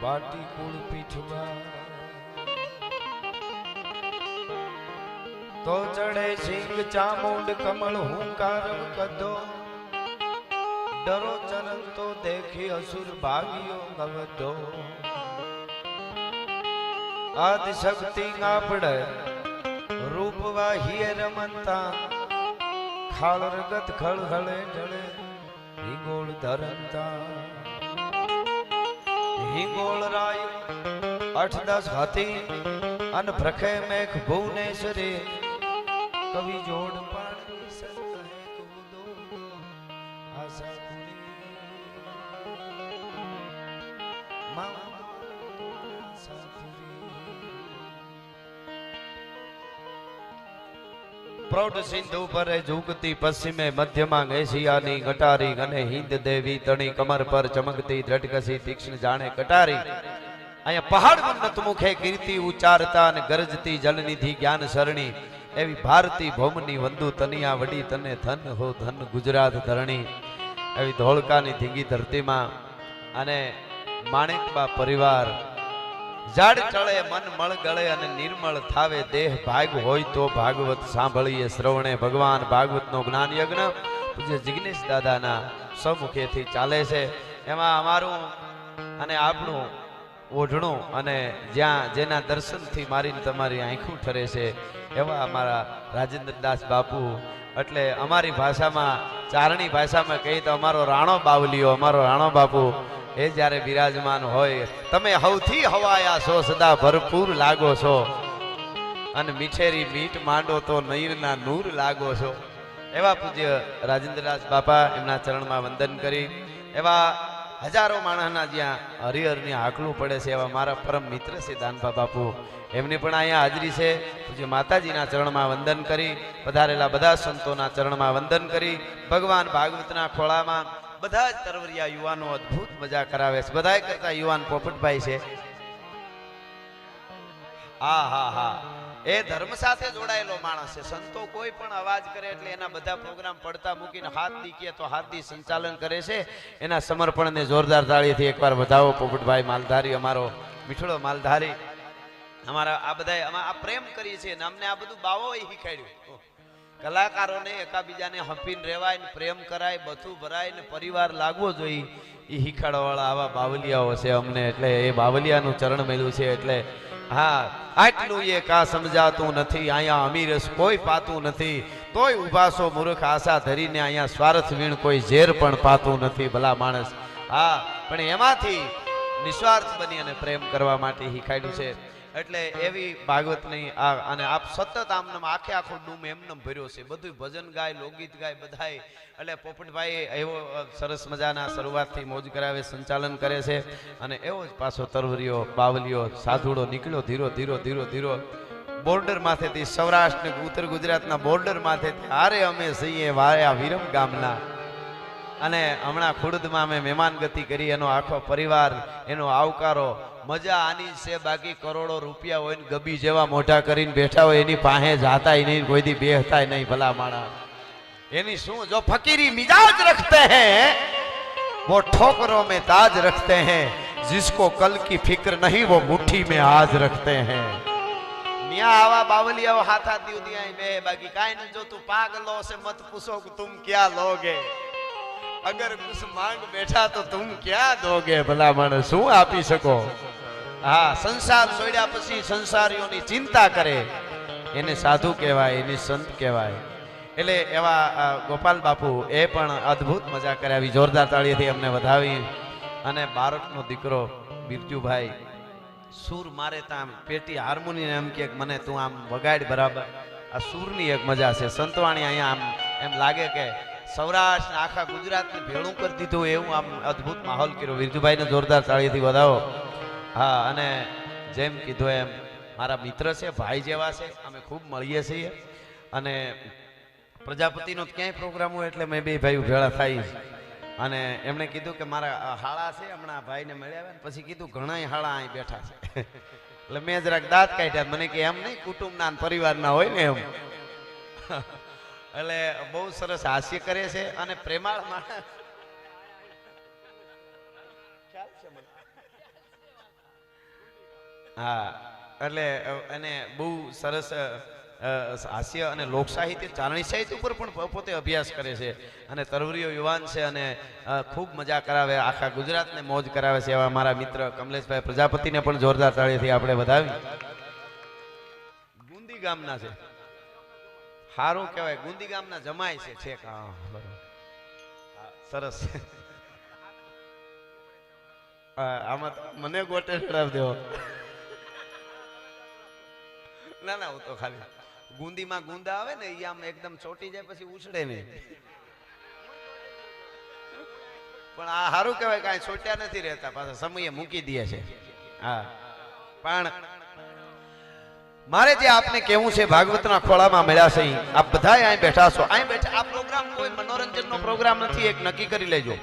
પાટી કુળ પીઠમાં તો ચડે સિંગ ચામુંડ કમળ હુંકાર કદો ડરો ચરણ તો દેખી અસુર ભાગ્યો નવદો આદિ શક્તિ આપડે રૂપવા હિય રમતા ખાળ રગત ખળખળે ઢળે હિંગોળ ધરંતા હિંગોળ રાય 8-10 હાથી અન ભ્રખે મેઘ ભુવનેશ્વરી કવિ જોડ પાણી સર કહે કૂદો આશાપુરી પ્રૌઢ સિંધુ પર ઝુકતી પશ્ચિમે મધ્યમાં એશિયાની ગટારી અને હિન્દ દેવી તણી કમર પર ચમકતી દ્રઢકસી તીક્ષ્ણ જાણે કટારી અહીંયા પહાડ ઉન્નત મુખે કીર્તિ ઉચ્ચારતા અને ગરજતી જલનિધિ જ્ઞાન સરણી એવી ભારતી ભૌમની વંદુ તનિયા વડી તને ધન હો ધન ગુજરાત ધરણી એવી ધોળકાની ધીંગી ધરતીમાં અને માણેકબા પરિવાર જાડ ચળે મન મળ ગળે અને નિર્મળ થાવે દેહ ભાગ હોય તો ભાગવત સાંભળીએ શ્રવણે ભગવાન ભાગવતનો જ્ઞાન યજ્ઞ પૂજ્ય જિગ્નેશ દાદાના સૌમુખેથી ચાલે છે એમાં અમારું અને આપણું ઓઢણું અને જ્યાં જેના દર્શનથી મારીને તમારી આંખું ઠરે છે એવા અમારા રાજેન્દ્રદાસ બાપુ એટલે અમારી ભાષામાં ચારણી ભાષામાં કહીએ તો અમારો રાણો બાવલીઓ અમારો રાણો બાપુ એ જ્યારે બિરાજમાન હોય તમે સૌથી હવાયા છો સદા ભરપૂર લાગો છો અને મીઠેરી મીઠ માંડો તો નૈરના નૂર લાગો છો એવા પૂજ્ય રાજેન્દ્રદાસ બાપા એમના ચરણમાં વંદન કરી એવા હજારો માણસના જ્યાં હરિહરની આકલું પડે છે એવા મારા પરમ મિત્ર છે દાનભા બાપુ એમની પણ અહીંયા હાજરી છે પૂજ્ય માતાજીના ચરણમાં વંદન કરી પધારેલા બધા સંતોના ચરણમાં વંદન કરી ભગવાન ભાગવતના ખોળામાં બધા જ તરવરિયા યુવાનો અદ્ભુત મજા કરાવે છે બધા કરતા યુવાન પોપટભાઈ છે હા હા હા એ ધર્મ સાથે જોડાયેલો માણસ છે સંતો કોઈ પણ અવાજ કરે એટલે એના બધા પ્રોગ્રામ પડતા મૂકીને હાથ દીકીએ તો હાથથી સંચાલન કરે છે એના સમર્પણને જોરદાર તાળીથી એકવાર વધાવો પોપટભાઈ માલધારી અમારો મીઠડો માલધારી અમારા આ બધા આ પ્રેમ કરીએ છીએ ને અમને આ બધું બાવો શીખાડ્યું કલાકારોને એકાબીજાને હંપીને રહેવાય ને પ્રેમ કરાય બધું ભરાય ને પરિવાર લાગવો જોઈએ એ શીખાડવાવાળા આવા બાવલિયાઓ છે અમને એટલે એ બાવલિયાનું ચરણ મેળ્યું છે એટલે હા આટલું એ કા સમજાતું નથી અહીંયા અમીરસ કોઈ પાતું નથી તોય ઉભાસો મૂર્ખ આશા ધરીને અહીંયા સ્વાર્થ વીણ કોઈ ઝેર પણ પાતું નથી ભલા માણસ હા પણ એમાંથી નિસ્વાર્થ બની અને પ્રેમ કરવા માટે શીખાડ્યું છે એટલે એવી ભાગવતની આ અને આપ સતત આમને આખે આખો ડૂમ એમને ભર્યો છે બધું ભજન ગાય લોકગીત ગાય બધાય એટલે પોપટભાઈ એવો સરસ મજાના શરૂઆતથી મોજ કરાવે સંચાલન કરે છે અને એવો જ પાછો તરવરીઓ બાવલીઓ સાધુડો નીકળ્યો ધીરો ધીરો ધીરો ધીરો બોર્ડર માથેથી સૌરાષ્ટ્ર ને ઉત્તર ગુજરાતના બોર્ડર માથેથી હારે અમે સહીએ વાયા વિરમ ગામના અને હમણાં ખુડદમાં અમે મહેમાન ગતિ કરી એનો આખો પરિવાર એનો આવકારો મજા આની છે બાકી કરોડો રૂપિયા હોય ને ગબી જેવા મોઢા કરીને બેઠા હોય એની પાસે જાતાય નહીં કોઈ દી બેહતાય નહીં ભલા માણા એની શું જો ફकीरी मिजाज रखते हैं वो ठोकरों में ताज रखते हैं जिसको कल की फिक्र नहीं वो मुट्ठी में आज रखते हैं मियां आवा बावलिया हाथा दी दिया बे बाकी काई न जो तू पागलो से मत पूछो कि तुम क्या लोगे अगर कुछ मांग बैठा तो तुम क्या दोगे भला माणस શું આપી શકો હા સંસાર છોડ્યા પછી સંસારીઓની ચિંતા કરે એને સાધુ કહેવાય એને સંત કહેવાય એટલે એવા ગોપાલ બાપુ એ પણ અદ્ભુત મજા કરાવી જોરદાર તાળીથી અમને વધાવી અને બારોટનો દીકરો બિરજુભાઈ સૂર મારે તામ પેટી હાર્મોનિયમ એમ કે મને તું આમ વગાડ બરાબર આ સૂરની એક મજા છે સંતવાણી અહીંયા આમ એમ લાગે કે સૌરાષ્ટ્ર આખા ગુજરાતને ભેળું કરી દીધું એવું આમ અદ્ભુત માહોલ કર્યો વીરજુભાઈને જોરદાર તાળીથી વધાવો હા અને જેમ કીધું એમ મારા મિત્ર છે ભાઈ જેવા છે અમે ખૂબ મળીએ છીએ અને પ્રજાપતિનો ક્યાંય પ્રોગ્રામ હોય એટલે મેં બે ભાઈઓ ભેળા થાય અને એમણે કીધું કે મારા હાળા છે હમણાં ભાઈને મળ્યા ને પછી કીધું ઘણાય હાળા અહીં બેઠા છે એટલે મેં જરાક દાંત કાઢ્યા મને કે એમ નહીં કુટુંબના પરિવારના હોય ને એમ એટલે બહુ સરસ હાસ્ય કરે છે અને પ્રેમાળ માણસ ખ્યાલ છે મને હા એટલે એને બહુ સરસ હાસ્ય અને લોક સાહિત્ય ચારણી સાહિત્ય ઉપર પણ પોતે અભ્યાસ કરે છે અને તરવરીયો યુવાન છે અને ખૂબ મજા કરાવે, આખા ગુજરાતને મોજ કરાવે છે એવા મારા મિત્ર કમલેશભાઈ પ્રજાપતિને પણ જોરદાર તાળીથી આપણે વધાવી. ગુંદી ગામના છે, સારું કહેવાય, ગુંદી ગામના જમાય છે છેક. હા બરોબર, સરસ. આમાં મને ગોટે ચડાવી દેવો. ના ના, હું તો ખાલી ગુંદીમાં ગુંદા આવે ને એ આમ એકદમ ચોટી જાય પછી ઉછળે નહીં. પણ આ સારું કહેવાય, કાંઈ છોટ્યા નથી રહેતા, પાછા સમયે મૂકી દે છે. હા, પણ મારે જે આપને કેવું છે, ભાગવતના ખોળામાં મળ્યા છે, આપ બધા અહીં બેઠા છો. અહીં બેઠા આ પ્રોગ્રામ કોઈ મનોરંજનનો પ્રોગ્રામ નથી. એક નક્કી કરી લેજો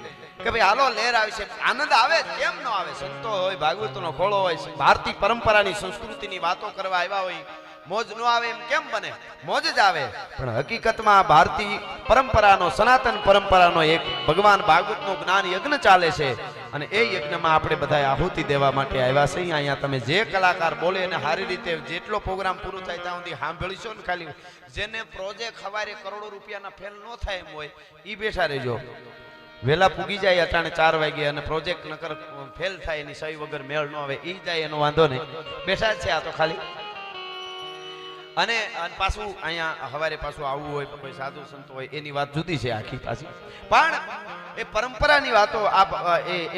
કે ભાઈ હાલો લહેર આવી છે, આનંદ આવે કેમ ન આવે. સંતો હોય, ભાગવતનો ખોળો હોય, ભારતીય પરંપરાની સંસ્કૃતિની વાતો કરવા આવ્યા હોય, મોજ ન આવે એમ કેમ બને? મોજ જ આવે. પણ હકીકતમાં ભારતીય પરંપરાનો, સનાતન પરંપરાનો એક ભગવાન ભાગવતનો જ્ઞાન યજ્ઞ ચાલે છે અને એ યજ્ઞમાં આપણે બધા આહુતિ દેવા માટે આવ્યા છે. અહીંયા તમે જે કલાકાર બોલે અને સારી રીતે જેટલો પ્રોગ્રામ પૂરો થાય ત્યાં સુધી સાંભળીશો ને, ખાલી જેને પ્રોજેક્ટ સવારે કરોડો રૂપિયાના ફેલ ન થાય એમ હોય એ બેઠા રહેજો. વેલા પૂગી જાય અટાણે 4 વાગે અને પ્રોજેક્ટ નકર ફેલ થાય, એની સહી વગર મેળ ન આવે, એ જાય એનો વાંધો નહીં. બેઠા જ છે આ તો ખાલી. અને પાછું અહીંયા હવારે પાછું આવવું હોય, કોઈ સાધુ સંતો હોય, એની વાત જુદી છે આખી પાછી. પણ એ પરંપરાની વાતો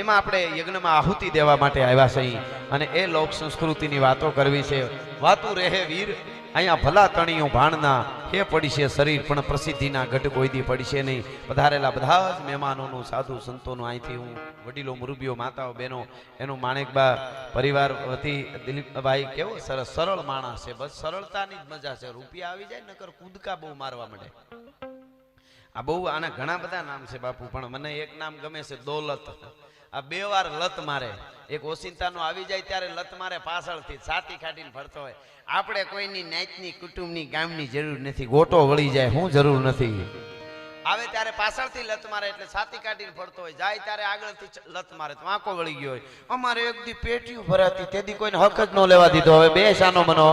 એમાં આપણે યજ્ઞમાં આહુતિ દેવા માટે આવ્યા છે અને એ લોક સંસ્કૃતિની વાતો કરવી છે. વાતું રહે વીર અહીંયા ભલા તણીઓ ભાણના, હે પડીશે શરીર પણ પ્રસિદ્ધિના ઘટ કોઈ દી પડીશે નહીં. પધારેલા બધા જ મહેમાનોનું, સાધુ સંતોનું અહીંથી હું વડીલો, મુરબીઓ, માતાઓ, બહેનો, એનું માણેકબા પરિવાર વતી દિલીપભાઈ કેવો સરસ સરળ માણસ છે. બસ સરળતાની જ મજા છે. રૂપિયા આવી જાય નકર કૂદકા બહુ મારવા માંડે. આ બહુ, આના ઘણા બધા નામ છે બાપુ, પણ મને એક નામ ગમે છે, દોલત. આ 2 વાર લત મારે. એક ઓસિંતાનો આવી જાય ત્યારે લત મારે પાછળથી, છાતી કાઢીને ફરતો હોય. આપણે કોઈની નાતની, કુટુંબની, ગામની જરૂર નથી. ગોટો વળી જાય, હું જરૂર નથી. આવે ત્યારે પાછળથી લત મારે એટલે છાતી કાઢીને ફરતો હોય, જાય ત્યારે આગળથી લત મારે તો વાંકો વળી ગયો હોય. અમારે એક દી પેટીયું ભરાતી, તેથી કોઈને હક જ ન લેવા દીધો. હવે બે શાનો મનો.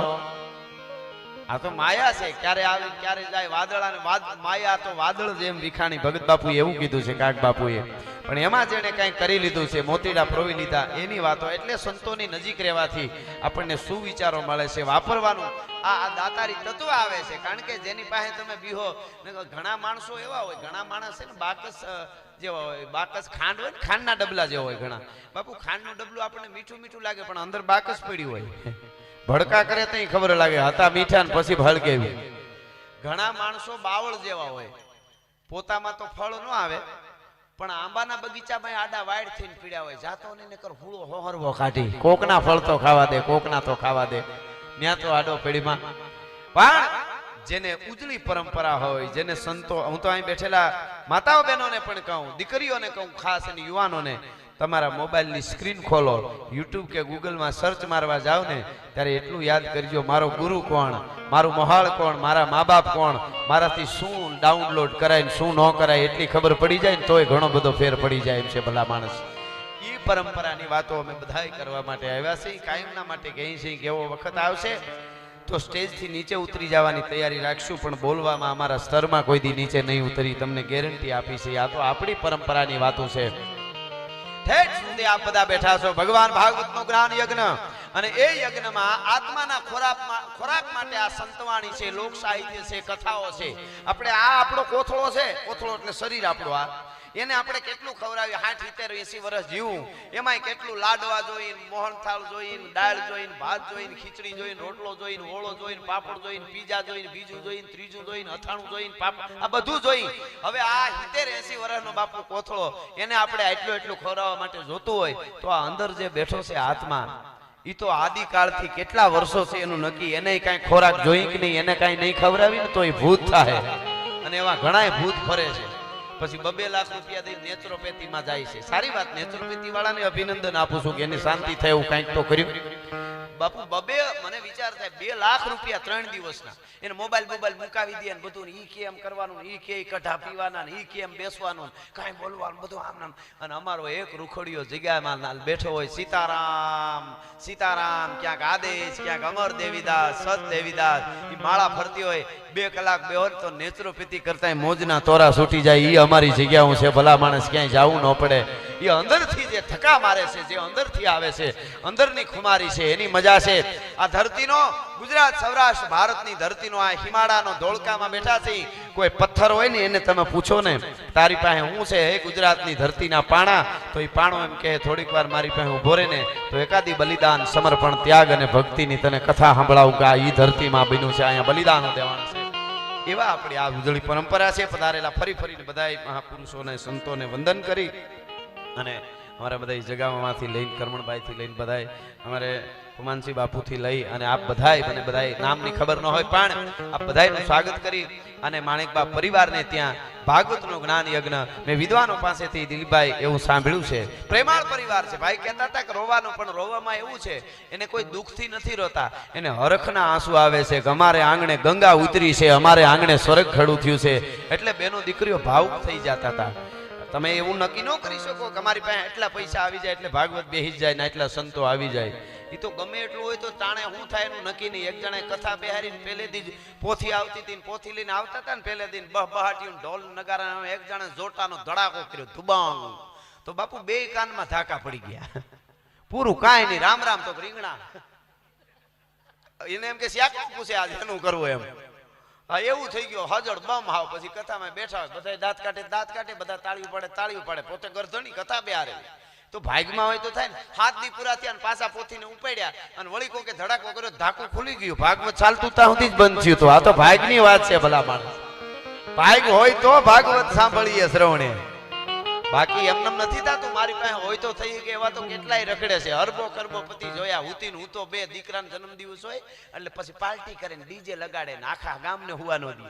આ તો માયા છે, ક્યારે આવે ક્યારે જાય. વાદળાને માયા તો વાદળ જેમ વિખાણી. ભગત બાપુએ એવું કીધું છે, કાક બાપુએ. પણ એમાં જેને કંઈ કરી લીધું છે, મોતીડા પ્રોવી લીધા, એની વાતો. એટલે સંતોની નજીક રહેવાથી આપણને શું વિચારો મળે છે, વાપરવાનું આ દાતારી તત્વ આવે છે. કારણ કે જેની પાસે તમે બીહો, ઘણા માણસો એવા હોય, ઘણા માણસ છે ને બાકસ જેવા હોય, બાકસ ખાંડ હોય ને, ખાંડના ડબલા જેવા હોય ઘણા. બાપુ ખાંડનું ડબલું આપણને મીઠું મીઠું લાગે, પણ અંદર બાકસ પડ્યું હોય. ભડકા કરે તો ખબર લાગે હતા મીઠા ને પછી ભડકેવી. ઘણા માણસો બાવળ જેવા હોય, પોતામાં તો ફળ ન આવે, પણ આંબાના બગીચામાં આડા વાડ થઈને પીડ્યા હોય. જાતો ને કર હુળો હોહરવો કાઢી, કોકના ફળ તો ખાવા દે, કોકના તો ખાવા દે, ત્યાં તો આડો પેઢીમાં. પણ જેને ઉજળી પરંપરા હોય, જેને સંતો, હું તો અહીં બેઠેલા માતાઓ બહેનોને પણ કહું, દીકરીઓને કહું, ખાસ અને યુવાનોને, તમારા મોબાઈલની સ્ક્રીન ખોલો, યુટ્યુબ કે ગૂગલમાં સર્ચ મારવા જાઓ ને ત્યારે એટલું યાદ કરજો, મારો ગુરુ કોણ, મારું મહાળ કોણ, મારા મા બાપ કોણ, મારાથી શું ડાઉનલોડ કરાય ને શું ન કરાય એટલી ખબર પડી જાય ને તોય ઘણો બધો ફેર પડી જાય એમ છે ભલા માણસ. એ પરંપરાની વાતો અમે બધાય કરવા માટે આવ્યા છીએ, કાયમના માટે કહી છીએ કે એવો વખત આવશે તો સ્ટેજથી નીચે ઉતરી જવાની તૈયારી રાખશું, પણ બોલવામાં અમારા સ્તરમાં કોઈ દી નીચે નહીં ઉતરી, તમને ગેરંટી આપી છે. આ તો આપણી પરંપરાની વાતો છે. ઠેઠ સુધી આપ બધા બેઠા છો, ભગવાન ભાગવતનો જ્ઞાન યજ્ઞ, અને એ યજ્ઞમાં આત્માના ખોરાક માટે આ સંતવાણી છે, લોક સાહિત્ય છે, કથાઓ છે. આપણે આ આપણો કોથળો છે, કોથળો એટલે શરીર આપણું, આ એને આપણે કેટલું ખવડાવીએ, 60, 70, 80 વર્ષ જીવું, એમાંય કેટલું લાડવા જોઈને, મોહનથાળ જોઈને, દાળ જોઈને, ભાત જોઈને, ખીચડી જોઈને, રોટલો જોઈને, ઓળો જોઈને, પાપડ જોઈને, પીઝા જોઈને, બીજું જોઈને, ત્રીજું જોઈને, અથાણું જોઈને, પાપડ, આ બધું જોઈને. હવે આ 70, 80 વર્ષનો બાપુ કોથળો, એને આપણે એટલું ખવડાવવા માટે જોતું હોય તો આ અંદર જે બેઠો છે આત્મા, ઈ તો આદિકાળથી કેટલા વર્ષો છે એનું નક્કી. એને કઈ ખોરાક જોઈ કે નહીં, એને કઈ નહીં ખવડાવી ને તો એ ભૂત થાય, અને એવા ઘણાય ભૂત ફરે છે. પછી 2 લાખ રૂપિયા દઈ નેચરોપેથીમાં જાય છે. સારી વાત, નેચરોપેથી વાળાને અભિનંદન આપું છું કે એને શાંતિ થાય એવું કંઈક તો કર્યું. બાપુ મને વિચાર થાય 2 લાખ રૂપિયા 3 દિવસના, એને મોબાઈલ મુકાવી દે ને બધું, ઈ કેમ કરવાનું, ઈ કે કઢા પીવાના, ઈ કેમ બેસવાનું, કાંઈ બોલવાનું, બધું આમ નામ. અને અમારો એક રૂખડિયો જગ્યામાં બેઠો હોય, સીતારામ સીતારામ, ક્યાંક આદેશ, ક્યાંક અમર દેવીદાસ, સત દેવીદાસ, ઈ માળા ફરતી હોય. 2 કલાક બેહોત તો નેચરોપેથી કરતા મોજના તોરા છૂટી જાય. ઈ અમારી જગ્યાઓ છે, ભલા માણસ ક્યાંય જવું ન પડે. એ અંદરથી જે થકા મારે છે, જે અંદરથી આવે છે, અંદરની ખુમારી છે, એની મજા છે. આ ધરતીનો, ગુજરાત, સૌરાષ્ટ્ર, ભારતની ધરતીનો આ હિમાળાનો ધોળકામાં બેઠા છે. કોઈ પથ્થર હોય ને એને તમે પૂછો ને તારી પાસે હું છે હે ગુજરાતની ધરતીના પાણા, તો એ પાણો એમ કહે થોડીક વાર મારી પાસે ઉભો રહે ને તો એકાદી બલિદાન, સમર્પણ, ત્યાગ અને ભક્તિની તને કથા સંભળાવું કે આ ઈ ધરતીમાં બન્યું છે, અહીંયા બલિદાન દેવાનું છે. એવા આપણી આ ઉજળી પરંપરા છે. પધારેલા ફરીને બધા મહાપુરુષોને, સંતોને વંદન કરી અને અમારા બધા જગામાંથી લઈને, કરમણભાઈથી લઈને બધા, અમારે કુમાનસિંહ બાપુથી લઈ અને આપ બધાય નામની ખબર ન હોય પણ આપ બધાયનું સ્વાગત કરી અને માણેકબા પરિવારને ત્યાં ભાગવતનો જ્ઞાન યજ્ઞ મેં વિદ્વાનો પાસેથી દિલીપભાઈ એવું સાંભળ્યું છે. પ્રેમાળ પરિવાર છે. ભાઈ કહેતા હતા કે રોવાનું, પણ રોવામાં એવું છે એને કોઈ દુઃખથી નથી રોતા, એને હરખના આંસુ આવે છે કે અમારે આંગણે ગંગા ઉતરી છે, અમારે આંગણે સ્વર્ગ ખડું થયું છે. એટલે બેનો દીકરીઓ ભાવુક થઈ જતા હતા. તમે એવું નક્કી ન કરી શકો કે અમારી પાસે એટલા પૈસા આવી જાય એટલે ભાગવત બેહી જાય ને એટલા સંતો આવી જાય. એ તો ગમે એટલું હોય તો તાણે શું થાય એનું નક્કી નહીં. એક જણે કથા બેહારીને પહેલેથી જ પોથી આવતી હતી, પોથી લઈને આવતા હતા ને પહેલેથી બહાટીયું ઢોલ નગારા, એક જણે જોટાનો ધડાકો કર્યો, ધુબાંગ, તો બાપુ 2 કાનમાં ધાકા પડી ગયા. પૂરું કાંઈ નહીં, રામ રામ તો રીંગણા. એને એમ કે શ્યા પૂછે આજે એનું કરવું એમ. હા, એવું થઈ ગયો હજળ બમ હાવ. પછી કથામાં બેઠા હોય બધા દાંત કાઢે, બધા તાળીઓ પાડે, પોતે ગરધણી કથા બેહારે. તો ભાગમાં હોય તો થાય ને. 7 દી પૂરા થયા, પાછા પોથીને ઉપાડ્યા અને વળી કોકે ધડાકો કર્યો, ધાકું ખુલી ગયું. ભાગવત ચાલતું ત્યાં સુધી જ બંધ થયું. તો આ તો ભાગની વાત છે. ભલા માણસ, ભાગ હોય તો ભાગવત સાંભળીએ શ્રવણે, બાકી એમનેમ નથી થતું. મારી પાસે હોય તો થઈ કે એવા તો કેટલાય રખડે છે. અરબો કરબો પતિ જોયા. હું તો 2 દીકરાનો જન્મદિવસ હોય એટલે પછી પાર્ટી કરીને ડીજે લગાડે ને આખા ગામને હુવા નો દે.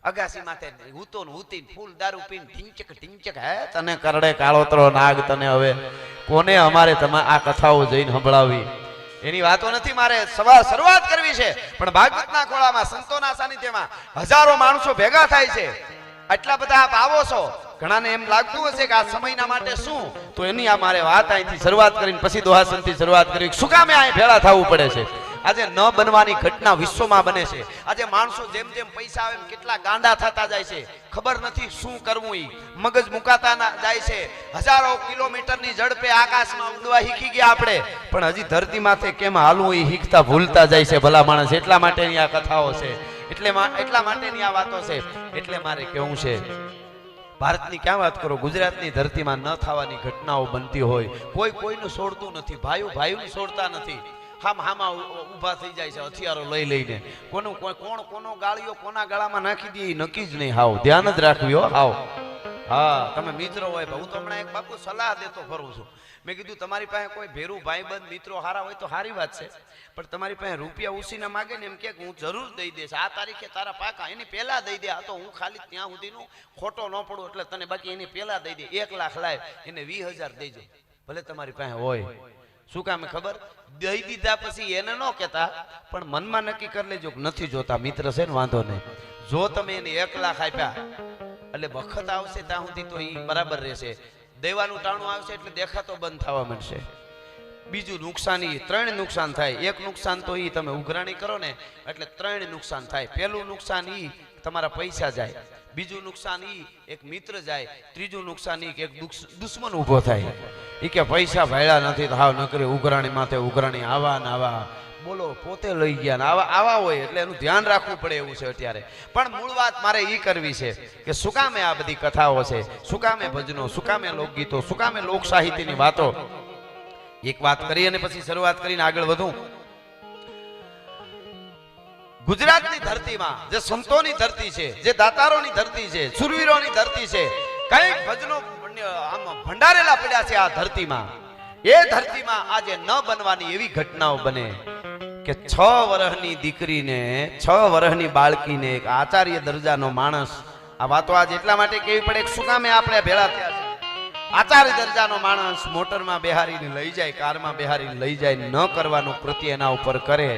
અગાસી માથે હૂતો ને હૂતીને ફૂલ દારૂ પીને ઢીંચક. હે તને કરડે કાળોતરો નાગ તને. હવે કોને અમારે આ કથાઓ જઈને સંભળાવી? એની વાતો નથી મારે શરૂઆત કરવી છે. પણ ભાગવતના ખોળામાં, સંતોના સાનિધ્યમાં હજારો માણસો ભેગા થાય છે. આટલા બધા આપ આવો છો. ઘણાને એમ લાગતું હશે કે આ સમયના માટે શું, તો એની આ મારે વાત અહીંથી શરૂઆત કરીને પછી દોહાસનથી શરૂઆત કરી. શું કામે અહીં ભેળા થવું પડે છે? આજે ન બનવાની ઘટના વિશ્વમાં બને છે. આજે માણસો જેમ જેમ પૈસા આવે એમ કેટલા ગાંડા થતા જાય છે. ખબર નથી શું કરવું, ઈ મગજ મુકાતા જાય છે. હજારો કિલોમીટરની ઝડપે આકાશમાં ઉડવા શીખી ગયા આપણે, પણ હજી ધરતી માથે કેમ હાલવું એ શીખતા ભૂલતા જાય છે. ભલા માણસ, એટલા માટેની આ કથાઓ છે, એટલા માટેની આ વાતો છે. એટલે મારે કેવું છે, ભારતની ક્યાં વાત કરો, ગુજરાતની ધરતીમાં ન થવાની ઘટનાઓ બનતી હોય. કોઈ કોઈનું છોડતું નથી, ભાઈઓને છોડતા નથી. હામાં ઊભા થઈ જાય છે હથિયારો લઈને. કોનો ગાળીઓ કોના ગાળામાં નાખી દે નક્કી જ નહીં. હાવ ધ્યાન જ રાખવી હો. હાવ હા, તમે મિત્રો હોય. હું તો હમણાં એક બાપુ સલાહ દેતો ફરું છું. મેં કીધું તમારી પાસે કોઈ ભેરું ભાઈબંધ મિત્રો હારા હોય તો સારી વાત છે, પણ તમારી પાસે રૂપિયા ઉસીને માગે ને એમ કે હું જરૂર દઈ દઈશ, આ તારીખે તારા પાકા, એની પહેલા દઈ દે. આ તો હું ખાલી ત્યાં સુધીનું ખોટો ન પડું એટલે તને, બાકી એની પહેલા દઈ દે. 1 લાખ લાય, એને 20,000 દેજો, ભલે તમારી પાસે હોય. શું કામ ખબર? દઈ દીધા પછી એને ન કહેતા, પણ મનમાં નક્કી કરી લેજો કે નથી જોતા. મિત્ર છે ને, વાંધો નહીં. જો તમે એને 1 લાખ આપ્યા એટલે વખત આવશે ત્યાં સુધી તો એ બરાબર રહેશે. દેવાનું ટાણું આવશે એટલે દેખાતો બંધ થવા માંડશે. બીજું નુકસાન, 3 નુકસાન થાય. એક નુકસાન તો એ તમે ઉઘરાણી કરો ને એટલે 3 નુકસાન થાય. પહેલું નુકસાન એ તમારા પૈસા જાય, બીજું નુકસાન ઈ એક મિત્ર જાય, ત્રીજું નુકસાન ઈ કે એક દુશ્મન ઊભો થાય. ઈ કે પૈસા ભાડ્યા નથી તો હાવ નકરી ઉઘરાણી માથે ઉઘરાણી આવા ને આવા, બોલો પોતે લઈ ગયા ને આવા હોય એટલે એનું ધ્યાન રાખવું પડે એવું છે અત્યારે. પણ મૂળ વાત મારે ઈ કરવી છે કે શું કામે આ બધી કથાઓ છે, શું કામે ભજનો, શું કામે લોકગીતો, શું કામે લોક સાહિત્યની વાતો. એક વાત કરી અને પછી શરૂઆત કરીને આગળ વધું. ગુજરાતની ધરતીમાં જે સંતોની ધરતી છે, જે દાતારોની ધરતી છે, સુરવીરોની ધરતી છે, કઈક ભજનો આમ ભંડારેલા પડ્યા છે આ ધરતીમાં. એ ધરતીમાં આજે ન બનવાની એવી ઘટનાઓ બને કે 6 વર્ષની દીકરીને, 6 વર્ષની બાળકીને એક આચાર્ય દરજાનો માણસ આ વાતો આજ એટલા માટે કેવી પડે કે શું કામે આપણે ભેળા થયા છે? આચાર્ય દરજાનો માણસ મોટરમાં બેહારીને લઈ જાય, કારમાં બેહારીને લઈ જાય, ન કરવાનું કૃત્ય એના ઉપર કરે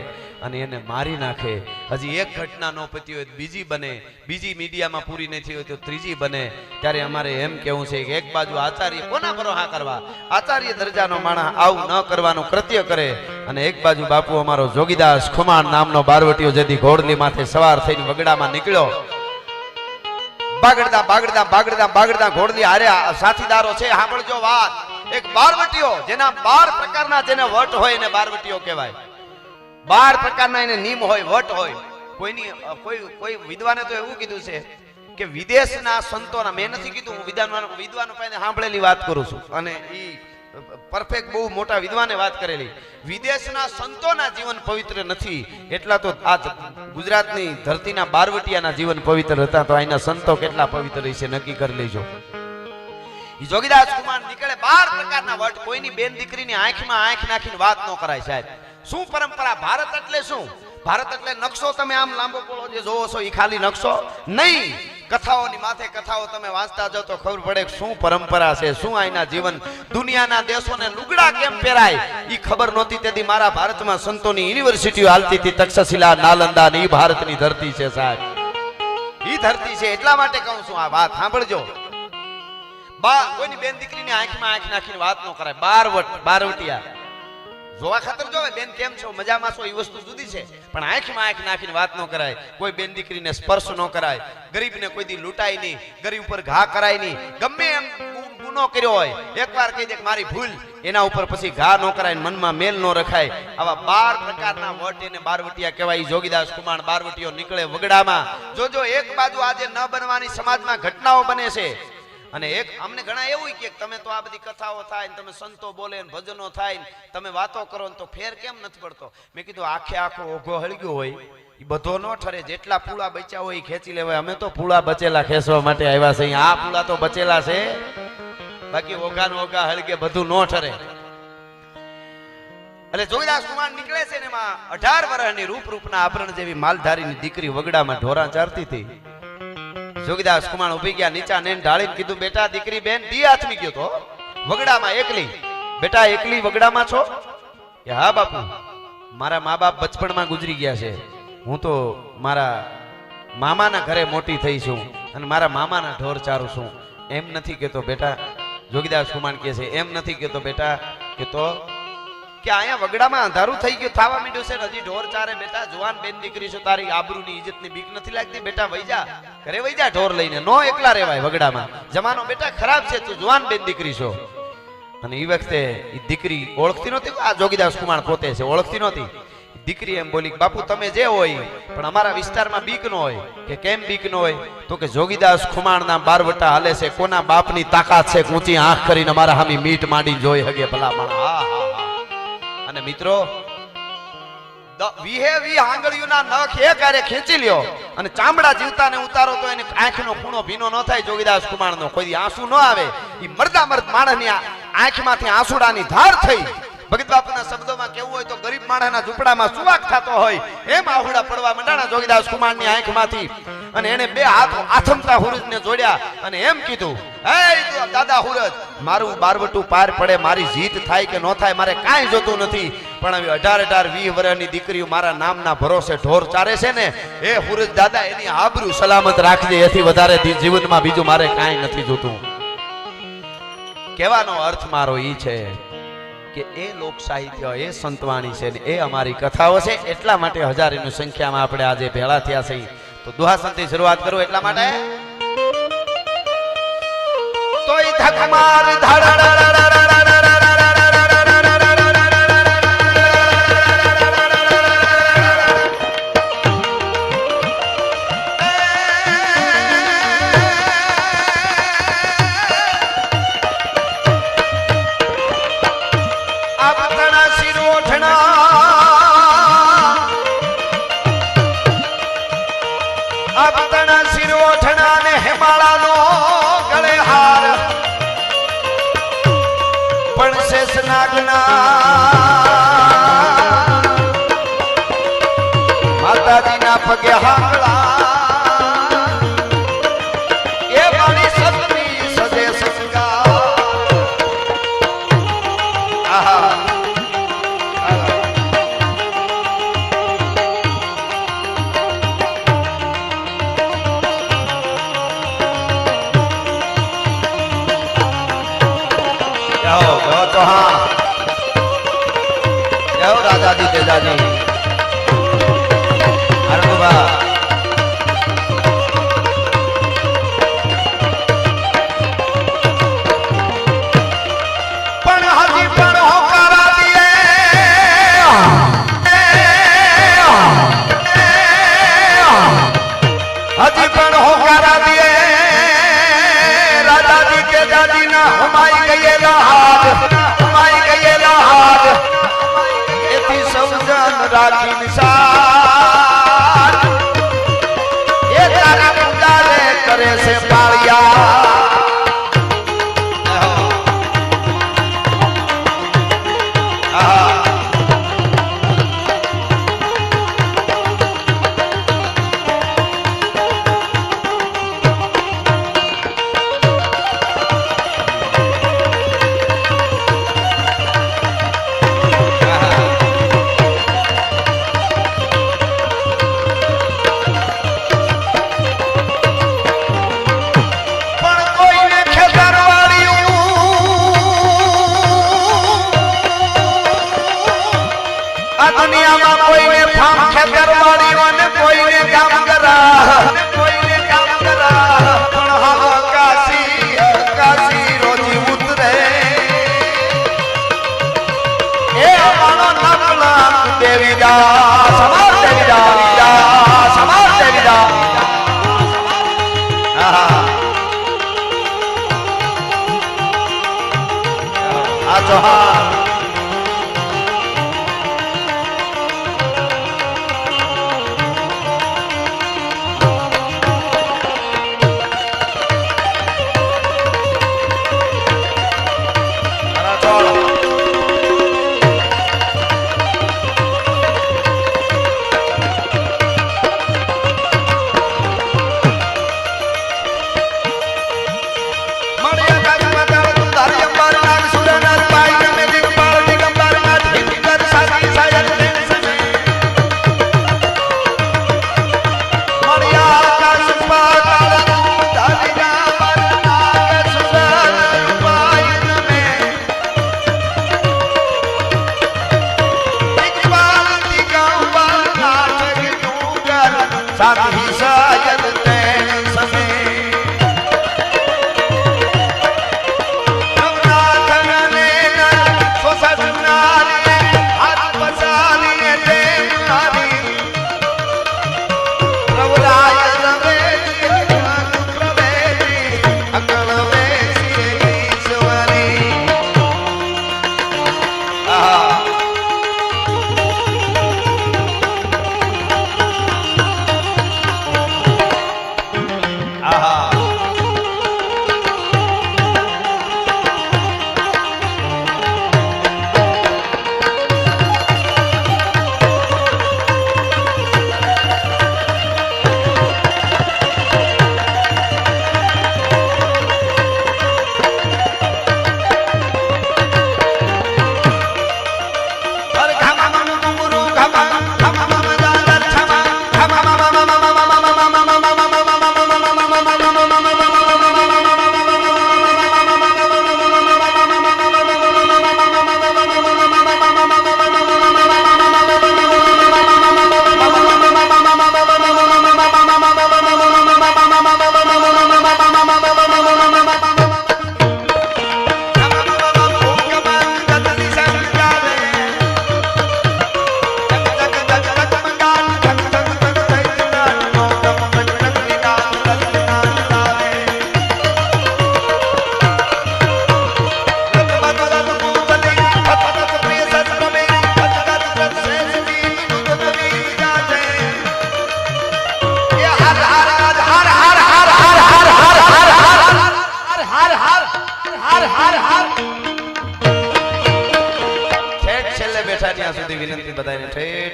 અને એને મારી નાખે. હજી એક ઘટના ન પતી હોય બીજી બને, બીજી મીડિયામાં પૂરી નથી હોય તો ત્રીજી બને. ત્યારે અમારે એમ કેવું છે કે એક બાજુ આચાર્ય કોના ભરોહા કરવા, આચાર્ય દરજાનો માણસ આવું ન કરવાનું કૃત્ય કરે, અને એક બાજુ બાપુ અમારો જોગીદાસ ખુમાણ નામનો બારવટીયો જેથી ઘોડલી માથે સવાર થઈને વગડામાં નીકળ્યો. બાગડતા બાગડતા બાગડતા બાગડતા ઘોડલી હારે સાથીદારો છે. સાંભળજો વાત, એક બારવટીયો જેના 12 પ્રકારના જેને વટ હોય એને બારવટીયો કહેવાય. 12 પ્રકારના એને નિયમ હોય, વટ હોય. કોઈ વિદ્વાને તો એવું કીધું છે કે વિદેશના સંતોના, મેં નથી કીધું, હું વિદ્વાનો પાસે સાંભળેલી વાત કરું છું, અને ઈ પરફેક્ટ બહુ મોટા વિદ્વાને વાત કરેલી. વિદેશના સંતોના જીવન પવિત્ર નથી, એટલા તો આ ગુજરાતની ધરતીના બારવટિયાના જીવન પવિત્ર હતા, તો અહીંના સંતો કેટલા પવિત્ર છે નક્કી કરી લેજો. જોગીદાસ કુમાર નીકળે. 12 પ્રકારના વટ, કોઈની બેન દીકરીની આંખમાં આંખ નાખીને વાત ન કરાય સાહેબ. શું પરંપરા? ભારત એટલે શું? ભારત એટલે નકશો તમે આમ લાંબો પોળો જે જોવો છો એ ખાલી નકશો નહીં. કથાઓની માથે કથાઓ તમે વાંચતા જાઓ તો ખબર પડે કે શું પરંપરા છે, શું આઈના જીવન. દુનિયાના દેશોને લુગડા કેમ પહેરાય એ ખબર નહોતી, તેથી મારા ભારતમાં સંતોની યુનિવર્સિટીઓ હાલતી હતી, તક્ષશિલા, નાલંદા ને એ ભારતની ધરતી છે સાહેબ, એ ધરતી છે. એટલા માટે કહું છું આ વાત સાંભળજો. કોઈની બેન દીકરીની આંખમાં આંખ નાખીને વાત ન કરાય. બારવટિયા જોવા ખાતર જોવે બેન કેમ છો, મજામાં છો, એ વસ્તુ જુદી છે, પણ આંખમાં આંખ નાખીને વાત ન કરાય. કોઈ બેન દીકરીને સ્પર્શ ન કરાય, ગરીબને કોઈ દી લૂંટાય નહીં, ગરીબ ઉપર ઘા કરાય નહીં. ગમે એમ ગુનો કર્યો હોય એકવાર કહી દે કે મારી ભૂલ, એના ઉપર પછી ઘા ન કરાય, મનમાં મેલ ન રખાય. આવા 12 પ્રકારના વટ એને બારવટિયા કહેવાય. જોગીદાસ કુમાર બારવટીયો નીકળે વગડામાં. જોજો એક બાજુ આજે ન બનવાની સમાજમાં ઘટનાઓ બને છે, અને એક અમને ઘણા એવું કે તમે તો આ બધી કથાઓ થાય, તમે સંતો બોલે, ભજનો થાય, તમે વાતો કરો તો ફેર કેમ નથી પડતો? મેં કીધું આખે આખો ઓઘો હળગ્યો હોય એ બધો ન ઠરે, જેટલા પૂળા બચ્યા હોય એ ખેંચી લેવાય. અમે તો પૂળા બચેલા ખેંચવા માટે આવ્યા છે. આ પૂળા તો બચેલા છે, બાકી ઓઘા નો ઓઘા હળગે બધું ન ઠરે. એટલે જોગીદાસ કુમાર નીકળે છે ને એમાં 18 વર્ષની રૂપના આભરણ જેવી માલધારીની દીકરી વગડામાં ઢોરા ચારતી હતી. જોગીદાસ કુમાર ઉભી ગયા, નીચા નેન ઢાળીને કીધું બેટા દીકરી બેન દી આથમી ગયો તો વગડામાં એકલી. બેટા એકલી વગડામાં છો? કે હા બાપુ, મારા મા બાપ બચપણમાં ગુજરી ગયા છે, હું તો મારા મામાના ઘરે મોટી થઈ છું અને મારા મામાના ઢોર ચારું છું. એમ નથી કેતો બેટા, જોગીદાસ કુમાર કહે છે એમ નથી કેતો બેટા, કે તો કે અહીંયા વગડામાં અંધારું થઈ ગયું, થવા માંડ્યું છે, હજી ઢોર ચારે. બેટા જુવાન બેન દીકરી છો, તારી આબરૂની ઇજ્જતની બીક નથી લાગતી? બેટા વઈ જા, ઘરે વઈ જા, ઢોર લઈને નો એકલા રહેવાય વગડામાં. જમાનો બેટા ખરાબ છે, તું જુવાન બેન દીકરી છો. અને એ વખતે એ દીકરી ઓળખતી નહોતી, આ જોગીદાસ કુમાર પોતે છે, ઓળખતી નહોતી. દીકરી એમ બોલી બાપુ તમે જે હોય પણ અમારા વિસ્તારમાં બીક ન હોય. કે કેમ બીક ન હોય? તો કે જોગીદાસ ખુમાણના બારવટા હાલે છે, કોના બાપની તાકાત છે ઊંચી આંખ કરીને અમારા હામી મીટ માંડી જોઈ હગે ભલા માણા. હા હા હા. અને મિત્રો 20 આંગળીઓના નખ એક હારે ખેંચી લ્યો અને ચામડા જીવતાને ઉતારો તો એને આંખનો ખૂણો ભીનો ન થાય. જોગીદાસ કુમારનો કોઈ આંસુ ન આવે. એ મરદા માણસની આંખમાંથી આંસુડાની ધાર થઈ. ભગત બાપુના શબ્દોમાં કેવું હોય તો ગરીબ માણસના ઝૂંપડામાં સુવાક થતો હોય એમ આહુડા પડવા મંડાણા જોગીદાસ કુમારની આંખમાંથી. અને એને 2 હાથ આથમતા હુરજને જોડ્યા અને એમ કીધું, હે દાદા હુરજ, મારું બારવટું પાર પડે, મારી જીત થાય કે ન થાય મારે કાંઈ જોતું નથી, પણ હવે 18 20 વર્ષની દીકરીઓ મારા નામના ભરોસે ઢોર ચારે છે ને, એ હુરજ દાદા એની આબરૂ સલામત રાખજે, એથી વધારે જીવનમાં બીજું મારે કાંઈ નથી જોતું. કહેવાનો અર્થ મારો ઈ છે કે એ લોક સાહિત્ય, એ સંતવાણી છે ને એ અમારી કથાઓ છે. એટલા માટે હજારોની સંખ્યામાં આપણે આજે ભેળા થયા છે. તો દુહાસનથી શરૂઆત કરું એટલા માટે તોય ધકમાર જાજાજી અરણુભા हजी पण होकारा दिए राजा जी के दादी ना हमारी गयेला हाथ एथी सौजन राखी निसार ये तारी पूजा रे करे से पालिया दुनियाમાં કોઈને ફામ ખેતરવાડીઓને કોઈને કામ કરા પણ હા કાશી રોજી ઉતરે એ માનો નકલા દેવીદાસ સમાજ દેવીદાસ આ જો હા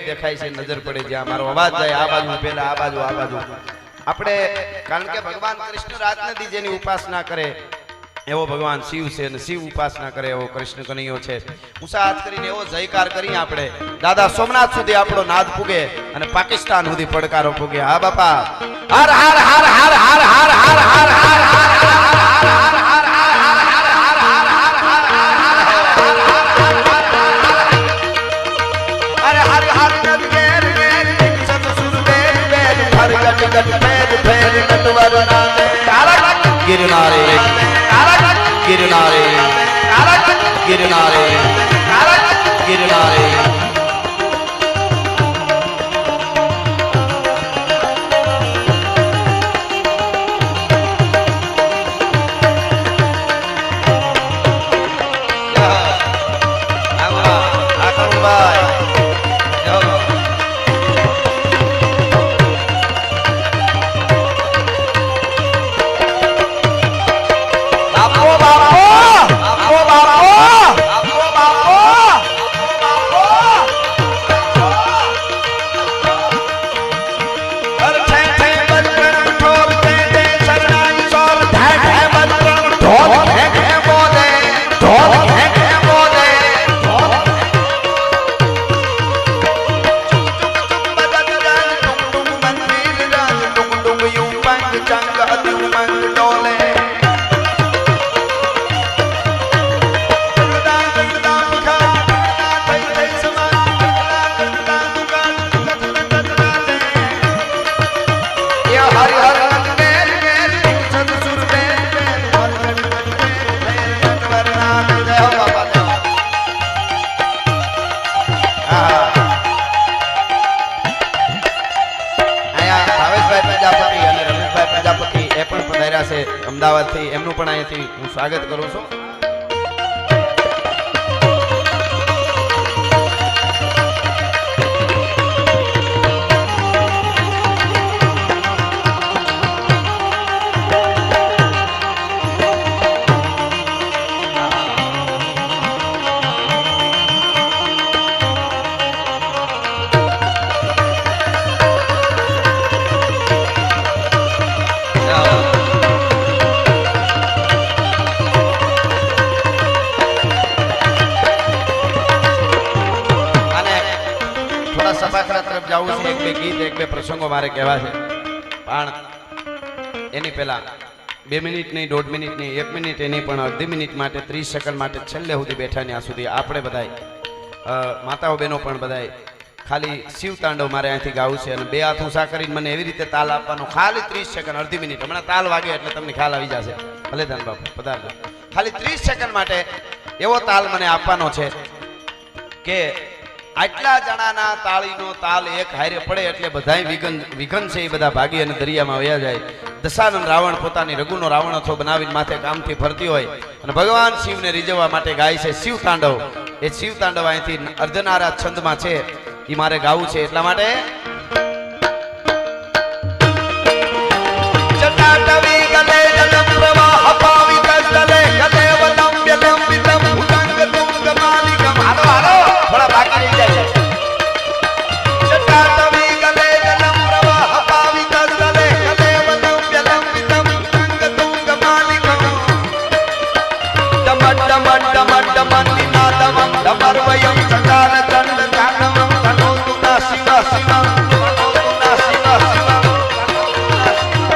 દેખાય છે નજર પડે જ્યાં મારો અવાજ જાય આ બાજુ પેલા આ બાજુ આપણે કારણ કે ભગવાન કૃષ્ણ રાજનદી જેની ઉપાસના કરે એવો ભગવાન શિવ છે અને શિવ ઉપાસના કરે એવો કૃષ્ણ કનૈયો છે ઊંચા હાથ કરીને એવો જયકાર કરી આપણે દાદા સોમનાથ સુધી આપણો નાદ પૂગે અને પાકિસ્તાન સુધી પડકારો પૂગે હા બાપા હર હર હર હર હર હર હર હર હર हर हर गिरनारे गिरनारे गिरनारे गिरनारे અમદાવાદથી એમનું પણ અહીંયાથી હું સ્વાગત કરું છું. જાવું છે એક બે ગીત એક બે પ્રસંગો મારે કહેવા છે પણ એની પહેલા 2 મિનિટ નહીં 1.5 મિનિટ નહીં 1 મિનિટ એની પણ અડધી મિનિટ માટે 30 સેકન્ડ માટે છેલ્લે સુધી બેઠા ત્યાં સુધી આપણે બધાય માતાઓ બહેનો પણ બધાય ખાલી શિવ તાંડવ મારે અહીંથી ગાવું છે અને બે હાથ ઊંચા કરીને મને એવી રીતે તાલ આપવાનો ખાલી 30 સેકન્ડ અડધી મિનિટ હમણાં તાલ વાગે એટલે તમને ખ્યાલ આવી જશે ભલે ધન બાપુ પધારજો ખાલી 30 સેકન્ડ માટે એવો તાલ મને આપવાનો છે કે આટલા જણાના તાળીનો તાલ એક હારે પડે એટલે બધાય વિઘન છે એ બધા ભાગી અને દરિયામાં વયા જાય. દશાનંદ રાવણ પોતાની રઘુનો રાવણ અથો બનાવીને માથે કામથી ફરતી હોય અને ભગવાન શિવને રીઝવવા માટે ગાય છે શિવ તાંડવ. એ શિવ તાંડવ અહીંથી અર્ધનારા છંદમાં છે એ મારે ગાવું છે એટલા માટે જટાટવી ગલે જલમ પ્રવાહ પાવિત જલે ગલે વલમ વ્યલમ વિલમ ભુજંગ તુંગ માલિકમ હાલો હાલો થોડા બાકી રહી જાય જટાટવી ગલે જલમ પ્રવાહ પાવિત જલે ગલે વલમ વ્યલમ વિલમ ભુજંગ તુંગ માલિકમ ડમડ ડમડ ડમડ ડમડ નિનાદમ ડમરવયમ સકાર ચંડ તાંડવમ તનોતુના શિવ શિવ તનોતુના શિવ શિવ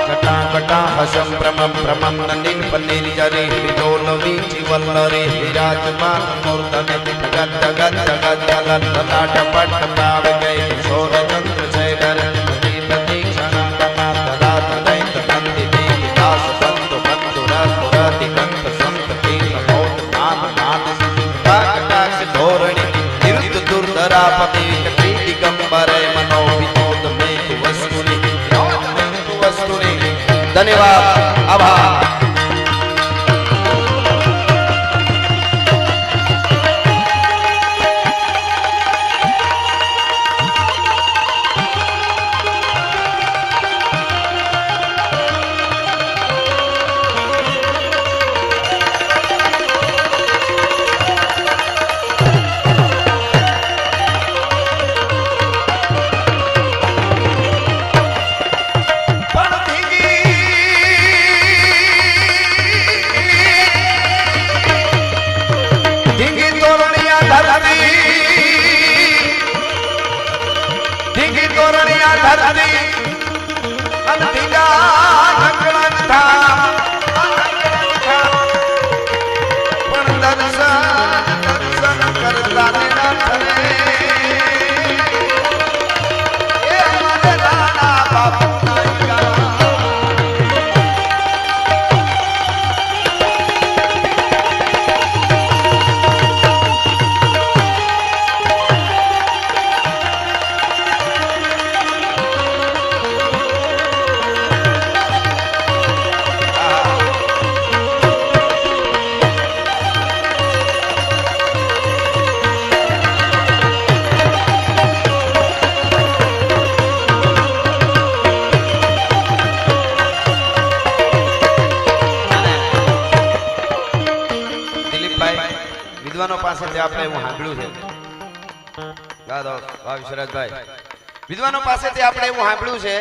કટા કટા હસમ પ્રમમ પ્રમમ નંદિન પન્નેર જરે વિજોલ વીચી વલ્લરે વિરાજમાન મૂર્તને જગત જગત જગત જગત તટાટ પટ પાવ ગઈ કિશોર ચંદ્ર શેખર પ્રતિ પ્રતીક્ષણ કમા તદા તદૈત કંદિ દેવી દાસ બંધુ બંધુ રસ પુરતિ કંત સંતતિ પ્રમોદ નામ નાદ કાકટાક્ષ ધોરણી નિરુદ્ધ દુર્ધરાપતિ કટી દિગંબરે મનો વિનોદ મેઘ વસ્તુની વસ્તુની ધન્યવાદ આભાર. પણ ધીગી વિદ્વાનો પાસેથી આપણે એવું સાંભળ્યું છે દાદા વિશ્વરાજભાઈ, વિદ્વાનો પાસેથી આપણે એવું સાંભળ્યું છે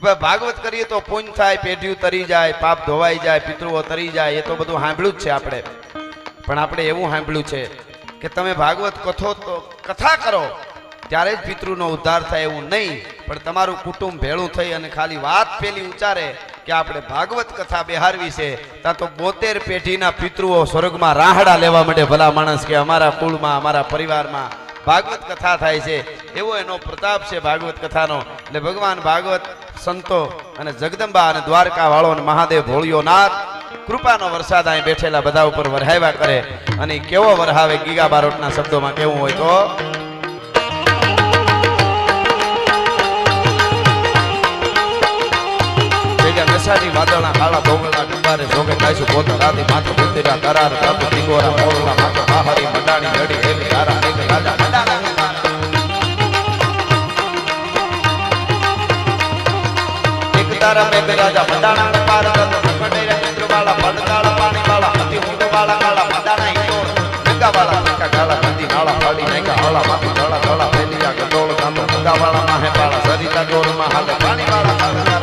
કે ભાગવત કરીએ તો પુણ્ય થાય, પેઢીઓ તરી જાય, પાપ ધોવાઈ જાય, પિતૃઓ તરી જાય, એ તો બધું સાંભળ્યું જ છે આપણે. પણ આપણે એવું સાંભળ્યું છે કે તમે ભાગવત કથા કરો ત્યારે જ પિતૃનો ઉદ્ધાર થાય એવું નહીં, પણ તમારું કુટુંબ ભેળું થઈ અને ખાલી વાત પેલી ઉચ્ચારે કે આપણે ભાગવત કથા બેહારવી છે, ત્યાં તો 72 પેઢીના પિતૃઓ સ્વર્ગમાં રાહડા લેવા માટે ભલા માણસ કે અમારા કુળમાં, અમારા પરિવારમાં ભાગવત કથા થાય છે. એવો એનો પ્રતાપ છે ભાગવત કથાનો. એટલે ભગવાન ભાગવત સંતો અને જગદંબા અને દ્વારકા વાળો અને મહાદેવ ભોળિયોનાથ કૃપાનો વરસાદ અહીં બેઠેલા બધા ઉપર વરહાવ્યા કરે. અને કેવો વરહાવે ગીગા બારોટના શબ્દોમાં કેવું હોય તો મેસાજી વાદળના કાળા ભોગળના ડુંબારે જોગે કાયસુ પોતા રાતી માથે બુદ્ધિરા કરાર તાપુ દિગોરા મોરલા માથે આહારી મંડાણી જડી એવી તારા એક રાજા મંડાણા એક તારા મેઘ રાજા મંડાણા પાર કરતો કંડેરા ચંદ્રવાળા પડકાળા પાણીવાળા અતિ ઊંડવાળા કાળા મંડાણા ઈટોર ગંગાવાળા ટીકા કાળા નદી નાળા પાડી નાખ્યા હળા માથે ધળા ધળા ફેલિયા ગંડોળ ગામો ગંગાવાળા માહે પાળા સરિતા ડોરમાં હાલે પાણીવાળા કાળા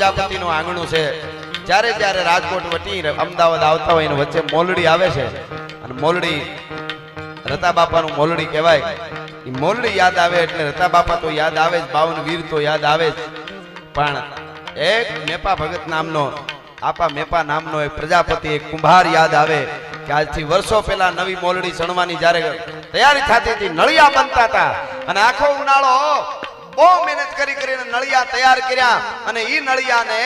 પ્રજાપતિનું આંગણું છે. જ્યારે જ્યારે રાજકોટ વટી અમદાવાદ આવતા હોય વચ્ચે મોલડી આવે છે અને મોલડી રતા બાપાનું મોલડી કહેવાય. એ મોલડી યાદ આવે એટલે રતા બાપા તો યાદ આવે જ, 52 વીર તો યાદ આવે જ. પણ એક મેપા ભગત નામનો, આપા મેપા નામનો એક પ્રજાપતિ, એક કુંભાર યાદ આવે કે આજથી વર્ષો પહેલા નવી મોલડી ચણવાની જ્યારે તૈયારી થતી હતી, નળિયા બનતા હતા અને આખો ઉનાળો બહુ મહેનત કરીને નળિયા તૈયાર કર્યા અને ઈ નળિયાને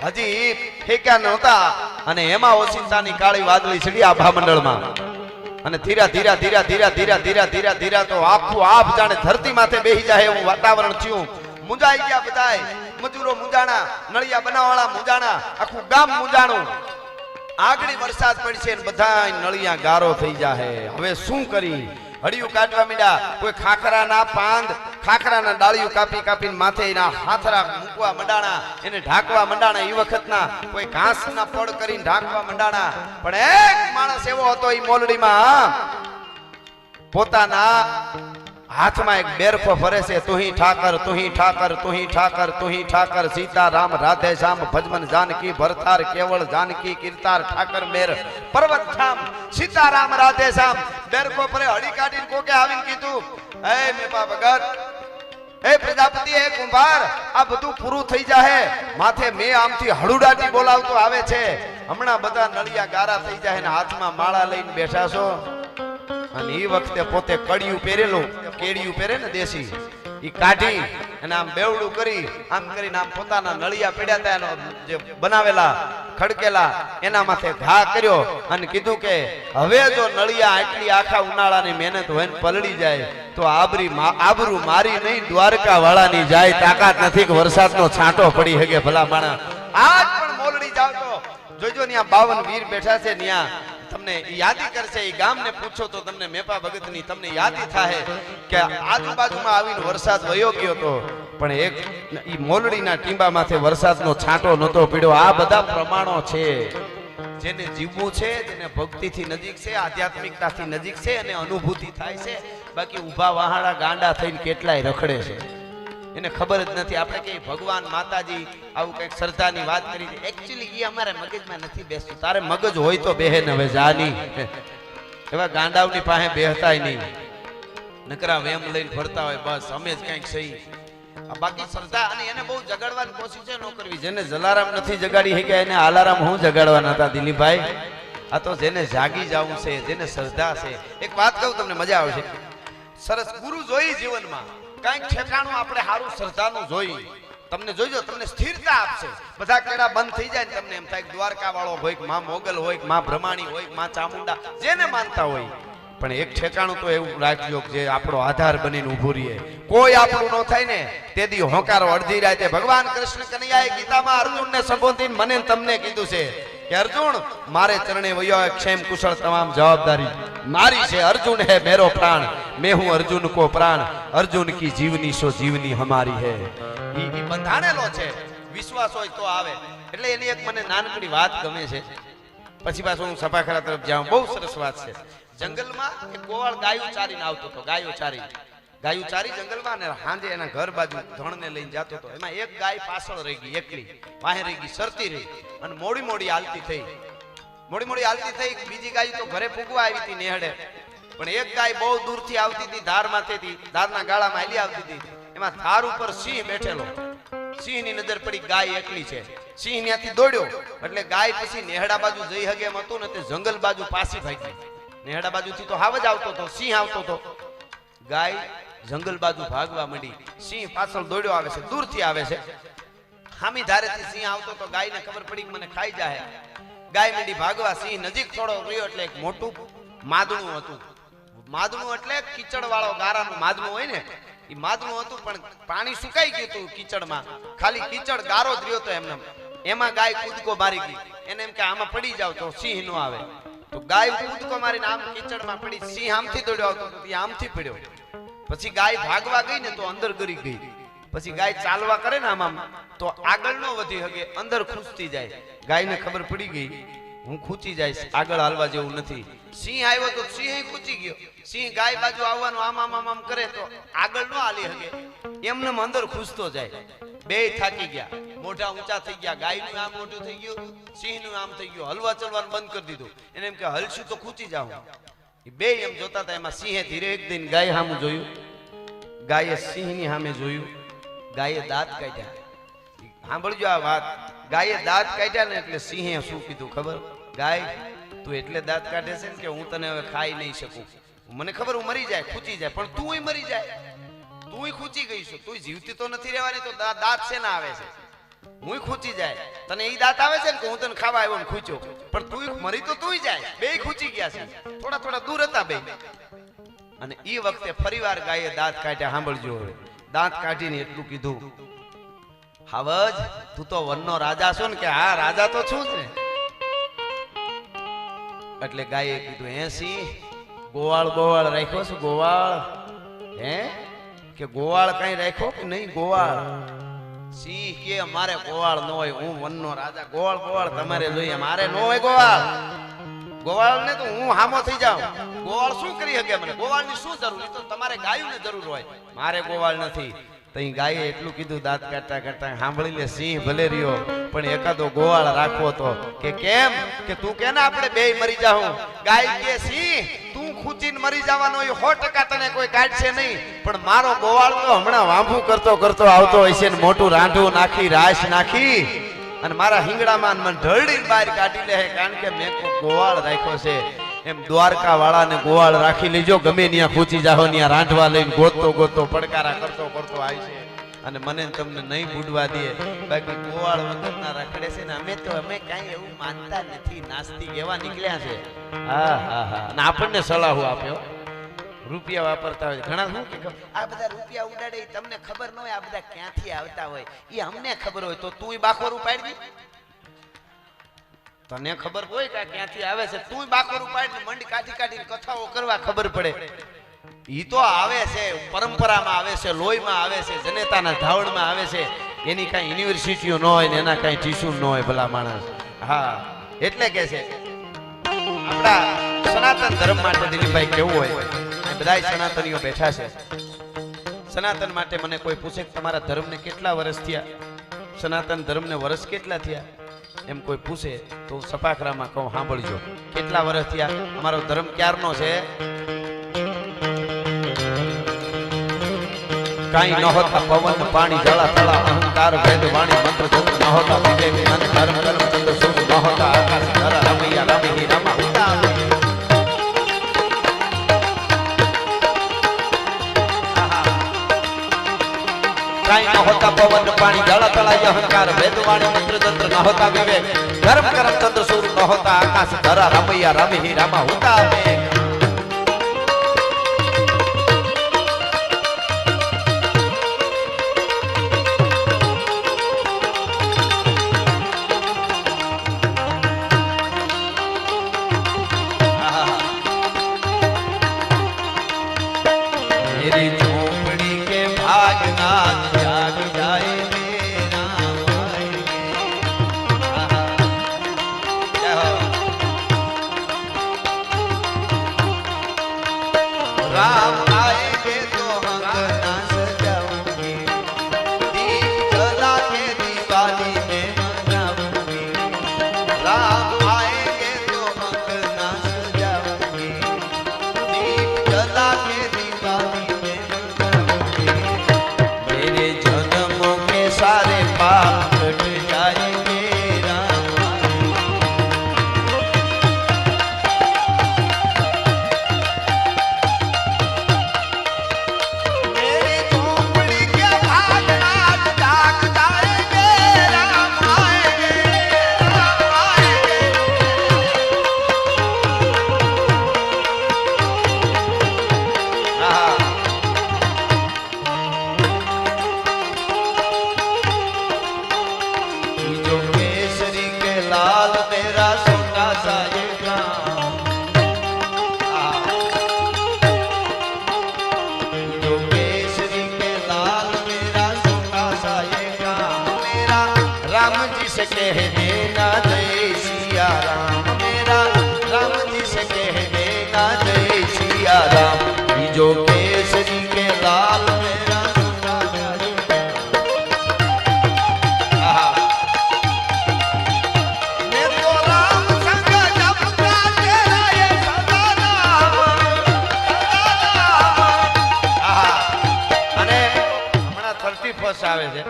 હજી ફેંક્યા નહોતા અને એમાં ઓચિંતાની કાળી વાદળી ચડી આભા મંડળમાં અને ધીરા ધીરા ધીરા ધીરા ધીરા ધીરા ધીરા ધીરા તો આખું આભ જાણે ધરતી માથે બેહી જાય એવું વાતાવરણ થયું. મુંજાઈ ગયા બધાય, મજૂરો મુંજાણા, નળિયા બનાવવાળા મુંજાણા, આખું ગામ મુંજાણું. આગળ વરસાદ પડશે ને બધા નળિયા ગારો થઈ જાય. હવે શું કરી? હડિયું કાઢવા માંડ્યા. કોઈ ખાખરાના પાંદ, ખાખરાના ડાળિયું કાપી કાપીને માથે એના હાથરા મૂકવા મંડાણા, એને ઢાંકવા મંડાણા. એ વખતના કોઈ ઘાસના પડ કરીને ઢાંકવા મંડાણા. પણ એક માણસ એવો હતો એ મોલડીમાં, પોતાના હાથમાં એક બેરફો ફરે છે. તુહી ઠાકર, તુહી ઠાકર, તુહી ઠાકર, તુહી ઠાકર, સીતારામ રાધે શ્યામ ભજમન જાનકી ભરતાર કેવળ જાનકી કીર્તાર ઠાકર મેર પર્વત ધામ. સીતારામ રાધે શ્યામ બેરફો ફરે. હડી કાઢીને કોકે આવીને કીધું, એ મેપા ભગત, એ પ્રજાપતિ, એ કુંભાર, આ બધું પૂરું થઈ જાહે. માથે મેં આમથી હળુડાટી બોલાવતો આવે છે. હમણાં બધા નળિયા ગારા થઈ જાય ને હાથમાં માળા લઈને બેઠા છો. અને એ વખતે પોતે કડિયું પહેરેલું, કેડિયું પહેરે ને દેશી, ઈ કાઢી અને આમ બેવડું કરી આમ કરીને આમ પોતાના નળિયા પડ્યા હતા એનો જે બનાવેલા ખડકેલા એના માથે ઘા કર્યો અને કીધું કે હવે જો નળિયા આટલી આખા ઉનાળાની મહેનત હોય ને પલળી જાય તો આબરૂ મારી નહીં દ્વારકા વાળાની જાય. તાકાત નથી કે વરસાદનો છાંટો પડી શકે ભલા માણા. આજ પણ મોલડી જાવ તો જોજો ત્યાં 52 વીર બેઠા છે. ત્યાં તમને યાદી કરશે. એ ગામને પૂછો તો તમને મેપા ભગતની તમને યાદી થાય કે આજુબાજુમાં આવીને વરસાદ વયો ગયો તો પણ એક ઈ મોલડીના ટીંબામાંથી વરસાદનો છાંટો નતો પીડ્યો. આ બધા પ્રમાણો છે. જેને જીવવું છે, જેને ભક્તિથી નજીક છે, આધ્યાત્મિકતાથી નજીક છે અને અનુભૂતિ થાય છે. બાકી ઊભા વહાડા ગાંડા થઈને કેટલાય રખડે છે. એને ખબર જ નથી. આપણે કઈ ભગવાન માતાજી આવું કઈક શ્રદ્ધાની વાત કરી, એકચ્યુઅલી એ અમારા મગજમાં નથી બેસતું. તારે મગજ હોય તો બેહે ને હવે જાની એવા ગાંડાવની પાસે બેહતાય નહીં, નકરા વેમ લઈને ફરતા હોય બસ અમે જ કંઈક સહી. બાકી શ્રદ્ધા અને એને બહુ જગાડવાની કોશિશ ન કરવી. જેને જલારામ નથી જગાડી શક્યા એને આલારામ હું જગાડવાના હતા દિલીપભાઈ. આ તો જેને જાગી જવું છે, જેને શ્રદ્ધા છે. એક વાત કહું તમને મજા આવશે. સરસ ગુરુ જોઈ જીવનમાં કઈક ઠેકાણું આપણે સારું શ્રદ્ધાનું જોઈ, તમને જોઈજો તમને સ્થિરતા આપશે. બધા કેડા બંધ થઈ જાય ને તમને એમ થાય દ્વારકા વાળો હોય કે માં મોગલ હોય કે માં બ્રહ્માણી હોય કે માં ચામુંડા, જેને માનતા હોય. પણ એક ઠેકાણું તો એવું રાખજો કે જે આપણો આધાર બનીને ઊભું રહે. કોઈ આપણું ન થાય ને તેથી હોંકારો અડધી રાતે. ભગવાન કૃષ્ણ કનૈયાએ ગીતામાં અર્જુનને સંબોધીને મને તમને કીધું છે કે અર્જુન મારે ચરણે વયો ક્ષેમ કુશળ તમામ જવાબદારી મારી છે. અર્જુન હે મેરો પ્રાણ, मैं हूं अर्जुन को प्राण, अर्जुन की जीवनी सो जीवनी हमारी है. ઈ બંધાણેલો છે. વિશ્વાસ હોય તો આવે. એટલે એની એક મને નાનકડી વાત ગમે છે, પછી પાછું હું સભાખરા તરફ જાઉં. બહુ સરસ વાત છે. જંગલમાં એક ગોવાળ ગાયું ચારીને આવતો હતો. ગાયું ચારી જંગલમાં ને હાંજે એના ઘર બાજુ ધણને લઈને જતો હતો. એમાં એક ગાય પાછળ રહી ગઈ, એકલી વાહે રહી ગઈ, સરતી રહી અને મોડી હાલતી થઈ. બીજી ગાય તો ઘરે પૂગવા આવી હતી નેહડે, પણ એક ગાય બહુ દૂરથી આવતી હતી, ધારમાંથી, ધારના ગાળામાં હાલી આવતી હતી. એમાં ધાર ઉપર સિંહ બેઠેલો. સિંહની નજર પડી ગાય એકલી છે. સિંહ ત્યાંથી દોડ્યો એટલે ગાય પછી નેહડા બાજુ જઈ હગે એમ હતું ને તે જંગલ બાજુ પાછી ભાગી. નેહડા બાજુથી તો હાવ જ આવતો હતો, સિંહ આવતો હતો. ગાય જંગલ બાજુ ભાગવા માંડી. સિંહ પાછળ દોડ્યો આવે છે, દૂરથી આવે છે. હામી ધારેથી સિંહ આવતો તો ગાયને ખબર પડી કે મને ખાઈ જાય. ગાય માંડી ભાગવા. સિંહ નજીક થોડો રહ્યો એટલે એક મોટું માદણું હતું. માદણું એટલે કીચડ વાળો ગારાનું માદણું હોય ને, એ માદણું હતું. પણ પાણી સુકાઈ ગયું હતું કીચડમાં, ખાલી કીચડ ગારો જ રહ્યો હતો એમને. એમાં ગાય કૂદકો મારી ગઈ. એને એમ કે આમાં પડી જાવ તો સિંહ નો આવે. તો ગાય કૂદકો મારીને આમ કીચડમાં પડી. સિંહ આમથી દોડ્યો આવતો હતો, એ આમથી પડ્યો. પછી ગાય ભાગવા ગઈ ને તો અંદર ગરી ગઈ. પછી ગાય ચાલવા કરે ને આમ તો આગળ ન વધી શકે, અંદર ખૂંચતી જાય. ગાયને ખબર પડી ગઈ હું ખૂંચી જઈશ, આગળ હાલવા જેવું નથી. સિંહ આવ્યો તો સિંહ ખૂંચી ગયો. સિંહ ગાય બાજુ આવવાનું આમ કરે તો આગળ ન હાલી શકે, એમને અંદર ખૂંચતો જાય. બે થાકી ગયા, મોઢા ઊંચા થઈ ગયા. ગાયનું આમ મોઢું થઈ ગયું, સિંહનું આમ થઈ ગયું. હલવા ચલવાનું બંધ કરી દીધું. એને એમ કે હલશું તો ખૂંચી જાઉં. બે એમ જોતા હતા. એમાં સિંહે ધીરે એક દિન ગાય સામું જોયું, ગાયે સિંહની સામે જોયું. ગાયે દાંત કાઢ્યા. સાંભળજો આ વાત. ગાયે દાંત કાઢ્યા ને એટલે સિંહે શું કીધું ખબર? ગાય તું એટલે દાંત કાઢે છે કે હું તને હવે ખાઈ નહીં શકું. મને ખબર હું મરી જાય, ખૂચી જાય, પણ તું મરી જાય. તું ખૂચી ગઈ છું, તું જીવતી તો નથી રહેવાની. તો દાંત છે ના આવે છે, હું ખૂચી જાય. તને એ દાંત આવે છે ને કે હું તને ખાવા આવ્યો ને ખૂચ્યો, પણ તું મરી તો તું જાય. બે ખૂચી ગયા છે, થોડા દૂર હતા બે. અને એ વખતે ફરીવાર ગાયે દાંત કાઢ્યા. સાંભળજો, દાંત કાઢીને એટલું કીધું, હાવજ તું તો વનનો રાજા છો ને? કે હા રાજા તો છું જ ને. એટલે ગાયે કીધું, હે સિંહ ગોવાળ રાખ્યો છે? ગોવાળ હે? કે ગોવાળ કઈ રાખ્યો કે નહીં? ગોવાળ. સિંહ કે મારે ગોવાળ ન હોય, હું વનનો રાજા. ગોવાળ તમારે જોઈએ, મારે ન હોય ગોવાળ. ગોવાળ ને તો હું હામો થઈ જાઉં. ગોવાળ શું કરી શકે મને? ગોવાળ ની શું જરૂર? તો તમારે ગાયું ને જરૂર હોય, મારે ગોવાળ નથી. તઈ ગાયે એટલું કીધું દાંત કાઢતા સાંભળી લે સિંહ ભલે રહ્યો પણ એકાદો ગોવાળ રાખવો તો. કે કેમ? કે તું કે ને આપણે બે મરી જાઉં. ગાય કે સિંહ તું ખૂચીને મરી જવાનો એ 100% તને કોઈ કાઢશે નહીં, પણ મારો ગોવાળ તો હમણાં વાંભું કરતો આવતો હશે ને મોટું રાંઢું નાખી રાશ નાખી અને મારા હિંગડામાં મને ઢળડીને બહાર કાઢી લે. કારણ કે મેં ગોવાળ રાખ્યો છે. એમ દ્વારકા વાળાને ગોવાળ રાખી લેજો, ગમે ત્યાં ખૂચી જાહો ત્યાં રાંધવા લઈને ગોતતો પડકારા કરતો આવી છે અને મને તમને નહીં બુડવા દે. બાકી ગોવાળ વગરના રખડે છે ને અમે કાંઈ એવું માનતા નથી. નાસ્તિક એવા નીકળ્યા છે. હા અને આપણને સલાહો આપ્યો રૂપિયા વાપરતા હોય ઘણા. શું કે આ બધા રૂપિયા ઉડાડે તમને ખબર ન હોય આ બધા ક્યાંથી આવતા હોય, એ અમને ખબર હોય. તો તું બાખોર ઉપાડી દી. તને ખબર હોય કે ક્યાંથી આવે છે, તું બાખોર ઉપાડી મંડી કાઢીને કથાઓ કરવા ખબર પડે. ઈ તો આવે છે, પરંપરામાં આવે છે, લોહીમાં આવે છે, જનેતાના ધાવણમાં આવે છે. એની કઈ યુનિવર્સિટીઓ ન હોય ને એના કઈ ટીસ્યુ ન હોય ભલા માણસ. હા એટલે કે છે આપણા સનાતન ધર્મ માટે દિલીપભાઈ કેવું હોય, બધા સનાતનીઓ બેઠા છે. સનાતન માટે મને કોઈ પૂછે કે તમારા ધર્મને કેટલા વર્ષ થયા, સનાતન ધર્મને વર્ષ કેટલા થયા, એમ કોઈ પૂછે તો હું સપાખરામાં કહું, સાંભળજો, કેટલા વર્ષ થયા, અમારો ધર્મ ક્યારનો છે? કાઈ ન હોતા પવન પાણી જળા તળા અહંકાર ભેદ વાણી મંત્ર તંત્ર ન હોતા વિવેક જ્ઞાન ધર્મ કર્મ ચંદ્ર સૂર્ય ન હોતા આકાશ ધરા રમૈયા રામી રામા હોતા કાઈ ન હોતા પવન પાણી જળા તળા અહંકાર ભેદ વાણી મંત્ર તંત્ર ન હોતા વિવેક ધર્મ કર્મ ચંદ્ર સૂર્ય ન હોતા આકાશ ધરા રમૈયા રામી રામા હોતા मेरी झोपड़ी के भागना जाग जाए मेरा राम आएंगे तो अंगना सजाऊंगी, दीप जला के दिवाली में मनाऊंगी, राम आएंगे तो अंगना सजाऊंगी, दीप जला के दिवाली सारे पाप कट जाएंगे राम। मेरी झोपड़ी के भागना जाग जाएंगे राम आएंगे, राम आएंगे। जो केसरी के लाल मेरा सोना सा ये गाँव, जो केसरी के लाल मेरा सोना सा ये गाँव, मेरा राम जी से कह देना जय सिया राम, मेरा राम जी से कह देना जय सिया राम, जो केसरी के लाल मेरा આવે છે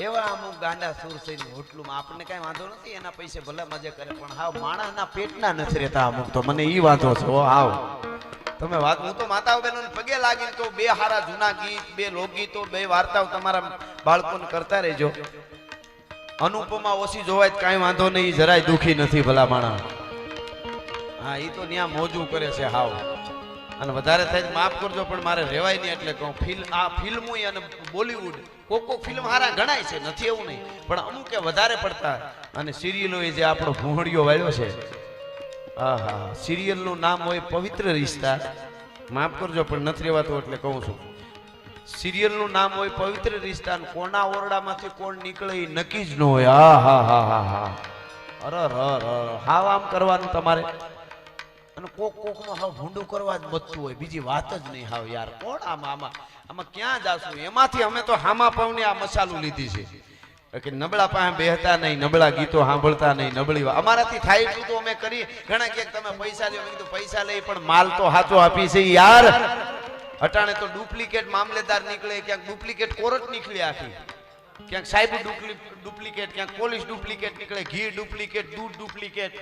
એવા અમુક ગાંડા સુર થઈને હોટલુમાં આપણને કઈ વાંધો નથી, એના પૈસે ભલે મજા કરે, પણ હાવ માણસના પેટના નથી રહેતા અમુક, તો મને ઈ વાંધો છે. ઓ હાવ તમે વાત, હું તો માતાઓ બહેનોને પગે લાગીને તો બે હારા જૂના ગીત, બે લોકગીતો, બે વાર્તાઓ તમારા બાળકોને કરતા રહેજો. અનુપમા ઓછી જોવાય કાંઈ વાંધો નહીં, જરાય દુખી નથી ભલા માણસ. હા, ઈ તો ન્યા મોજું કરે છે હાવ, અને વધારે થાય માફ કરજો પણ મારે રહેવાય નહીં એટલે કહું. આ ફિલ્મો અને બોલીવુડ કોક ફિલ્મ હારા ગણાય છે, નથી એવું નહીં, પણ અમુક વધારે પડતા. અને સિરિયલો જે આપણો ભૂંડિયો વાળ્યો છે, હા હા, સિરિયલનું નામ હોય પવિત્ર રિશ્તા, માફ કરજો પણ નથી રહેવાતું એટલે કહું છું. સિરિયલનું નામ હોય પવિત્ર રિશ્તા, કોના ઓરડામાંથી કોણ નીકળે એ નક્કી જ ન હોય. હા હા હા હા હા, અરે હાવ આમ કરવાનું તમારે, અને કોક નું હાવ ભૂંડું કરવા જ બધું હોય, બીજી વાત જ નહીં. હાવ યાર કોણ આમાં ક્યાં જાશું? એમાંથી અમે તો હામા પાવને આ મસાલું લીધી છે કે નબળા પાસે બેહતા નહીં, નબળા ગીતો સાંભળતા નહીં, નબળી અમારાથી થાય એટલું તો અમે કરી. ઘણા ક્યાંક તમે પૈસા લ્યો, મેં કીધું પૈસા લઈ પણ માલ તો હાચો આપી છે યાર. અટાણે તો ડુપ્લિકેટ મામલેદાર નીકળે, ક્યાંક ડુપ્લિકેટ કોર્ટ નીકળે આખી, ક્યાંક સાહેબ ડુપ્લિકેટ, ક્યાંક પોલીસ ડુપ્લિકેટ નીકળે, ઘી ડુપ્લિકેટ, દૂધ ડુપ્લિકેટ,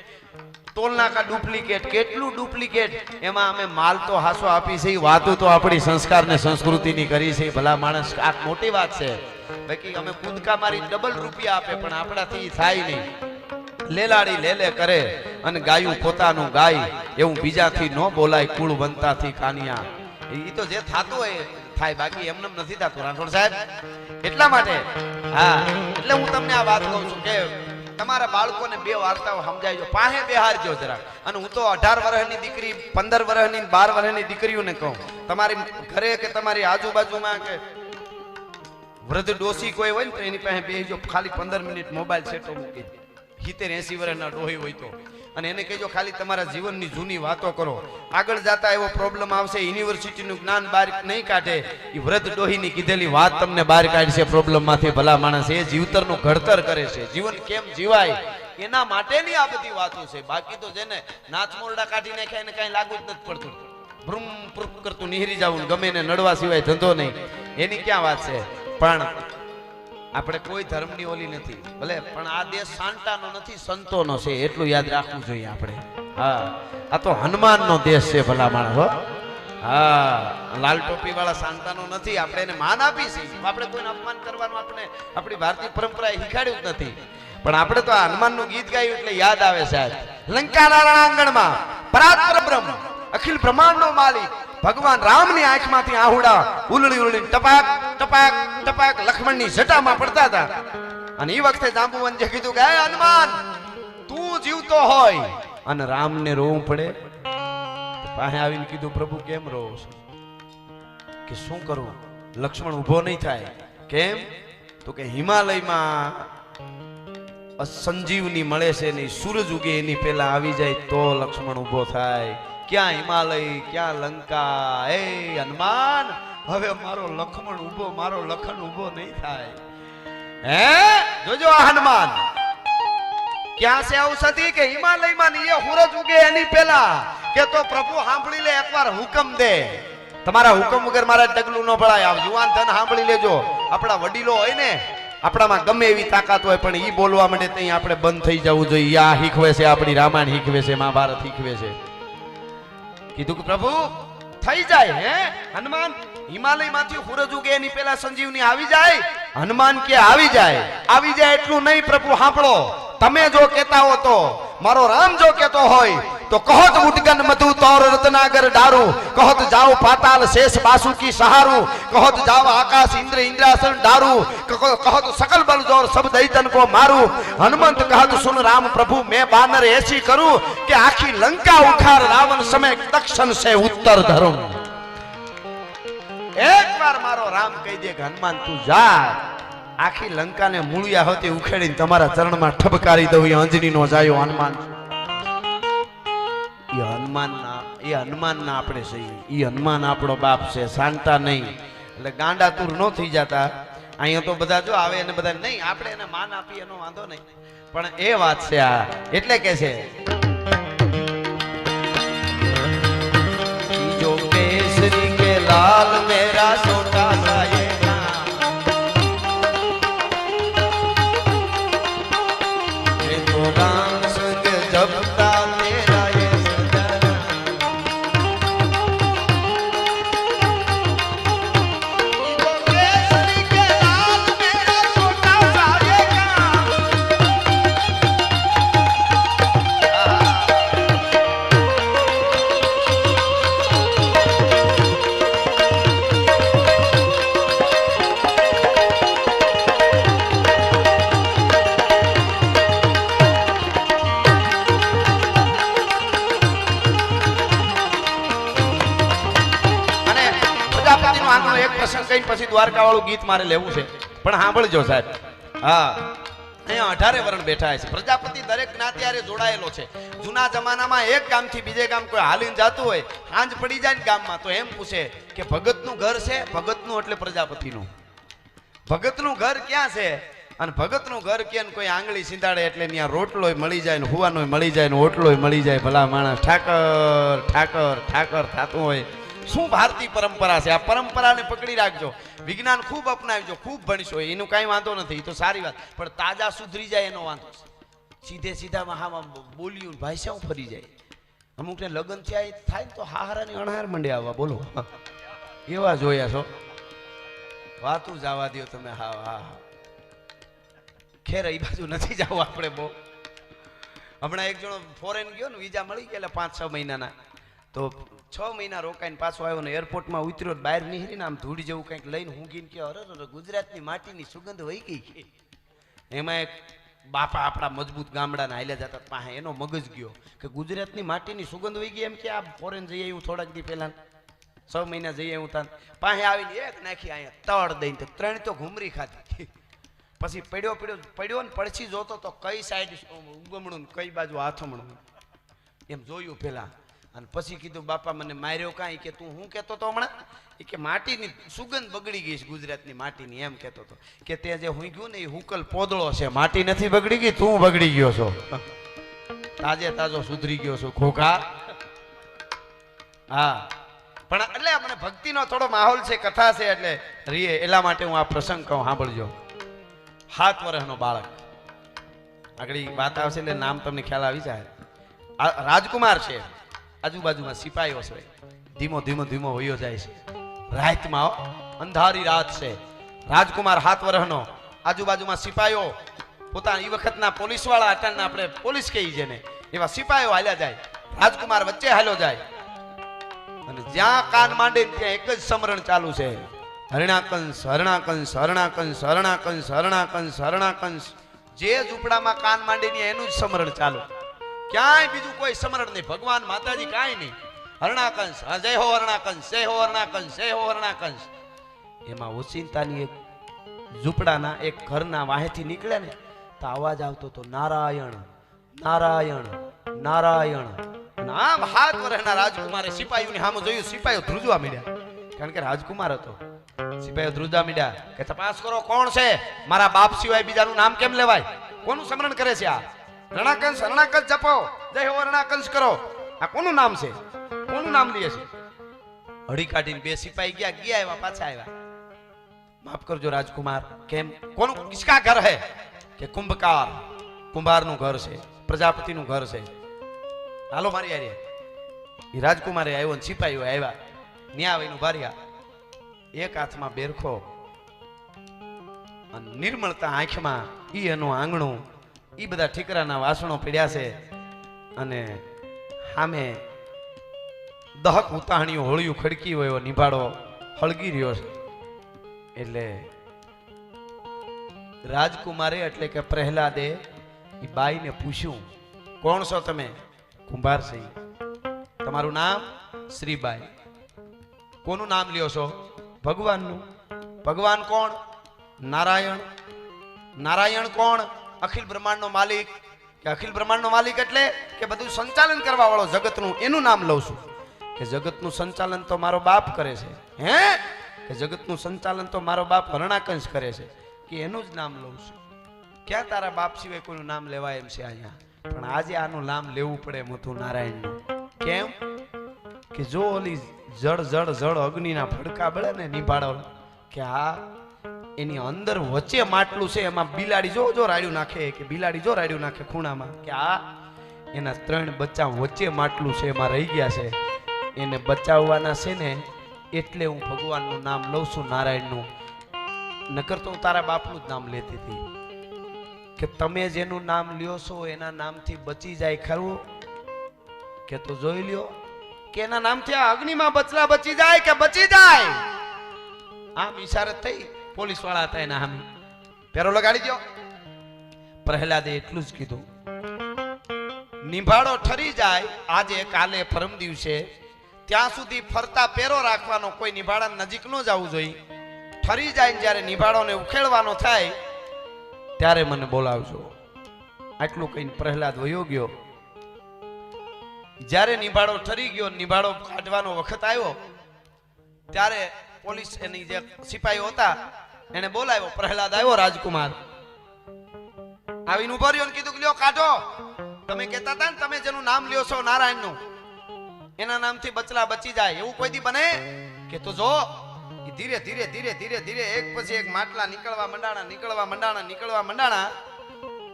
ટોલનાકા ડુપ્લિકેટ, કેટલું ડુપ્લિકેટ. એમાં અમે માલ તો હાસો આપી છે. વાતો તો આપણી સંસ્કાર ને સંસ્કૃતિની કરી છે ભલા માણસ, આ મોટી વાત છે. બાકી અમે કૂદકા મારી ડબલ રૂપિયા આપે પણ આપણાથી થાય નહીં. લેલાડી લેલે કરે અને ગાયું પોતાનું ગાય, એવું બીજાથી ન બોલાય, કુળ બનતાથી કાનિયા. એ તો જે થાતું હોય થાય, બાકી એમને નથી થતું રાઠોડ સાહેબ. એટલા માટે હા, એટલે હું તમને આ વાત કહું છું કે તમારા બાળકોને બે વાર્તાઓ સમજાવજો, પાસે બેહારજો જરાક. અને હું તો 18 વર્ષની દીકરી, 15 વર્ષની, 12 વર્ષની દીકરીઓને કહું, તમારી ઘરે કે તમારી આજુબાજુમાં કે વૃદ્ધ ડોસી કોઈ હોય ને તો એની પાસે બેસજો, ખાલી 15 મિનિટ મોબાઈલ સેટો મૂકી. 70-80 વર્ષના ડોહી હોય તો અને એને કહેજો ખાલી તમારા જીવનની જૂની વાતો કરો. આગળ જતા એવો પ્રોબ્લેમ આવશે, યુનિવર્સિટીનું જ્ઞાન બહાર નહીં કાઢે, એ વૃદ્ધ ડોહીની કીધેલી વાત તમને બહાર કાઢશે પ્રોબ્લેમમાંથી. ભલા માણસ એ જીવતરનું ઘડતર કરે છે, જીવન કેમ જીવાય એના માટેની આ બધી વાતો છે. બાકી તો જેને નાચ મોરડા કાઢી નાખ્યા એને કાંઈ લાગુ જ નથી પડતું, ભ્રુમ ભ્રુમ કરતું નિહરી જવું, ગમે એને નડવા સિવાય ધંધો નહીં, એની ક્યાં વાત છે. પણ આપણે કોઈ ધર્મની ઓલી નથી ભલે, પણ આ દેશ સાંટાનો નથી, સંતોનો છે, એટલું યાદ રાખવું જોઈએ આપણે. હા, આ તો હનુમાનનો દેશ છે ભલા માણસ. હો હા, લાલ ટોપી વાળા સાંતાનો નથી. આપણે એને માન આપી છીએ, આપણે કોઈને અપમાન કરવાનું આપણે આપણી ભારતીય પરંપરાએ શીખાડ્યું જ નથી. પણ આપણે તો આ હનુમાનનું ગીત ગાયું એટલે યાદ આવે સાહેબ. લંકાના રણાંગણમાં પરાત્પર બ્રહ્મ, અખિલ બ્રહ્માંડનો માલિક ભગવાન રામની આંખમાંથી આહુડા ઉલળી ઉલળી ટપાક ટપાક ટપાક લક્ષ્મણની જટામાં પડતા હતા. અને એ વખતે જાંબુવનજીએ કીધું કે હે હનુમાન, તું જીવતો હોય અને રામને રોવું પડે. પાસે આવીને કીધું પ્રભુ કેમ રોવો છો? કે શું કરું, લક્ષ્મણ ઊભો નહીં થાય. કેમ? તો કે હિમાલયમાં સંજીવની મળે છે ને સૂરજ ઉગે એની પહેલા આવી જાય તો લક્ષ્મણ ઊભો થાય. ક્યાં હિમાલય, ક્યાં લંકા? એ હનુમાન, હવે મારો લક્ષ્મણ ઊભો, મારો લખન ઊભો નહીં થાય. હે જોજો આ હનુમાન ક્યાં છે ઔષધિ કે હિમાલયમાં ની એ સૂરજ ઉગે એની પહેલા કે તો પ્રભુ સાંભળી લે, એકવાર હુકમ દે. તમારા હુકમ વગર મારા ડગલું ન ભળાય. આ જુવાન ધન સાંભળી લેજો. આપણા વડીલો હોય ને, આપણામાં ગમે એવી તાકાત હોય પણ ઈ બોલવા માંડે ત્યાં આપણે બંધ થઈ જવું જોઈએ. આ શીખવે છે, આપણી રામાયણ શીખવે છે, મહાભારત શીખવે છે. કીધું કે પ્રભુ થઈ જાય. હે હનુમાન, હિમાલયમાંથી સૂરજ ઉગે એની પહેલા સંજીવની આવી જાય? હનુમાન કે આવી જાય. આવી જાય એટલું નહીં પ્રભુ, સાંભળો. તમે જો કહેતા હો તો, મારો રામ જો કહેતો હોય તો કહત ઉડગન મધુ તોર રત્નાગર ડારું, કહત જાઓ પાતાલ શેષ બાસુકી સહારું, કહત જાઓ આકાશ ઇન્દ્ર ઇન્દ્રાસન ડારું, કહત सकल बल जोर सब दैतन को मारू. हनुमंत कहत सुन राम प्रभु मैं बानर ऐसी करूं कि आखी लंका उखाड़ रावण समय दक्षिण से उत्तर धरूं. एक बार मारो राम कही दे कि हनुमान तू जा, आखी लंका ने मूळिया होती उखेડીને તમારા ચરણમાં ઠબકારી દઉં. એ અંજની નો જાયો હનુમાન. એ હનુમાનના આપણે સહી. એ હનુમાન આપણો બાપ છે, શાંતા નહીં. એટલે ગાંડા તુર નો થઈ જતા. અહીંયા તો બધા જો આવે અને બધા નહીં, આપણે એને માન આપીએ એનો વાંધો નહીં. પણ એ વાત છે આ. એટલે કે છે જો કેસરી કે લાલ મેરા છોટા સા ये नाम, ये तो राम संग जपता तेरा ये सजना. जो केसरी के लाल मेरा छोटा सा ये काम. પ્રસંગ કઈ પછી દ્વારકા વાળું ગીત મારે લેવું છે, પણ સાંભળજો સાહેબ. હા, અહીંયા 18 વરણ બેઠા છે. પ્રજાપતિ દરેક જ્ઞાતિ હારે જોડાયેલો છે. જૂના જમાનામાં એક ગામથી બીજે ગામ કોઈ હાલીને જતું હોય, સાંજ પડી જાય ને ગામમાં, તો એમ પૂછે કે ભગતનું ઘર છે? ભગતનું એટલે પ્રજાપતિનું. ભગતનું ઘર ક્યાં છે? અને ભગતનું ઘર કે કોઈ આંગળી સિંધાડે એટલે ત્યાં રોટલોય મળી જાય ને હુવાનોય મળી જાય ને ઓટલોય મળી જાય. ભલા માણસ ઠાકર ઠાકર ઠાકર થતું હોય. શું ભારતીય પરંપરા છે? આ પરંપરાને પકડી રાખજો. વિજ્ઞાન ખૂબ અપનાવજો, ખૂબ ભણશો, એનું કાંઈ વાંધો નથી, એ તો સારી વાત. પણ તાજા સુધરી જાય એનો વાંધો છે. સીધે સીધામાં હામાં બોલ્યું ભાષાઓ ફરી જાય. અમુકને લગ્ન થાય ને તો હાહારાની અણહાર મંડે આવવા. બોલો, એવા જોયા છો? વાતું જવા દો તમે. હા હા હા, ખેર એ બાજુ નથી જવું આપણે બહુ. હમણાં એક જણો ફોરેન ગયો ને, વિઝા મળી ગયા 5-6 મહિનાના, તો 6 મહિના રોકાઈને પાછો આવ્યો ને એરપોર્ટમાં ઉતર્યો, બહાર નીકળીને આમ ધૂળ જેવું કંઈક લઈને ઊંઘીને કે અરે ગુજરાતની માટીની સુગંધ વહી ગઈ છે. એમાં એક બાપા આપણા મજબૂત ગામડાના હાલ્યા જતા પાસે એનો મગજ ગયો કે ગુજરાતની માટીની સુગંધ વહી ગઈ. એમ કે આ ફોરેન જઈ આવ્યું થોડાક દી પહેલા, 6 મહિના જઈ આવ્યું તાં પાસે આવીને એક નાખી અહીંયા તળ દઈને તો 3 તો ઘૂમરી ખાધી. પછી પડ્યો ને પડછી જોતો તો કઈ સાઈડ ઉગમણું કઈ બાજુ હાથમણું. એમ જોયું પેલા, અને પછી કીધું બાપા મને માર્યો કાંઈ, કે તું હું કહેતો તો હમણાં, એ કે માટીની સુગંધ બગડી ગઈ છે ગુજરાતની માટીની, એમ કહેતો હતો. કે તે જે હું ગયું ને એ હુકલ પોદળો છે, માટી નથી બગડી ગઈ, તું બગડી ગયો છો, તાજે તાજો સુધરી ગયો છો ખોખા. હા, પણ એટલે આપણે ભક્તિનો થોડો માહોલ છે, કથા છે એટલે રીએ, એટલા માટે હું આ પ્રસંગ કહું, સાંભળજો. 7 વર્ષનો બાળક, આગળ વાત આવશે એટલે નામ તમને ખ્યાલ આવી જાય. આ રાજકુમાર છે, આજુબાજુમાં સિપાહીઓ છે, ધીમો ધીમો ધીમો વયો જાય છે રાતમાં, અંધારી રાત છે. રાજકુમાર 7 વર્ષનો, આજુબાજુમાં સિપાહીઓ, પોતાના એ વખતના પોલીસ વાળા, અટાણના આપણે પોલીસ કહીએ જેને, એવા સિપાહીઓ હાલ્યા જાય. રાજકુમાર વચ્ચે હાલ્યો જાય, અને જ્યાં કાન માંડે ત્યાં એક જ સમરણ ચાલુ છે, હરણાકંસ હરણાકંસ હરણાકંસ હરણાકંસ હરણાકંસ હરણાકંસ. જે ઝૂંપડામાં કાન માંડે ને એનું જ સમરણ ચાલુ, ક્યાંય બીજું કોઈ સમરણ નહીં, ભગવાન માતાજી કાંઈ નહીં. હરણાકંસ, જય હો હરણાકંસ, જય હો હરણાકંસ, જય હો હરણાકંસ. એમાં ઓચિંતાની એક ઝૂંપડાના એક ઘરના વાહેથી નીકળે ને તો અવાજ આવતો હતો, નારાયણ નારાયણ નારાયણ. આમ 7 વર્ષના રાજકુમારે સિપાહીઓની સામે જોયું, સિપાહીઓ ધ્રુજવા માંડ્યા, કારણ કે રાજકુમાર હતો. સિપાહીઓ ધ્રુજવા માંડ્યા કે તપાસ કરો કોણ છે, મારા બાપ સિવાય બીજાનું નામ કેમ લેવાય, કોનું સ્મરણ કરે છે આ? રણાકંસ રણાકંસ જપો, જય હો રણાકંસ કરો. આ કોનું નામ છે, કોનું નામ લે છે? હળી કાઢીને 2 સિપાહી ગયા એવા પાછા આવ્યા. માફ કરજો રાજકુમાર, કેમ, કોનું, કિસકા ઘર હે? કે કુંભકાર, કુંભારનું ઘર છે, પ્રજાપતિનું ઘર છે, હાલો મારી યાર. એ રાજકુમારે આવ્યો ને સિપાહીઓ આવ્યા, ન્યા આવીને ઉભા રહ્યા, એક હાથમાં બેરખો અને નિર્મળતા આંખમાં ઈ એનું આંગણું, ઈ બધા ઠીકરાના વાસણો પડ્યા છે, અને સામે દહક ઉતાહણીઓ હોળિયું ખડકી હોય નિભાડો હળગી રહ્યો છે. એટલે રાજકુમારે એટલે કે પ્રહલાદે ઈ બાઈને પૂછ્યું, કોણ છો તમે? કુંભાર છે. તમારું નામ? શ્રીબાઈ. કોનું નામ લ્યો છો? ભગવાનનું. ભગવાન કોણ? નારાયણ. નારાયણ કોણ? અખિલ બ્રહ્માંડનો માલિક. કે અખિલ બ્રહ્માંડનો માલિક એટલે કે બધું સંચાલન કરવા વાળો જગતનું, એનું નામ લઉં છું. કે જગતનું સંચાલન તો મારો બાપ કરે છે. હે? કે જગતનું સંચાલન તો મારો બાપ હરણાકંસ કરે છે, કે એનું જ નામ લઉં છું. ક્યાં તારા બાપ સિવાય કોઈનું નામ લેવાય એમ છે અહીંયા? પણ આજે આનું નામ લેવું પડે મથુ નારાયણનું. કેમ? કે જો ઓલી જળ જળ જળ અગ્નિના ભડકા બળે ને નિભાડો, કે આ એની અંદર વચ્ચે માટલું છે, એમાં બિલાડી જો રાડ્યું નાખે, કે બિલાડી જો રાડ્યું નાખે ખૂણામાં, કે આ એના 3 બચ્ચા વચ્ચે માટલું છે, એમાં રહી ગયા છે, એને બચાવવાના છે ને, એટલે હું ભગવાનનું નામ લઉં છું, નારાયણનું. નકર તો હું તારા બાપનું જ નામ લેતી હતી. કે તમે જેનું નામ લ્યો છો એના નામથી બચી જાય ખરું? કે તો જોઈ લ્યો કે એના નામથી આ અગ્નિમાં બચલા બચી જાય કે બચી જાય. આમ ઈશારત થઈ, પોલીસ વાળા હતા એના સામે પેરો લગાડી દો. પ્રહલાદે એટલું જ કીધું, નિભાડો ઠરી જાય આજે કાલે પરમ દિવસે, ત્યાં સુધી ફરતા પેરો રાખવાનો, કોઈ નિભાડા નજીક ન જવું જોઈએ. ઠરી જાય જ્યારે નિભાડોને ઉખેડવાનો થાય ત્યારે મને બોલાવજો. આટલું કહીને પ્રહલાદ વયો ગયો. જ્યારે નિભાડો ઠરી ગયો, નિભાડો કાઢવાનો વખત આવ્યો, ત્યારે પોલીસ એની જે સિપાહીઓ હતા એને બોલાવ્યો. પ્રહલાદ આવ્યો, રાજકુમાર આવીને ઉભો રહ્યો ને કીધું કે લ્યો કાઢો. તમે કહેતા હતા ને તમે જેનું નામ લ્યો છો નારાયણનું, એના નામથી બચલા બચી જાય, એવું કોઈ દી બને? કે તો જો ધીરે ધીરે ધીરે ધીરે ધીરે એક પછી એક માટલા નીકળવા મંડાણા, નીકળવા મંડાણા, નીકળવા મંડાણા,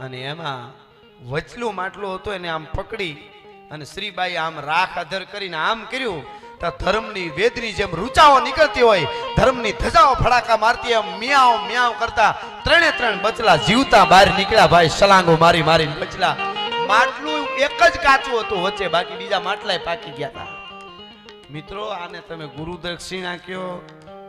અને એમાં વચલું માટલું હતું, એને આમ પકડી અને શ્રીબાઈ આમ રાખ અધર કરીને આમ કર્યું તો ધર્મની વેદની જેમ રૂચાઓ નીકળતી હોય, ધર્મની ધજાઓ ફડાકા મારતી એમ મિયાવ મિયાવ કરતા 3 બચલા જીવતા બહાર નીકળ્યા. ભાઈ સલાંગો મારી મારી બચલા. માટલું એક જ કાચું હતું વચ્ચે, બાકી બીજા માટલાય પાકી ગયા હતા. મિત્રો, આને તમે ગુરુ દક્ષિણા કયો,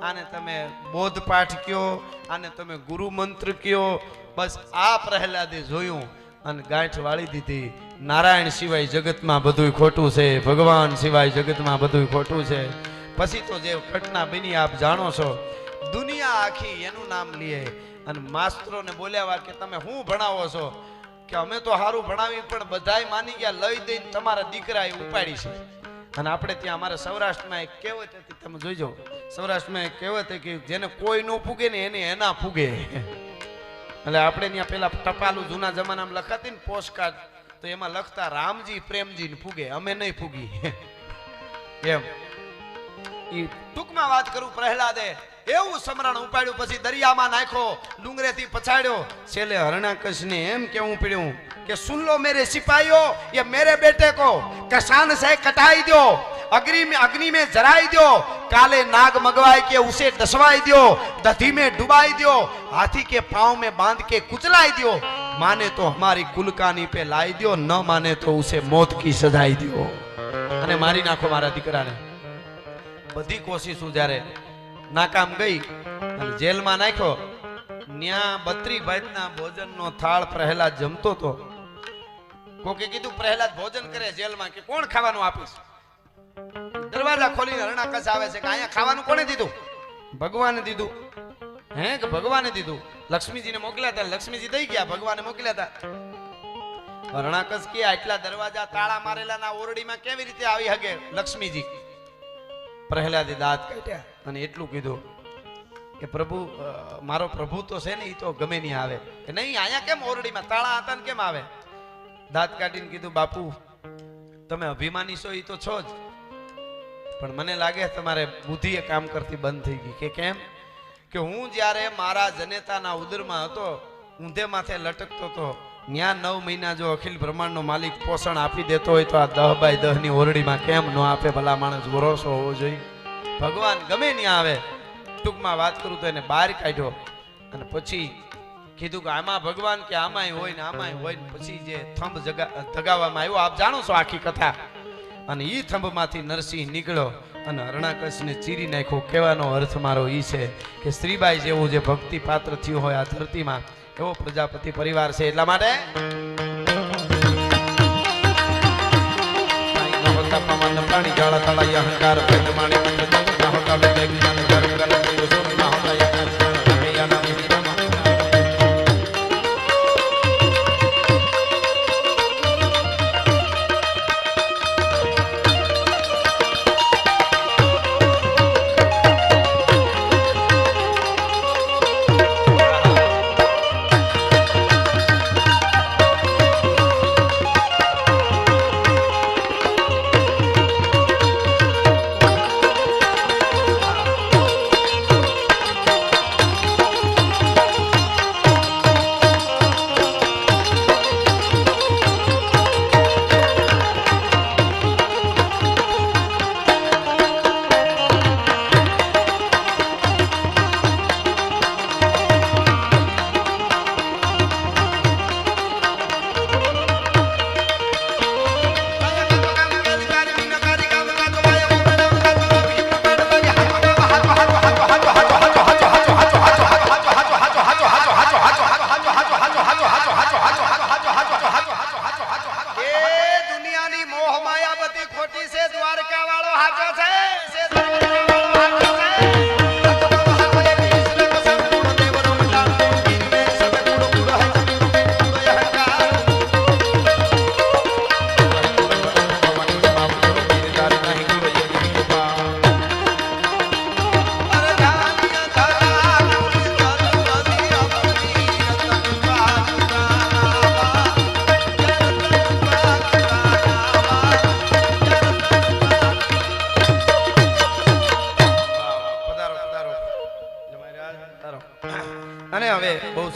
આને તમે બોધ પાઠ કયો, આને તમે ગુરુ મંત્ર કયો. બસ આ પ્રહલાદે જોયું અને ગાંઠ વાળી દીધી. નારાયણ સિવાય જગતમાં બધું ખોટું છે, ભગવાન સિવાય જગતમાં બધું ખોટું છે. પછી તો જે ઘટના બની આપ જાણો છો. દુનિયા આખી એનું નામ લે અને માસ્તરોને બોલ્યા કે તમે શું ભણાવો છો? કે અમે તો સારું ભણાવી પણ બધાય માની ગયા, લઈ દઈને તમારા દીકરા એ ઉપાડી છે. અને આપણે ત્યાં અમારા સૌરાષ્ટ્રમાં એક કહેવત હતી, તમે જોઈજો, સૌરાષ્ટ્રમાં એક કહેવત હતી કે જેને કોઈ ન ફૂગે ને એને એના ફૂગે. એટલે આપણે ત્યાં પેલા ટપાલું જૂના જમાનામાં લખાતી ને પોસ્ટકાર્ડ, તો એમાં લખતા રામજી પ્રેમજી ને ફૂગે, અમે નહીં ફૂગી. એમ ઈ ટૂંકમાં વાત કરું, પ્રહલાદે એવું સમરણ ઉપાડ્યું, પછી દરિયામાં નાખ્યો, ડુંગરેથી પછાડ્યો, છેલ્લે હરણાકશને એમ કેવું પડ્યું કે સુન લો મેરે સિપાહીઓ, ये मेरे बेटे को कसान से कटाई दो, अग्नि में जराई दो, काले नाग मंगवाई के उसे डसवाई दो, दधी में डुबाई दो, हाथी के पांव में बांध के कुचलाई दो, माने तो हमारी कुलकानी पे लाई दो, न माने तो उसे मौत की सजाई दो. અને મારી નાખો મારા દીકરાને. બધી કોશિશો જ્યારે નાકામ ગઈ અને જેલમાં નાખ્યો, ન્યા 32 ભાતના ભોજનનો થાળ પ્રહલાદ જમતો તો. કોકે કીધું પ્રહલાદ ભોજન કરે જેલમાં, કે કોણ ખાવાનું આપીશ? દરવાજા ખોલીને હરણાકશ આવે છે કે અહીંયા ખાવાનું કોણે દીધું? ભગવાને દીધું. હે કે ભગવાને દીધું? લક્ષ્મીજીને મોકલ્યા હતા, લક્ષ્મીજી દઈ ગયા, ભગવાને મોકલ્યા હતા. હરણાકશ કે આટલા દરવાજા તાળા મારેલા ના ઓરડીમાં કેવી રીતે આવી હગે લક્ષ્મીજી? પ્રહલાદે દાંત કાઢ્યા અને એટલું કીધું કે પ્રભુ, મારો પ્રભુ તો છે ને, એ તો ગમે નહીં આવે. કે નહીં, અહીંયા કેમ ઓરડીમાં તાળા હતા ને કેમ આવે? દાંત કાઢીને કીધું, બાપુ તમે અભિમાની છો એ તો છો જ, પણ મને લાગે તમારે બુદ્ધિ એ કામ કરતી બંધ થઈ ગઈ. કે કેમ? કે હું જ્યારે મારા જનેતાના ઉદરમાં હતો, ઊંધે માથે લટકતો હતો, ન્યા 9 મહિના જો અખિલ બ્રહ્માંડનો માલિક પોષણ આપી દેતો હોય તો આ 10x10 ની ઓરડીમાં કેમ ન આપે? ભલા માણસ ભરોસો હોવો જોઈએ. ભગવાન ગમે ત્યાં આવે. ટૂંકમાં વાત કરું તો એને બહાર કાઢ્યો અને પછી કીધું કે આમાં ભગવાન કે આમાંય હોય ને આમાંય હોય ને. પછી જે થંભ ધગાવવામાં આવ્યો, આપ જાણો છો આખી કથા. અને ઈ થંભમાંથી નરસિંહ નીકળ્યો અને હરણાકશને ચીરી નાખ્યો. કહેવાનો અર્થ મારો ઈ છે કે શ્રીબાઈ જેવું જે ભક્તિ પાત્ર થયું હોય આ ધરતીમાં, એવો પ્રજાપતિ પરિવાર છે. એટલા માટે પ્રાણી જાળા તળાઈ અહંકાર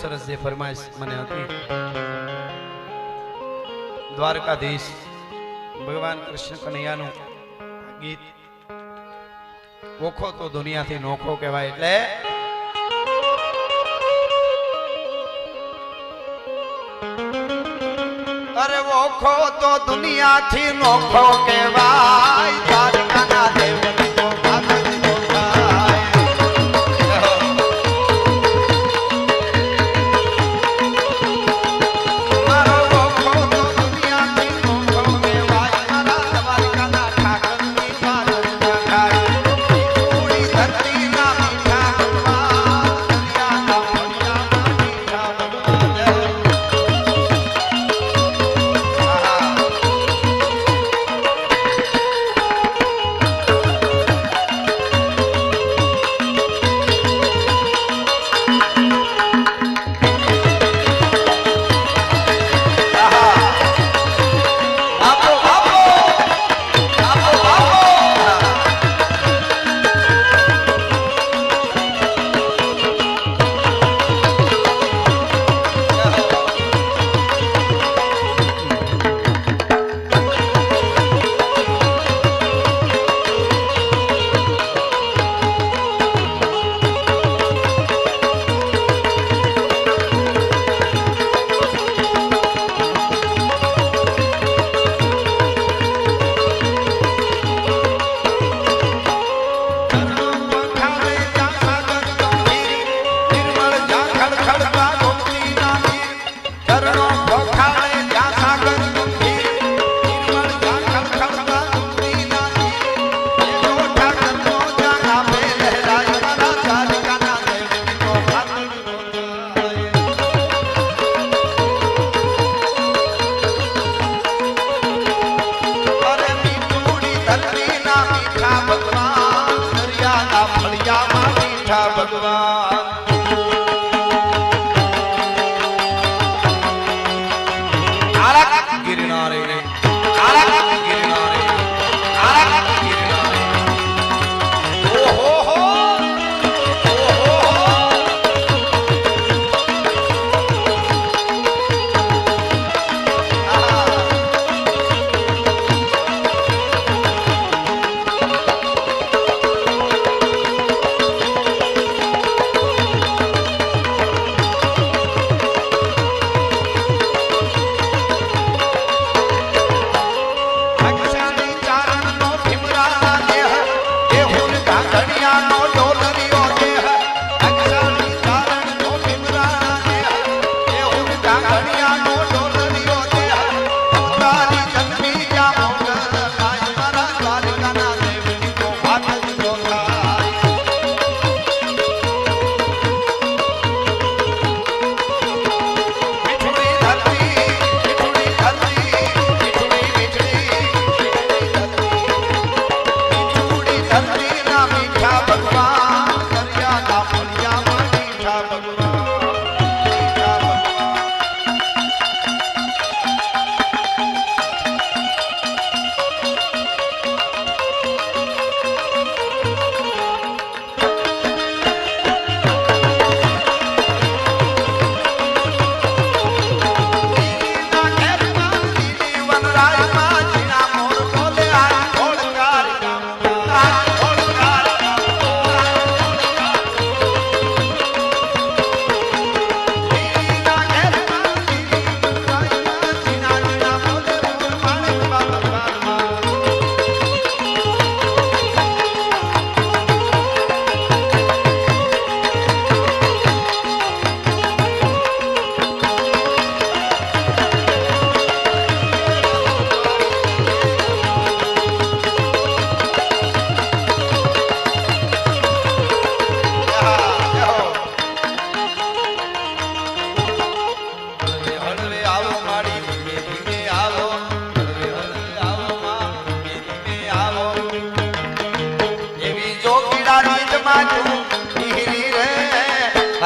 સરસ જે ફરમાઈશ મને હતી, દ્વારકાધીશ ભગવાન કૃષ્ણ કનૈયાનું ગીત ઓખો તો દુનિયાથી નોખો કહેવાય. એટલે અરે ઓખો તો દુનિયાથી નોખો કહેવાય. દ્વારકાના દેવ ભગવાન આરક ગિરનારે આરક ગિરનારે આરક ગિરનારે ઓહો હો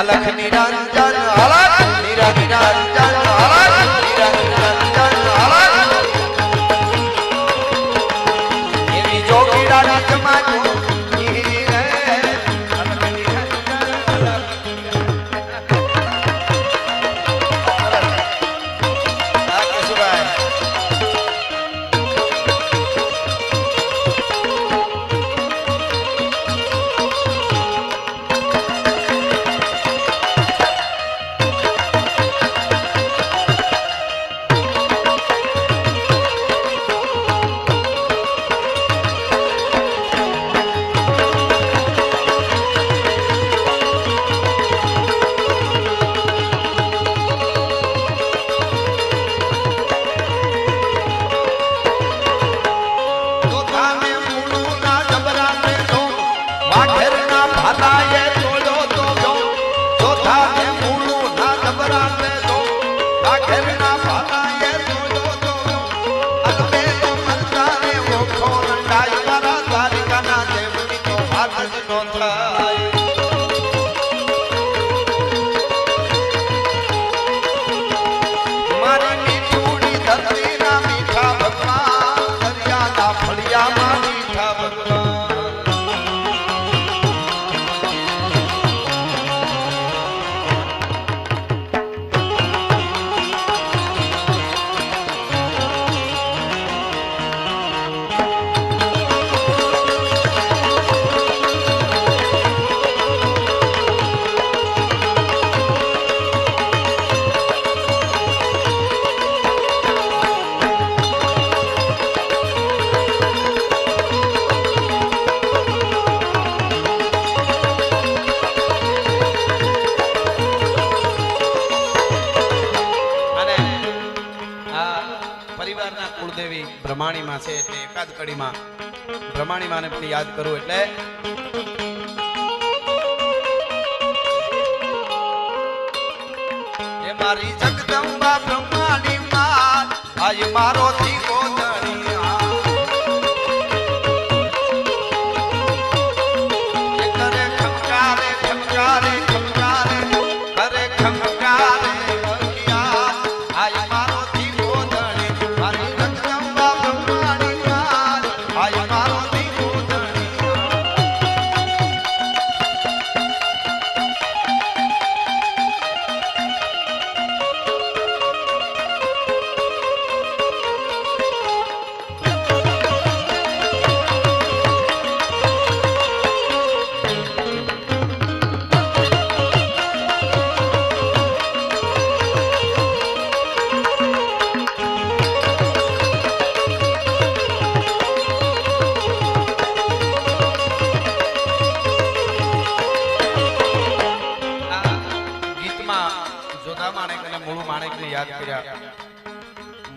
અલખ નિરંજન અલખ નિરંજન અલખ નિરંજન અલખ એવી જોગીડાની જમાતું ઈ રે અલખ નિરંજન અલખ આ કેશુભાઈ બ્રહ્માણીમાં છે એટલે એકાદ કડીમાં બ્રહ્માણીમાને પણ યાદ કરું એટલે એ મારી જગદંબા બ્રહ્માણીમાં આજ મારો દીવો ધણિયા એ કરે ખમકારે ખમકારે જોધા માણેક અને મૂળું માણેકને યાદ કર્યા.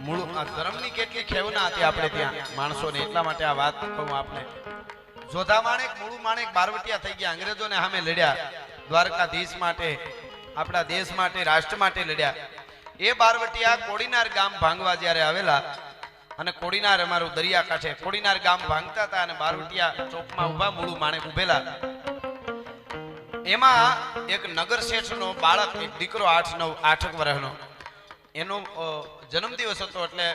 મૂળ આ ધર્મની કેટલી ખેવના હતી આપણે ત્યાં માણસોને, એટલા માટે આ વાત કહું આપને. જોધા માણેક મૂળું માણેક બારવટિયા થઈ ગયા, અંગ્રેજોને સામે લડ્યા, દ્વારકાધીશ માટે, આપણા દેશ માટે, રાષ્ટ્ર માટે લડ્યા. એ બારવટિયા કોડીનાર ગામ ભાંગવા જ્યારે આવેલા, અને કોડીનાર અમારું દરિયા કાંઠે કોડીનાર ગામ ભાંગતા હતા અને બારવટિયા ચોકમાં ઊભા મૂળું માણેક ઉભેલા. એમાં એક નગર શેઠનો બાળક, એક દીકરો 8 વર્ષનો, એનો જન્મદિવસ હતો. એટલે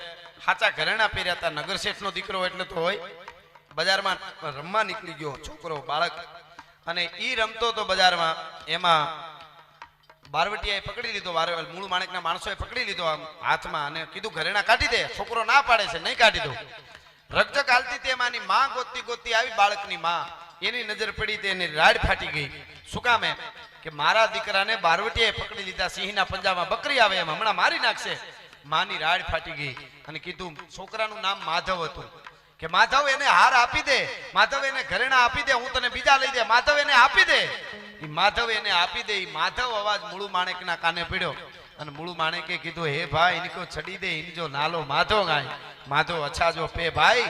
હાચા ઘરેણા પહેર્યા હતા. નગર શેઠનો દીકરો એટલે તો હોય, બજારમાં રમવા નીકળી ગયો છોકરો, બાળક, અને ઈ રમતો તો બજારમાં. એમાં બારવટિયાએ પકડી લીધો, મૂળ માણેકના માણસોએ પકડી લીધો આમ હાથમાં, અને કીધું ઘરેણા કાઢી દે. છોકરો ના પાડે છે, નહીં કાઢી દો. રકજક હાલતી તે એમાંની માં ગોતતી ગોતતી આવી, બાળકની માં. એની નજર પડી તે એની રાડ ફાટી ગઈ. શું કામ? એમ કે મારા દીકરાને બારવટિયાએ પકડી લીધા, સિંહના પંજામાં બકરી આવે એમ, હમણાં મારી નાખશે. માની રાડ ફાટી ગઈ અને કીધું, છોકરાનું નામ માધવ હતું, કે માધવ એને હાર આપી દે, માધવ એને ઘરેણા આપી દે, હું તને બીજા લઈ દે, માધવ એને આપી દે. ઈ માધવ એને આપી દે. ઈ માધવ અવાજ મૂળું માણેકના કાને પડ્યો, અને મૂળું માણેકે કીધું, હે ભાઈ ઇનકો છડી દે, ઇન જો નાલો માધવ ગાય. માધવ અચ્છા જો પે ભાઈ,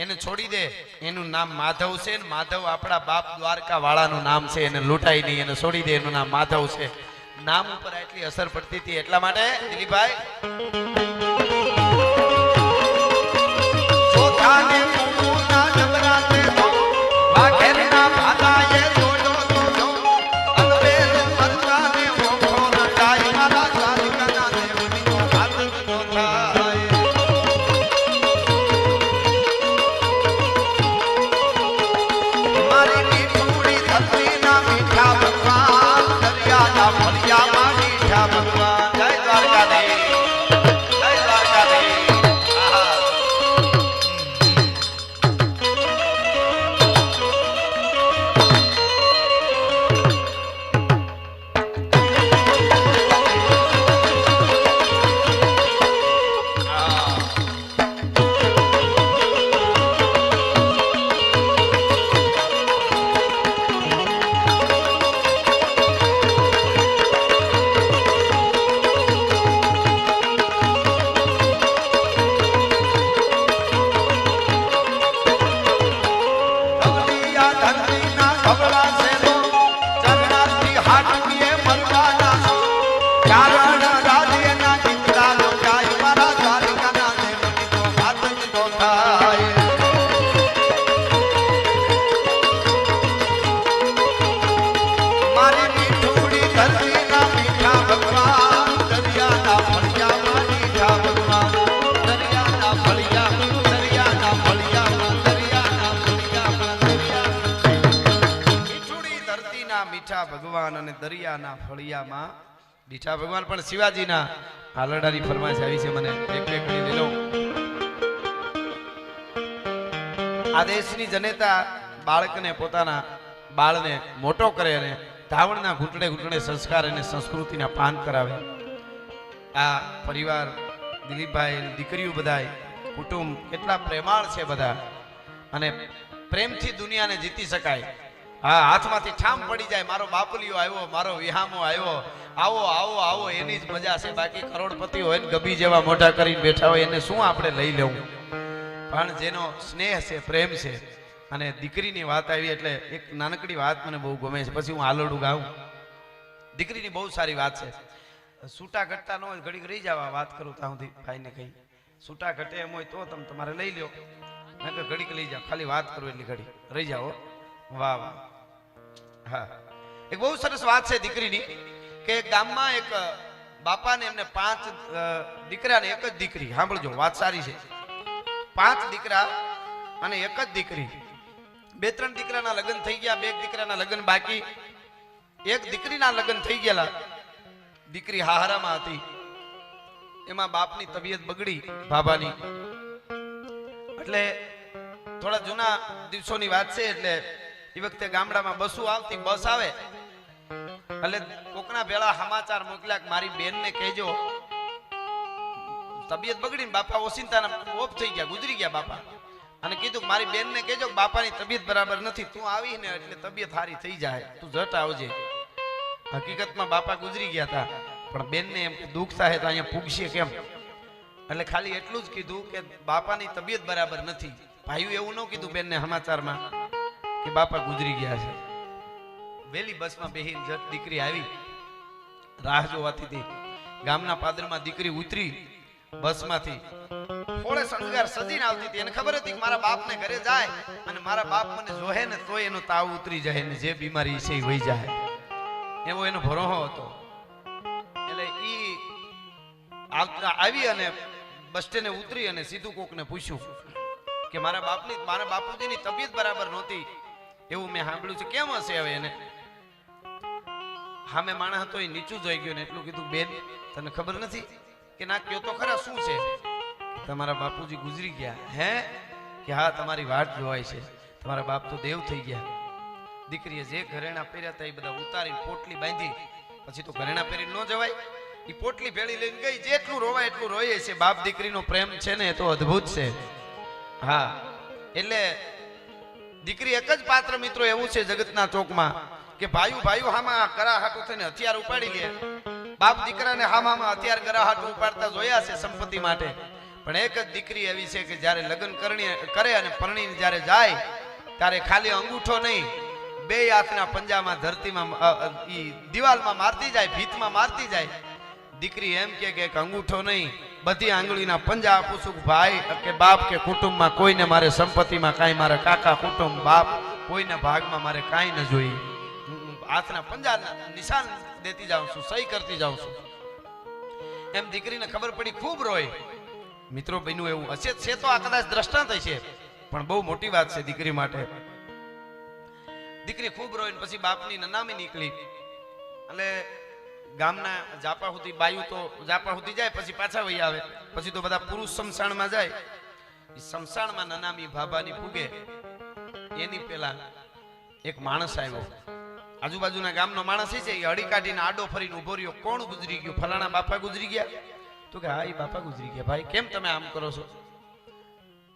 એને છોડી દે, એનું નામ માધવ છે ને માધવ આપણા બાપ દ્વારકા વાળાનું નામ છે, એને લૂંટાઈ નહીં, એને છોડી દે, એનું નામ માધવ છે. નામ ઉપર એટલી અસર પડતી હતી, એટલા માટે દિલીપભાઈ ચોથાને મૂળુના જબરાતે તો વાઘેરના ભાલાએ જોડો તો અલબેલ મરદાને ઓખો રટાઈ મારા દ્વારકાના દેવની તો હાથ તો થાય. મારી મીઠુડી ધરતીના મીઠા ભગવાન, દરિયાના ફળિયામાં મીઠા ભગવાન. જય દ્વારકાધીશ, જય દ્વારકાધીશ. આહા. મીઠા ભગવાન અને દરિયાના ફળિયામાં મીઠા ભગવાન. પણ શિવાજીના હાલડાની ફરમાઈશ આવી છે, મને એક બે કરી લઈ લઉં. આ દેશની જનતા બાળકને, પોતાના બાળને મોટો કરે અને ધાવણના ઘૂંટડે ઘૂંટડે સંસ્કાર અને સંસ્કૃતિના પાન કરાવે. આ પરિવાર દિલીપભાઈ, દીકરીઓ, બધા કુટુંબ કેટલા પ્રેમાળ છે બધા, અને પ્રેમથી દુનિયાને જીતી શકાય. હા, હાથમાંથી ઠામ પડી જાય, મારો બાપલિયો આવ્યો, મારો વિહામો આવ્યો, આવો આવો આવો, એની જ મજા છે. બાકી કરોડપતિ હોય ને ગબી જેવા મોઢા કરીને બેઠા હોય, એને શું આપણે લઈ લેવું? પણ જેનો સ્નેહ છે, પ્રેમ છે. અને દીકરીની વાત આવી એટલે એક નાનકડી વાત મને બહુ ગમે છે, પછી હું આલોડું ગાઉં. દીકરીની બહુ સારી વાત છે. છૂટા ઘટતા ન હોય, ઘડીક રહી જવા વાત કરું ત્યાં સુધી ભાઈને કહી, છૂટા ઘટે એમ હોય તો તમે તમારે લઈ લો, મેં તો ઘડીક લઈ જાઓ, ખાલી વાત કરું એટલી ઘડી રહી જાઓ. વાહ વાહ. હા, એક બહુ સરસ વાત છે દીકરીની, કે ગામમાં એક બાપાને એમને 5 દીકરા ને એક જ દીકરી. સાંભળજો, વાત સારી છે. 5 દીકરા અને એક જ દીકરી. 2-3 દીકરાના લગ્ન થઈ ગયા, 2 દીકરાના લગ્ન બાકી. એક દીકરીના લગ્ન થઈ ગયેલા, દીકરી હાહારામાં હતી. એમાં બાપની તબિયત બગડી, બાબાની. એટલે થોડા જૂના દિવસોની વાત છે. એટલે એ વખતે ગામડામાં બસો આવતી, બસ આવે એટલે કોકના ભેળા સમાચાર મોકલ્યા કે મારી બેનને કહેજો તબિયત બગડીને બાપા ઓસિંતાના ઓફ થઈ ગયા, ગુજરી ગયા બાપા. અને કીધું મારી બેનને કહેજો કે બાપાની તબિયત બરાબર નથી, તું આવીને એટલે તબિયત સારી થઈ જાય, તું જટ આવજે. હકીકતમાં બાપા ગુજરી ગયા હતા. પણ બેનને એમ કે દુઃખ થાય તો અહીંયા પૂગશે કેમ, એટલે ખાલી એટલું જ કીધું કે બાપાની તબિયત બરાબર નથી. ભાઈઓ એવું ન કીધું બેનને સમાચારમાં કે બાપા ગુજરી ગયા છે. વેલી બસમાં બેહીને જટ દીકરી આવી, રાહ જોવાતી હતી. ગામના પાદરમાં દીકરી ઉતરી બસમાંથી, થોડે શણગાર સજીને આવતી હતી. એને ખબર હતી કે મારા બાપને ઘરે જાય અને મારા બાપ મને જોહે ને તોય એનો તાવ ઉતરી જાય ને જે બીમારી છે એ વહી જાય, એવો એનો ભરોસો હતો. એટલે ઈ આવી અને બસ સ્ટેન્ડે ઉતરી અને સીધું કોકને પૂછ્યું કે મારા બાપુજીની તબિયત બરાબર નહોતી એવું મેં સાંભળ્યું છે, કેમ હશે હવે એને? હા, મેં માણસ હતો એ નીચું જોઈ ગયો ને એટલું કીધું, બેન તને ખબર નથી? કે ના, કયો તો ખરા, શું છે? તમારા બાપુજી ગુજરી ગયા. હે? કે હા, તમારી વાટ જોવાય છે, તમારા બાપ તો દેવ થઈ ગયા. દીકરીએ જે ઘરેણા પહેર્યા હતા એ બધા ઉતારી પોટલી બાંધી, પછી તો ઘરેણા પહેરી ન જવાય, એ પોટલી ભેળી લઈને ગઈ. જેટલું રોવાય એટલું રોઈએ છે. બાપ દીકરીનો પ્રેમ છે ને એ તો અદ્ભુત છે. હા, એટલે દીકરી એક જ પાત્ર મિત્રો એવું છે જગતના ચોકમાં કે ભાઈઓ હામાં કરાહાટું થઈને હથિયાર ઉપાડી લે. બાપ દીકરાને હામાં હથિયાર કરાહાટું ઉપાડતા જોયા છે સંપત્તિ માટે, પણ એક જ દીકરી એવી છે કે જ્યારે લગ્ન કરે અને પરણીને જ્યારે જાય ત્યારે ખાલી અંગૂઠો નહીં, બે હાથના પંજામાં ધરતીમાં દિવાલમાં મારતી જાય, ભીતમાં મારતી જાય. દીકરી એમ કે એક અંગૂઠો નહીં, બધી આંગળીના પંજા આપું છું ભાઈ કે બાપ કે કુટુંબમાં કોઈને મારે સંપત્તિમાં કાંઈ, મારે કાકા કુટુંબ બાપ કોઈને ભાગમાં મારે કાંઈ ન જોઈએ. હાથના પંજા નિશાન દેતી જાઉં છું, સહી કરતી જાઉં છું. એમ દીકરીને ખબર પડી, ખૂબ રોય. મિત્રો બન્યું એવું હશે છે તો આ કદાચ દ્રષ્ટાંત છે, પણ બહુ મોટી વાત છે દીકરી માટે. દીકરી ખૂબ રોઈ પછી બાપની નનામી નીકળી. એટલે ગામના જાપા સુધી બાયુ તો જાપા સુધી જાય, પછી પાછા વહી આવે. પછી તો બધા પુરુષ શમશાનમાં જાય. શમશાનમાં નનામી ભાભાની ફૂગે એની પેલા એક માણસ આવ્યો. આજુબાજુના ગામનો માણસ છે, એ હળી કાઢીને આડો ફરીને ઉભો રહ્યો. કોણ ગુજરી ગયું? ફલાણા બાપા ગુજરી ગયા. તો કે હા, એ બાપા ગુજરી ગયા. ભાઈ કેમ તમે આમ કરો છો?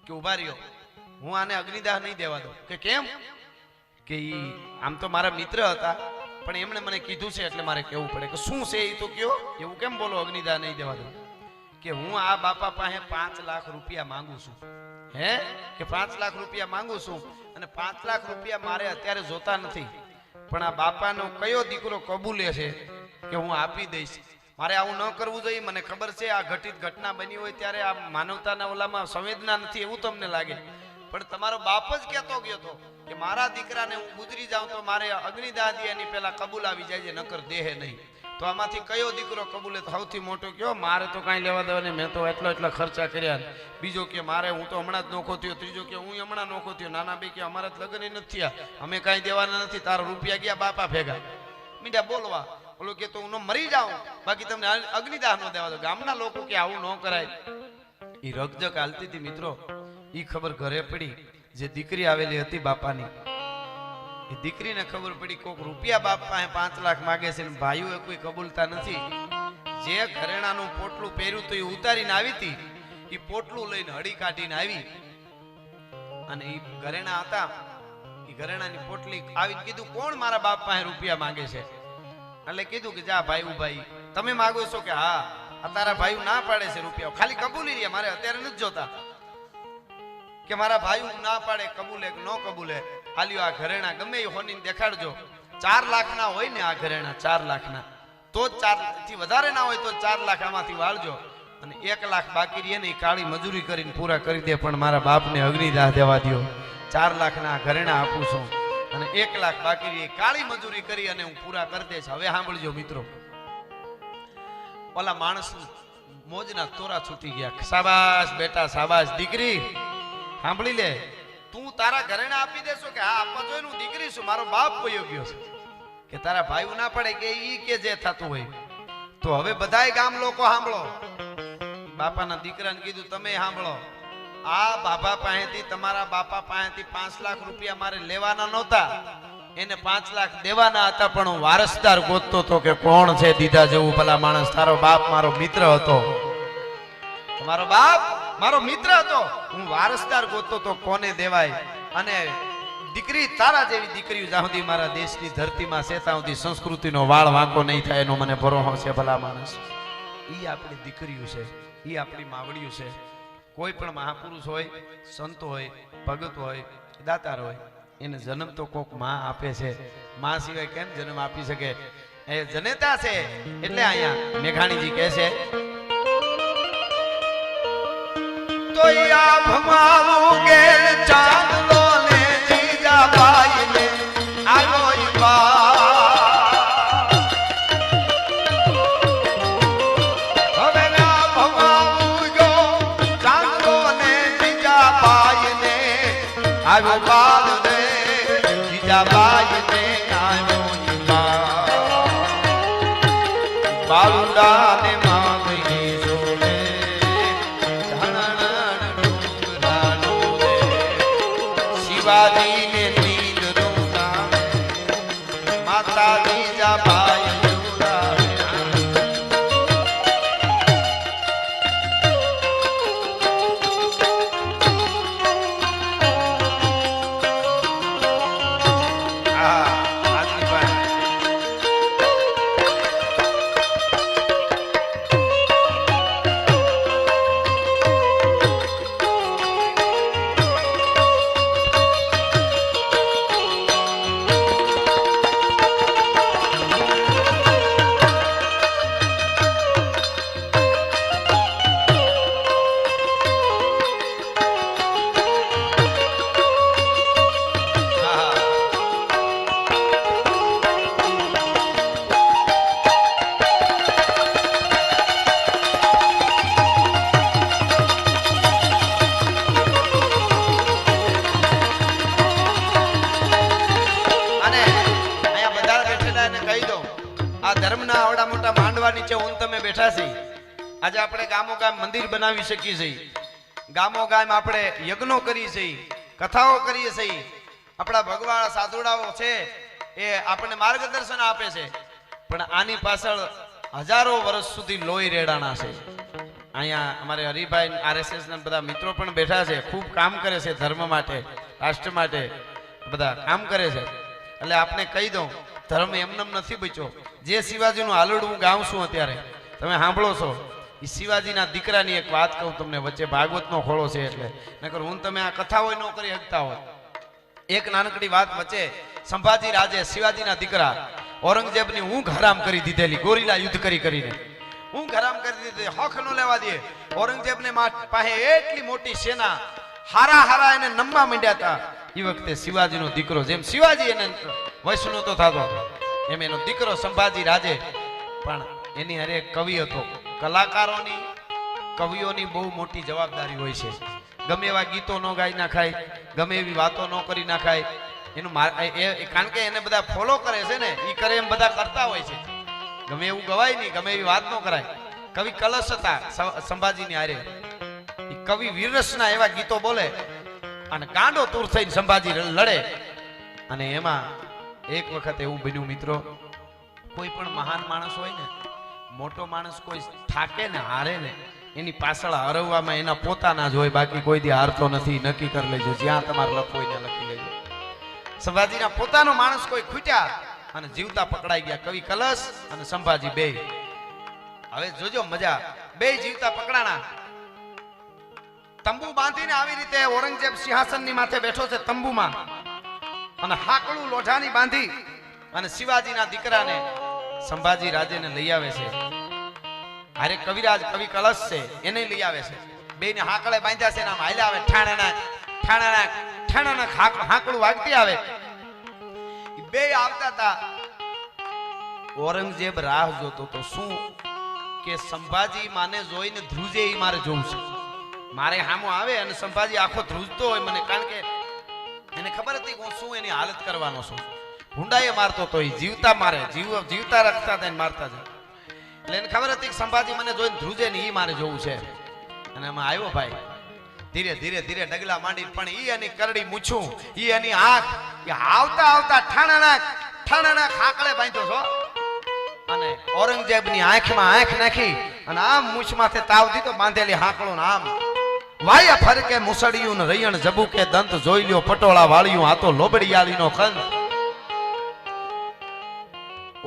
કે ઉભા રહ્યો, હું આને અગ્નિદાહ નહીં દેવા દઉં. કે કેમ? કે આમ તો મારા મિત્ર હતા, પણ એમણે મને કીધું છે એટલે મારે કહેવું પડે. કે શું છે એ તો કયો? એવું કેમ બોલો અગ્નિદાહ નહીં દેવા દઉં? કે હું આ બાપા પાસે 5 લાખ રૂપિયા માંગુ છું. હે? કે 5 લાખ રૂપિયા માંગુ છું, અને 5 લાખ રૂપિયા મારે અત્યારે જોતા નથી, પણ આ બાપાનો કયો દીકરો કબૂલે છે કે હું આપી દઈશ. મારે આવું ન કરવું જોઈએ. મને ખબર છે આ ઘટિત ઘટના બની હોય ત્યારે આ માનવતાના ઓલામાં સંવેદના નથી એવું તમને લાગે, પણ તમારો બાપ જ કહેતો ગયો હતો કે મારા દીકરાને હું ગુજરી જાઉં તો મારે અગ્નિદાહ દે એની પેલા કબૂલ આવી જાય, નકર દેહે નહીં. તો આમાંથી કયો દીકરો કબૂલે? સૌથી મોટો કયો? મારે તો કાંઈ લેવા દેવા નહીં, મેં તો એટલા ખર્ચા કર્યા. બીજો કે મારે હું તો હમણાં જ નોખો થયો. ત્રીજો કે હું હમણાં નોખો થયો. નાના બે કે અમારા લગ્ન નથી થયા, અમે કાંઈ દેવાના નથી, તારા રૂપિયા ગયા બાપા ભેગા. મીઠા બોલવા. ઓલો કે તો હું મરી જાઉં, બાકી તમને અગ્નિદાહ ન દેવા દો. ગામના લોકો કે આવું ન કરાય. એ રગજગ હાલતી હતી મિત્રો. એ ખબર ઘરે પડી જે દીકરી આવેલી હતી બાપાની. એ દીકરીને ખબર પડી કોક રૂપિયા બાપ પાસે 5 લાખ માગે છે, ને ભાઈઓ કોઈ કબૂલતા નથી. જે ઘરેણાનું પોટલું પહેર્યું તો એ ઉતારીને આવી હતી, એ પોટલું લઈને હળી કાઢીને આવી, અને એ ઘરેણા હતા, એ ઘરેણાની પોટલી આવીને કીધું કોણ મારા બાપ પાસે રૂપિયા માંગે છે? એટલે કીધું કે જા ભાઈ ભાઈ તમે માગો છો? કે હા. આ તારા ભાઈ ના પાડે છે રૂપિયા, ખાલી કબૂલી રહ્યા, મારે અત્યારે નથી જોતા. કે મારા ભાઈ ના પાડે, કબૂલે કે ન કબૂલે, આલ્યો આ ઘરેણા ગમે એ હોની દેખાડજો. 4 લાખના હોય ને આ ઘરેણા, 4 લાખના, તો જ 4 થી વધારે ના હોય તો 4 લાખ આમાંથી વાળજો, અને 1 લાખ બાકી રહે ને એ કાળી મજૂરી કરીને પૂરા કરી દે, પણ મારા બાપને અગ્નિદાહ દેવા દો. 4 લાખના ઘરેણા આપું છું, અને 1 લાખ બાકી રહે કાળી મજૂરી કરી અને હું પૂરા કરી દઈશ. હવે સાંભળજો મિત્રો, ઓલા માણસ મોજના તોરા છૂટી ગયા. શાબાશ બેટા, શાબાશ દીકરી, સાંભળી લે, તું તારા ઘરેણા આપી દેશો? કે હા આપવા જોઈએ, હું દીકરી છું, મારો બાપ વયો ગયો છે. કે તારા ભાઈ ના પડે કે ઈ કે જે થતું હોય. તો હવે બધાય ગામ લોકો સાંભળો. બાપાના દીકરાને કીધું તમે સાંભળો, આ બાપા પાસેથી, તમારા બાપા પાસેથી 5 લાખ રૂપિયા મારે લેવાના નહોતા, એને 5 લાખ દેવાના હતા, પણ હું વારસદાર ગોતતો હતો કે કોણ છે દીધા જેવું ભલા માણસ. તારો બાપ મારો મિત્ર હતો, તમારો બાપ મારો મિત્ર હતો, હું વારસદાર ગોતતો તો કોને દેવાય. અને દીકરી તારા જેવી દીકરીઓ જ્યાં સુધી મારા દેશની ધરતીમાં છે ત્યાં સુધી સંસ્કૃતિનો વાળ વાંકો નહીં થાય એનો મને ભરોસો છે ભલા માણસ. ઈ આપણી દીકરીઓ છે, ઈ આપણી માવડીઓ છે. કોઈ પણ મહાપુરુષ હોય, સંત હોય, ભગત હોય, દાતાર હોય, એને જન્મ તો કોક માં આપે છે. માં સિવાય કેમ જન્મ આપી શકે? એ જનેતા છે. એટલે અહીંયા મેઘાણીજી કહે છે તો યા ભમાવું ગેલ ચાંદલો ને જીજા બાઈ ને આવ્યો ઈ બા. હવે ના ભમાવું જો ચાંદલો ને જીજા બાઈ ને આવ્યો બાલ ને જીજા બાઈ ને આવ્યો ઈ બા. બાલુડા ને માંગી જોડે શિવાજી ને નીંદ રૂડાવે માતા બીજા ભાઈ રૂડાવે. ધર્મના આવડા મોટા માંડવા નીચે હું તમે બેઠા છે. આજે આપણે ગામો ગામ મંદિર બનાવી શકીએ છીએ, ગામો ગામ આપણે યજ્ઞો કરીએ છીએ, કથાઓ કરીએ છીએ. આપણા ભગવાન સાધુડાઓ છે એ આપણને માર્ગદર્શન આપે છે, પણ આની પાછળ હજારો વર્ષ સુધી લોહી રેડાણા છે. અહીંયા અમારે હરિભાઈ RSS ના બધા મિત્રો પણ બેઠા છે, ખૂબ કામ કરે છે ધર્મ માટે, રાષ્ટ્ર માટે બધા કામ કરે છે. એટલે આપને કહી દઉં, ધર્મ એમનેમ નથી બચ્યો. જે શિવાજીનું હાલડું હું ગાઉં છું અત્યારે તમે સાંભળો છો, એ શિવાજીના દીકરાની એક વાત કહું તમને, વચ્ચે ભાગવતનો ખોળો છે એટલે નકર હું તમે આ કથા હોય ન કરી શકતા હોય. એક નાનકડી વાત વચ્ચે, સંભાજી રાજે શિવાજીના દીકરા ઔરંગઝેબની ઊંઘ હરામ કરી દીધેલી, ગોરીલા યુદ્ધ કરી કરીને ઊંઘ હરામ કરી દીધી, હક ન લેવા દે. ઔરંગઝેબને પાસે એટલી મોટી સેના, હારા હારા એને નમવા માંડ્યા હતા. એ વખતે શિવાજીનો દીકરો, જેમ શિવાજી એને વૈષ્ણવ નતો થતો એમ એનો દીકરો સંભાજી રાજે, પણ એની હારે કવિ હતો. કલાકારોની, કવિઓની બહુ મોટી જવાબદારી હોય છે. ગમે એવા ગીતો ન ગાઈ નાખાય, ગમે એવી વાતો ન કરી નાખાય. એનું કારણ કે એને બધા ફોલો કરે છે ને, એ કરે એમ બધા કરતા હોય છે. ગમે એવું ગવાય નહીં, ગમે એવી વાત ન કરાય. કવિ કલશ હતા સંભાજીની હારે, એ કવિ વીરરસના એવા ગીતો બોલે અને ગાંડો તૂર થઈને સંભાજી લડે. અને એમાં એક વખત એવું બન્યું મિત્રો, કોઈ પણ મહાન માણસ હોય ને, મોટો માણસ કોઈ થાકે ને હારે ને, એની પાછળ હરવવામાં એના પોતાના જ હોય, બાકી કોઈ દી હારતો નથી. નક્કી કરી લેજો, જ્યાં તમારે લખવું હોય ત્યાં લખી લેજો. સંભાજીના પોતાનો માણસ કોઈ ખૂટ્યા અને જીવતા પકડાઈ ગયા, કવિ કલશ અને સંભાજી બે. હવે જોજો મજા, બે જીવતા પકડાણા. તંબુ બાંધીને આવી રીતે ઔરંગઝેબ સિંહાસનની માથે બેઠો છે તંબુમાં, અને હાકડું લોઢાની બાંધી અને શિવાજીના દીકરાને સંભાજી રાજેને લઈ આવે છે. હારે કવિરાજ કવિ કલશ છે એને લઈ આવે છે. બેને હાકડે બાંધ્યા છે, આમ હાલ્યા આવે, ઠાણાના ઠાણાના ઠાણાના હાકડું વાગતી આવે. બે આવતા હતા. ઔરંગઝેબ રાહ જોતો તો શું કે સંભાજી માને જોઈને ધ્રુજે, એ મારે જોવું છે. મારે સામો આવે અને સંભાજી આખો ધ્રુજતો હોય મને, કારણ કે એને ખબર હતી હું શું એની હાલત કરવાનો છું. હુંડાએ મારતો તો, એ જીવતા મારે, જીવતા રખતા થઈને મારતા જાય. એટલે એને ખબર હતી કે સંભાજી મને જોઈને ધ્રુજે ને, એ મારે જોવું છે. અને એમાં આવ્યો ભાઈ, ધીરે ધીરે ધીરે ડગલા માંડી, પણ ઈ એની કરડી મૂછું, ઈ એની આંખ, એ આવતા આવતા ઠાણાના ખાકળે બાંધ્યો છો. અને ઔરંગઝેબની આંખમાં આંખ નાખી અને આમ મૂછ માથે તાવ દીધો, બાંધેલી હાકળો આમ વાય ફરકે મુસળિયું ને રૈયણ જબુકે દંત જોઈ લ્યો પટોળા વાળિયું આ તો લોબડિયાળીનો ખંત.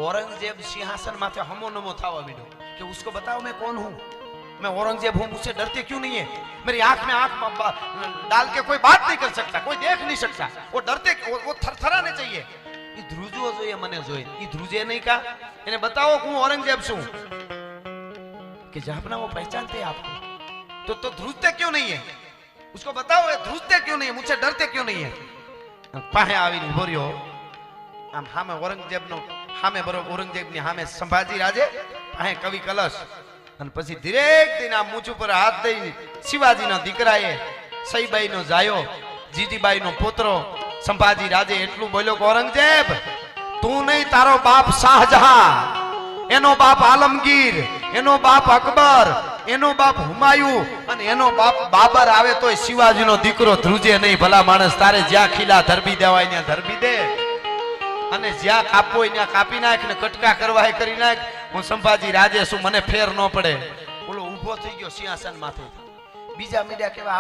औरंगजेब सिंहासन माथे हमो नमो थावा मीडो कि उसको बताओ मैं कौन हूं, मैं औरंगजेब हूं, मुझसे डरते क्यों नहीं है? मेरी आंख में आंख डाल के कोई बात नहीं कर सकता, कोई देख नहीं सकता, वो डरते वो थरथराने चाहिए. ये ध्रुजो જોઈએ મને જોઈ ये ध्रुजे नहीं का એને बताओ હું औरंगजेब છું कि जापना वो पहचानते हैं आपको तो ध्रुजते क्यों नहीं है? उसको बताओ ये ध्रुजते क्यों नहीं है, मुझसे डरते क्यों नहीं है? पाहे आવીને ઉભો રહ્યો આમ સામે औरंगजेब નો સામે બરોબર औरंगजेब ની સામે સંભાજી રાજે પાહે કવિ કલશ અને પછી ધીરેક દિન આ મૂછ ઉપર હાથ દઈ શિવાજીના દીકરાએ સઈબાઈ નો જાયો જીજીબાઈ નો પુત્રો સંભાજી રાજે એટલું બોલ્યો કે औरंगजेब તું નહીં તારો બાપ શાહજહાં, એનો બાપ આલમગીર, એનો બાપ અકબર, એનો બાપ હુમાયુ અને એનો બાપ બાબર આવે તોય શિવાજીનો દીકરો ધ્રુજે નહીં. ભલા માણસ તારે જ્યાં ખીલા ધરબી દેવાય ત્યાં ધરબી દે અને જ્યાં કાપવો હોય ત્યાં કાપી નાખ ને કટકા કરવા એ કરી નાખ. હું સંભાજી રાજે છું, મને ફેર ન પડે. બોલો ઊભો થઈ ગયો સિંહાસન માથે. બીજા મીડિયા કેવા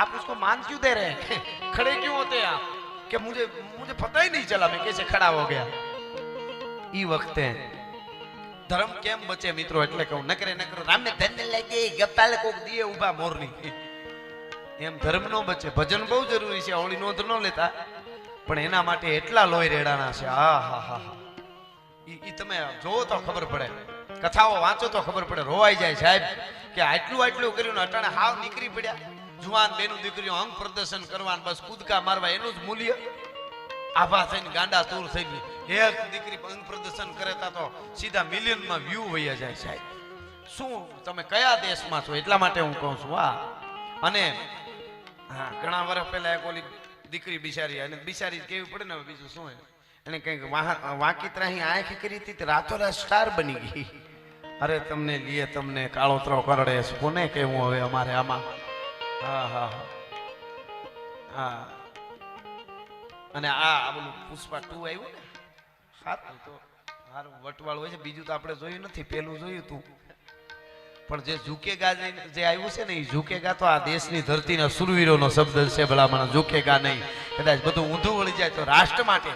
आप उसको मान क्यों दे रहे हैं, खड़े क्यों होते हैं आप? कि मुझे पता ही नहीं चला मैं कैसे खड़ा हो गया. ई वक्ते धर्म केम बचे મિત્રો એટલે કહું નકરે રામને ધન લાગે ગપાલે કોક દીએ ઊભા મોરની એમ ધર્મ નો બચે. ભજન બહુ જરૂરી છે, ઓળી નોંધ ન લેતા પણ એના માટે એટલા લોહી રેડાણા છે. આ હા હા હા ઈ તમે જોવો તો ખબર પડે, કથાઓ વાંચો તો ખબર પડે, રોવાઈ જાય સાહેબ કે આટલું કર્યું ને અટાણે હાવ નીકળી પડ્યા. જુવાન બેનું દીકરીઓ અંગ પ્રદર્શન કરવાનું બસ કૂદકા મારવા એનું જ મૂલ્ય. આભા થઈને ગાંડા તૂર થઈ ગઈ. એક દીકરી અંગ પ્રદર્શન કરે તો સીધા મિલિયનમાં વ્યૂ વયા જાય સાહેબ. શું તમે કયા દેશમાં છો? એટલા માટે હું કહું છું. વાહ. અને હા ઘણા વર્ષ પહેલા એક ઓલી દીકરી બિચારી અને બિચારી કેવી પડે ને બીજું શું એને કંઈક વાંકી ત્રાહી આંખી કરી હતી રાતોરાત સ્ટાર બની ગઈ. અરે તમને લીએ તમને કાળોતરો કરડે કોને કેવું હવે અમારે આમાં. હા હા હા અને આ બોલું પુષ્પા 2 આવ્યું ને સારું તો સારું વટવાળ હોય છે. બીજું તો આપણે જોયું નથી, પેલું જોયું તું. પણ જે ઝુકેગા જે આવ્યું છે ને એ ઝુકેગા તો આ દેશની ધરતીના સુરવીરોનો શબ્દ છે. ભલા મને ઝુકેગા નહીં. કદાચ બધું ઊંધું વળી જાય તો રાષ્ટ્ર માટે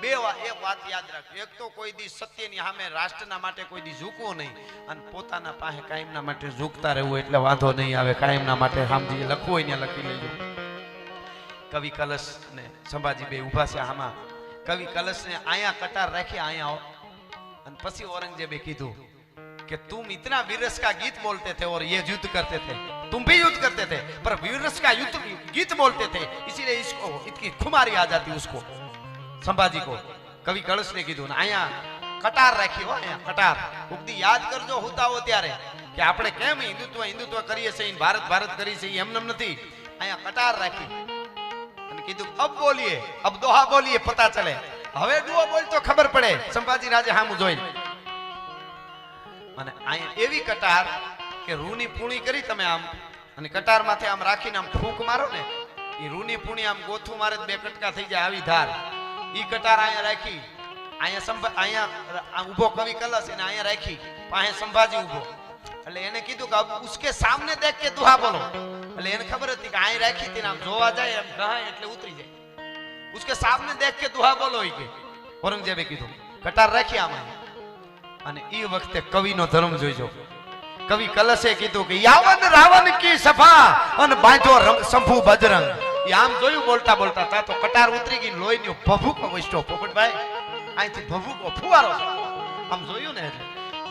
બે એક વાત યાદ રાખજો. એક તો કોઈ દી સત્યની સામે રાષ્ટ્રના માટે કોઈ દી ઝૂકવું નહીં અને પોતાના પાસે કાયમના માટે ઝૂકતા રહેવું એટલે વાંધો નહીં આવે. કાયમના માટે સમજી લખવું હોય ને લખી લેજો. કવિ કલશ ને સંભાજી બે ઉભા છે આમાં. કવિ કલશ ને આયા કટાર રાખી આયા અને પછી औरंगजेबे કીધું कि तुम इतना वीरस का गीत बोलते थे और ये युद्ध करते थे, तुम भी युद्ध करते थे पर वीरस का युद्ध गीत बोलते थे इसीलिए इसको इतनी खुमारी आ जाती उसको. संभाजी को कवि कलश ने कीधुं ने आया कटार राखी हो. आया कटार उक्ति याद करजो होता हो त्यारे कि આપણે કેમ હિન્દુત્વ કરીએ છીએ, ભારત કરી છે એમ નમ નથી. આયા કટાર રાખી અને કીધું અબ બોલીએ, અબ દોહા બોલીએ પતા ચલે. હવે દુઓ બોલ તો ખબર પડે. સંભાજી રાજે હામું જોઈ અને આયા એવી કટાર કે રૂની પૂણી કરી તમે આમ અને કટાર માથે આમ રાખીને આમ ફૂંક મારો ને એ રૂની પૂણી આમ ગોથું મારે બે કટકા થઈ જાય આવી ધાર. ઈ કટાર આયા રાખી આયા ઉભો કવિ કલશ એને આયા રાખી પાસે સંભાજી ઉભો. એટલે એને કીધું કે અબ ઉસકે સામને દેખ કે દુહા બોલો. એટલે એને ખબર હતી કે આયા રાખી તેને આમ જોવા જાય એમ ગહાય એટલે ઉતરી જાય. ઉસકે સામને દેખ કે દુહા બોલો ઈ કે औरंगजेबे કીધું કટાર રાખી આમાં. અને ઈ વખતે કવિનો ધર્મ જોઈજો. કવિ કલશે કીધું કે યાવન રાવણ કી સભા અને બાંધો શંભુ બજરંગ. ઈ આમ જોયું બોલતા બોલતા તા તો કટાર ઉતરી ગઈ. લોહીનો ભભૂકો વસ્તો પોપટભાઈ અહીંથી ભભૂકો ફુવારો આમ જોયું ને એટલે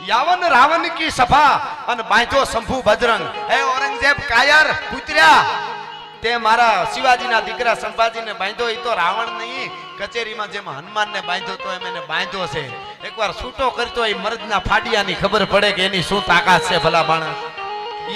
યાવન રાવણ કી સભા અને બાંધો શંભુ બજરંગ. હે औरंगजेब કાયર કુતર્યા તે મારા શિવાજીના દીકરા સંભાજીને બાંધો. ઈ તો રાવણ નહીં કચેરીમાં જેમ હનુમાનને બાંધ્યો તો એમ એને બાંધ્યો છે. એકવાર છૂટો કરતો એ મર્દના ફાડિયાની ખબર પડે કે એની શું તાકાત છે. ભલા માણસ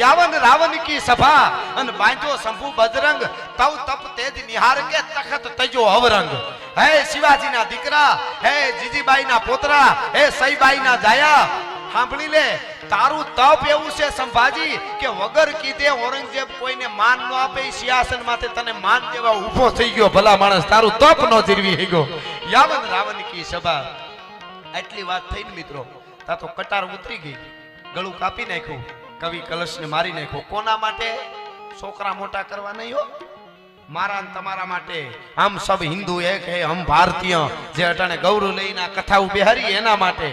યાવન રાવણ કી સભા અને બાંધ્યો શંભુ બજરંગ તવ તપ તેજ નિહાર કે તખત તજો અવરંગ. હે શિવાજીના દીકરા, હે જીજીબાઈના પોતરા, હે સઈબાઈના જાયા સાંભળી લે. તારું તપ એવું છે સંભાજી કે વગર કીધે औरंगजेब કોઈને માન ન આપે. સિંહાસન માથે તને માન દેવા ઊભો થઈ ગયો. ભલા માણસ તારું તપ નો જીરવી ગયો. યાવન રાવણ કી સભા. આટલી વાત થઈ ને મિત્રો તા તો કટાર ઉતરી ગઈ. ગળું કાપી નાખ્યું. કવિ કલશને મારી નાખ્યો. કોના માટે? છોકરા મોટા કરવા નહીં હો, મારા ને તમારા માટે. આમ સબ હિન્દુ એક હે હમ ભારતીય, જે અટાણે ગૌરવ લઈને આ કથા બેહારી એના માટે.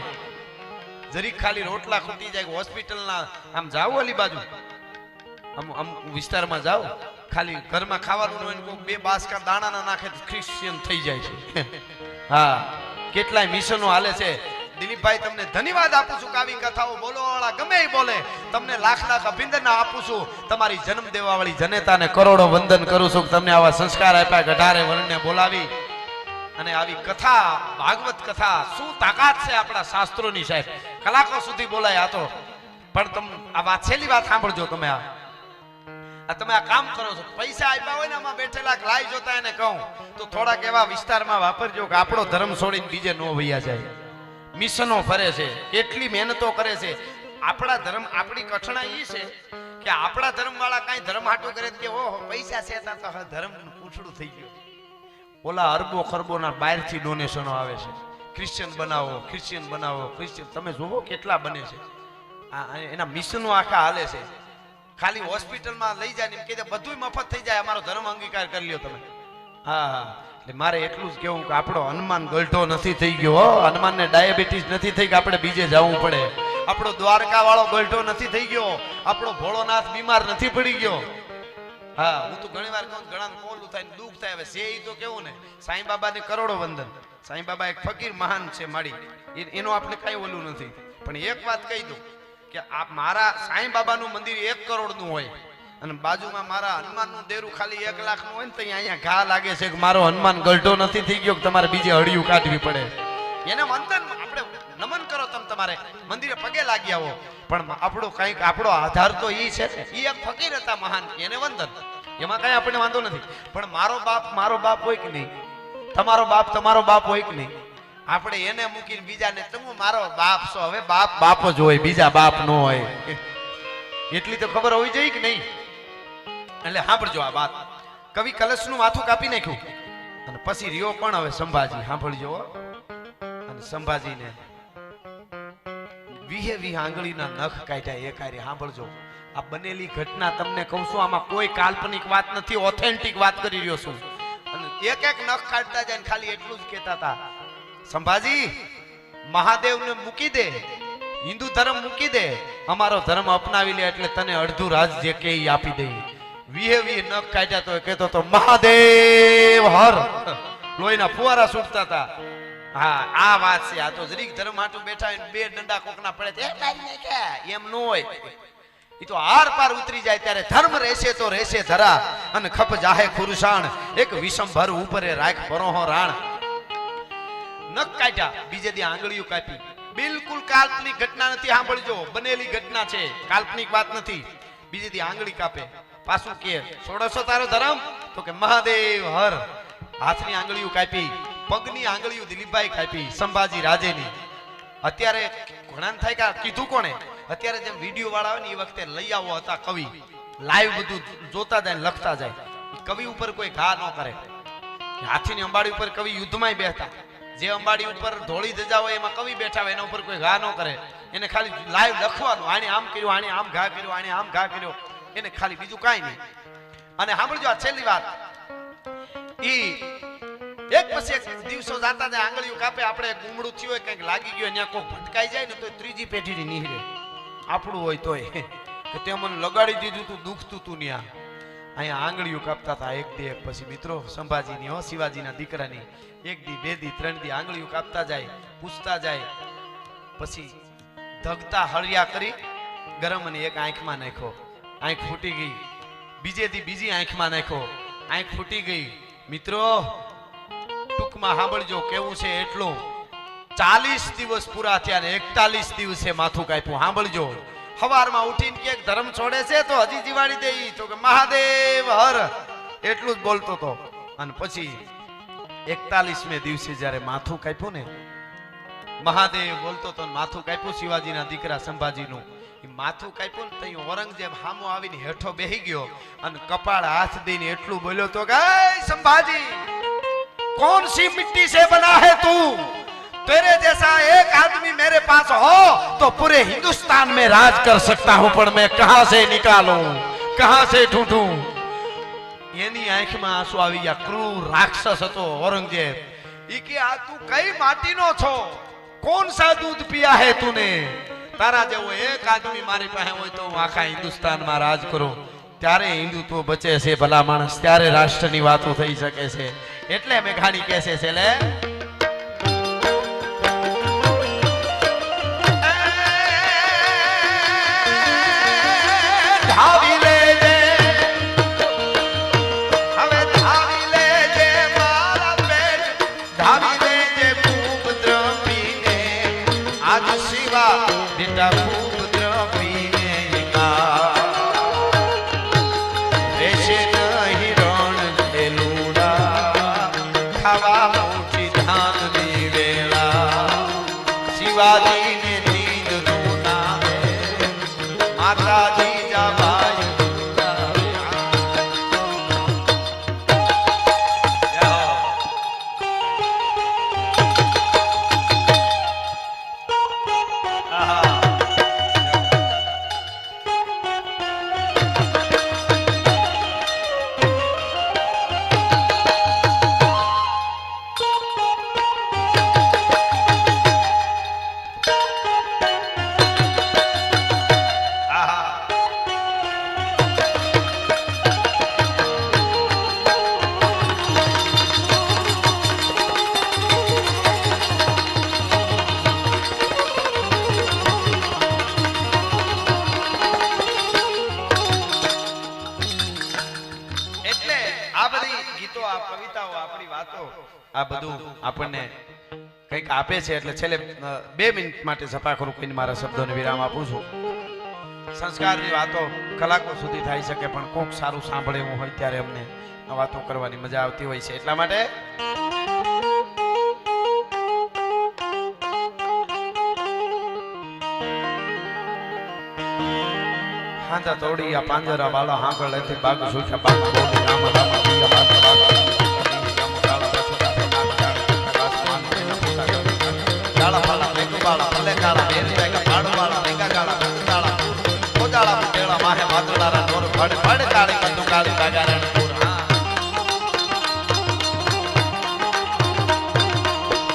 જરીક ખાલી રોટલા ખૂટી જાય હોસ્પિટલના આમ જાઓ ઓલી બાજુ આમ વિસ્તારમાં જાઓ, ખાલી ઘરમાં ખાવાનું હોય ને કોઈ બે બાસકા દાણા નાખે તો ક્રિશ્ચિયન થઈ જાય છે. હા, કેટલાય મિશનો હાલે છે. દિલીપભાઈ તમને ધન્યવાદ આપું છું કે આવી કથાઓ બોલવાવાળા ગમે એ બોલે, તમને લાખ લાખ અભિનંદન આપું છું. તમારી જન્મ દેવા વાળી જનતાને કરોડો વંદન કરું છું કે તમને આવા સંસ્કાર આપ્યા, ગઢારે વર્ણને બોલાવી અને આવી કથા, ભાગવત કથા શું તાકાત છે આપણા શાસ્ત્રોની સાહેબ, કલાકો સુધી બોલાય. આ તો પણ તમે આ વાત છેલ્લી વાત સાંભળજો. તમે આ કામ કરો છો, પૈસા આપ્યા હોય ને આમાં બેઠેલા લાઈ જોતા એને કહું તો થોડાક એવા વિસ્તારમાં વાપરજો કે આપણો ધર્મ છોડીને બીજે નો વૈયા જાય. મિશનો ફરે છે, કેટલી મહેનતો કરે છે. આપણા ધર્મ, આપણી કઠણાઈ એ છે કે આપણા ધર્મ વાળા કઈ ધર્મ હાટું કરે કે ઓહો પૈસા છે તો ધર્મ પૂછડું થઈ ગયું. ઓલા અરબો ખરબોના બહારથી ડોનેશનો આવે છે, ક્રિશ્ચિયન બનાવો, ક્રિશ્ચિયન બનાવો, ક્રિશ્ચિયન. તમે જોવો કેટલા બને છે. એના મિશનો આખા હાલે છે. ખાલી હોસ્પિટલમાં લઈ જાય ને એમ કે બધું મફત થઈ જાય, અમારો ધર્મ અંગીકાર કરી લ્યો તમે. હા હા, એટલે મારે એટલું જ કેવું કે આપણો હનુમાન ગલઢો નથી થઈ ગયો. હનુમાનને ડાયાબિટીસ નથી થઈ કે આપણે બીજે જવું પડે. આપણો દ્વારકા વાળો ગલઢો નથી થઈ ગયો. આપણો ભોળોનાથ બીમાર નથી પડી ગયો. હા, હું તો ઘણી વાર કહું, ઘણા કોલું થાય ને દુઃખ થાય. હવે છે એ તો કેવું ને, સાંઈ બાબાને કરોડો વંદન. સાંઈ બાબા એક ફકીર મહાન છે માડી, એનો આપણે કઈ ઓલું નથી. પણ એક વાત કહી દઉં કે આ મારા સાંઈ બાબાનું મંદિર 1 કરોડનું હોય અને બાજુમાં મારા હનુમાનનું દેરું ખાલી 1 લાખનું હોય ને તો અહીંયા ઘા લાગે છે કે મારો હનુમાન ગલઢો નથી થઈ ગયો કે તમારે બીજે હળિયું કાઢવી પડે. એને વંદન આપણે નમન કરો, તમે તમારે મંદિરે પગે લાગી આવો. પણ આપણો કંઈક આપણો આધાર તો એ છે ને, એ એક ફકીર હતા મહાન, એને વંદન, એમાં કઈ આપણને વાંધો નથી. પણ મારો બાપ હોય કે નહીં, તમારો બાપ હોય કે નહીં, આપણે એને મૂકીને બીજાને તમે મારો બાપ છો. હવે બાપ જ હોય, બીજા બાપ ન હોય. એટલી તો ખબર હોવી જોઈએ કે નહીં. એટલે સાંભળજો આ વાત. કવિ કલશનું માથું કાપી નાખ્યું અને પછી રહ્યો પણ હવે સંભાજી. સાંભળજો. અને સંભાજીને 20 આંગળીના નખ કાઢ્યા એકારે. સાંભળજો, આ બનેલી ઘટના તમને કહું છું, આમાં કોઈ કાલ્પનિક વાત નથી, ઓથેન્ટિક વાત કરી રહ્યો છું. અને એક નખ કાઢતા જાય ને ખાલી એટલું જ કહેતા હતા, સંભાજી મહાદેવને મૂકી દે, હિન્દુ ધર્મ મૂકી દે, અમારો ધર્મ અપનાવી લે એટલે તને અડધું રાજ જે કે આપી દઈએ. 20 નખ કાઢ્યા તો કહેતો તો મહાદેવ હર, લોહીના ફુવારા છૂટતા હતા. હા, આ વાત છે. આ તો જરીક ધર્મ હાટું બેઠા હોય બે ડંડા કોકના પડે એમ ન હોય. એ તો આર પાર ઉતરી જાય ત્યારે ધર્મ રહેશે તો રહેશે ધરા અને ખપ જાહે ખુરસાણ, એક વિષમભર ઉપરે રાખ પરોહો રાણ. નખ કાઢ્યા, બીજે દી આંગળીઓ કાપી. બિલકુલ કાલ્પનિક ઘટના નથી. સાંભળજો, બનેલી ઘટના છે, કાલ્પનિક વાત નથી. બીજે દી આંગળી કાપે. પાછું કે છોડશો તારો ધર્મ તો કે મહાદેવ હર. હાથની આંગળીઓ કાપી, પગની આંગળીઓ દિલીપભાઈ કાપી, સંભાજી રાજેની. અત્યારે ઘણા થાય કે કીધું કોણે? અત્યારે જેમ વિડીયો વાળા આવે ને એ વખતે લઈ આવો હતા કવિ, લાઈવ બધું જોતા જાય લખતા જાય. કવિ ઉપર કોઈ ઘા ન કરે. હાથીની અંબાડી ઉપર કવિ યુદ્ધમાં બેઠા, જે અંબાડી ઉપર ધોળી ધજા હોય એમાં કવિ બેઠા હોય, એના ઉપર કોઈ ઘા ન કરે. એને ખાલી લાઈવ લખવાનું, આને આમ કર્યું, આને આમ ઘા કર્યો, આને આમ ઘા કર્યો, એને ખાલી બીજું કાંઈ નહીં. અને સાંભળજો આ છેલ્લી વાત. ઈ એક પછી એક દિવસો જાતા જાય, આંગળીઓ કાપે. આપણે ગુમડું થયું હોય, કંઈક લાગી ગયો, ત્યાં કોઈ ભટકાઈ જાય ને તો ત્રીજી પેઢીની નીહરે. આપણું હોય તોય કે તે મને લગાડી દીધું તું, દુખતું તું ત્યાં. અહીંયા આંગળીઓ કાપતા હતા એક દી એક. પછી મિત્રો સંભાજીની, હો શિવાજીના દીકરાની, 1 દી 2 દી 3 દી આંગળીઓ કાપતા જાય, પૂછતા જાય. પછી ધગતા હળિયા કરી ગરમ અને એક આંખમાં નાખ્યો, આંખ ફૂટી ગઈ. બીજે દી બીજી આંખમાં નાખ્યો, આંખ ફૂટી ગઈ. મિત્રો ટૂંકમાં સાંભળજો કેવું છે એટલું. 40 દિવસ પૂરા થયા ને 41 દિવસે માથું કાપ્યું. સાંભળજો, સવારમાં ઉઠીને કે ધર્મ છોડે છે તો હજી જીવાડી દે તો કે મહાદેવ હર, એટલું જ બોલતો હતો. અને પછી 41મે દિવસે જ્યારે માથું કાપ્યું ને, મહાદેવ બોલતો તો માથું કાપ્યું શિવાજીના દીકરા સંભાજીનું. એ માથું કાપ્યું ને તઈ ઔરંગઝેબ સામો આવીને હેઠો બેહી ગયો અને કપાળ હાથ દઈને એટલું બોલ્યો તો કે સંભાજી, कौन सी मिट्टी से बना है तू? तेरे जैसा एक आदमी मेरे पास हो तो पूरे हिंदुस्तान में राज कर सकता हूं, पर मैं कहां से निकालूं? कहां से ढूंढूं એની આંખમાં આંસુ આવી ગયા ક્રૂર રાક્ષસ હતો ઔરંગઝેબ ઈ કે આ તું કઈ માટીનો છો કોણ સા દૂધ પિયા હે તુને તારા જેવો એક આદમી મારી પાસે હોય તો હું આખા હિન્દુસ્તાનમાં રાજ કરું ત્યારે હિન્દુત્વ બચે છે ભલા માણસ ત્યારે રાષ્ટ્રની વાતો થઈ શકે છે એટલે મેઘાણી કહે છે લે ધાવી લેજે હવે ધાવી લેજે મારા પેટ ધાવી લેજે ખૂબ દ્રવીને આજ શિવા બેટા ખૂબ દ્રવીને રેશે નહીં રણ ખેલુડા ખાવા ઊંચી ધાન ની વેળા શિવાજીને નીંદ નું નામે માતાજી આ બધું આપણને કંઈક આપે છે એટલે છેલ્લે 2 મિનિટ માટે સફા કરું કહીને મારા શબ્દોને વિરામ આપું છું સંસ્કારની વાતો કલાકો સુધી થઈ શકે પણ કોક સારું સાંભળે એવું હોય ત્યારે અમને આ વાતો કરવાની મજા આવતી હોય છે એટલા માટે હાંજા તોડી આ પાંજરા વાળા હાંકળ લેતી બાગ સુખા બાગ બોલી રામ રામ પિયા બાગ બાગ કાળા પાલા મેઘુ વાળા ભલે કાળા બેરી લાગે પાડુ વાળા મેઘા કાળા કાળા કોજાળા મુટેળા માહે માતળારા નોર ફડ ફડ કાળી કંદુ કાળી બાગારણ પૂર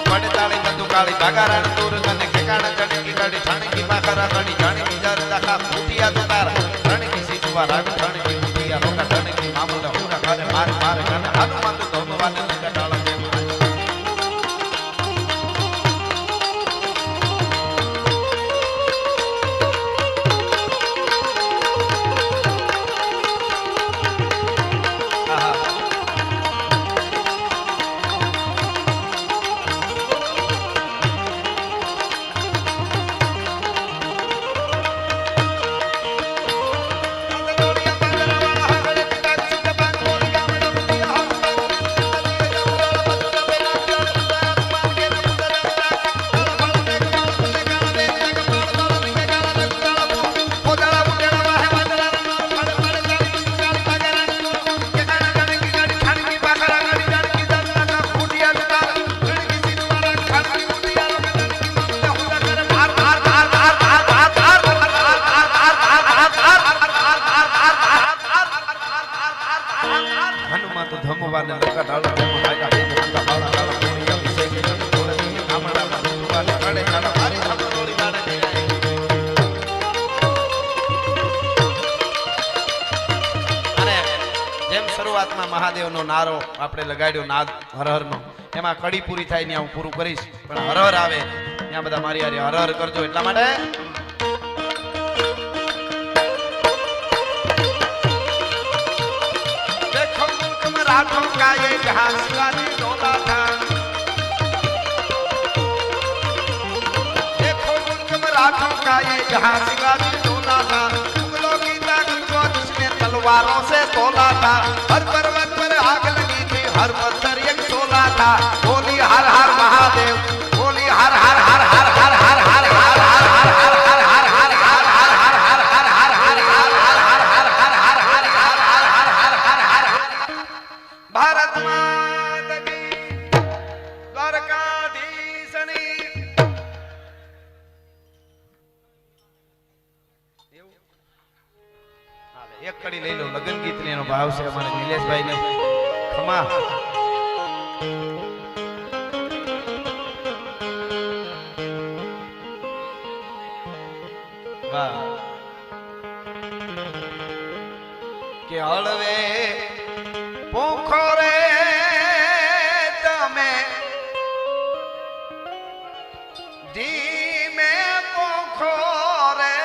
ફડ કાળી કંદુ કાળી બાગારણ પૂર કને કેકાણા ચણકી કાઢી છાણકી માખરા કાઢી જાણી બીજા દાખા ફૂટિયા તો તાર રણકી સીચવા રાગ રણકી ફૂટિયા રોકા રણકી મામુલા પૂરા કરે માર માર કને હનુમાન તો ધોમવાને કટાળા મહાદેવનો નારો આપણે લગાડ્યો નાદ હર હર નો એમાં કડી પૂરી થાય ને હું પૂરું કરીશ પણ હર હર આવે ત્યાં બધા મારી હારે હર હર કરજો એટલા માટે देखो मुल्क में राठों का ये जहां शिवाजी डोला था देखो मुल्क में राठों का ये जहां शिवाजी डोला था मुगलों की ताकत को जिसने तलवारों से तोला था हर पर्वत पर आग लगी थी हर पत्थर एक तोला था बोली हर हर महादेव बोली हर हर हर हर हर हर हर हर भारत माता की द्वारकाधीशनी એક કડી લઈ લો લગન ગીત ને એનો ભાવ છે અમારે નિલેશભાઈ ને ખમા વાહ કે હળવે પોખરે તમે ધીમે પોખરે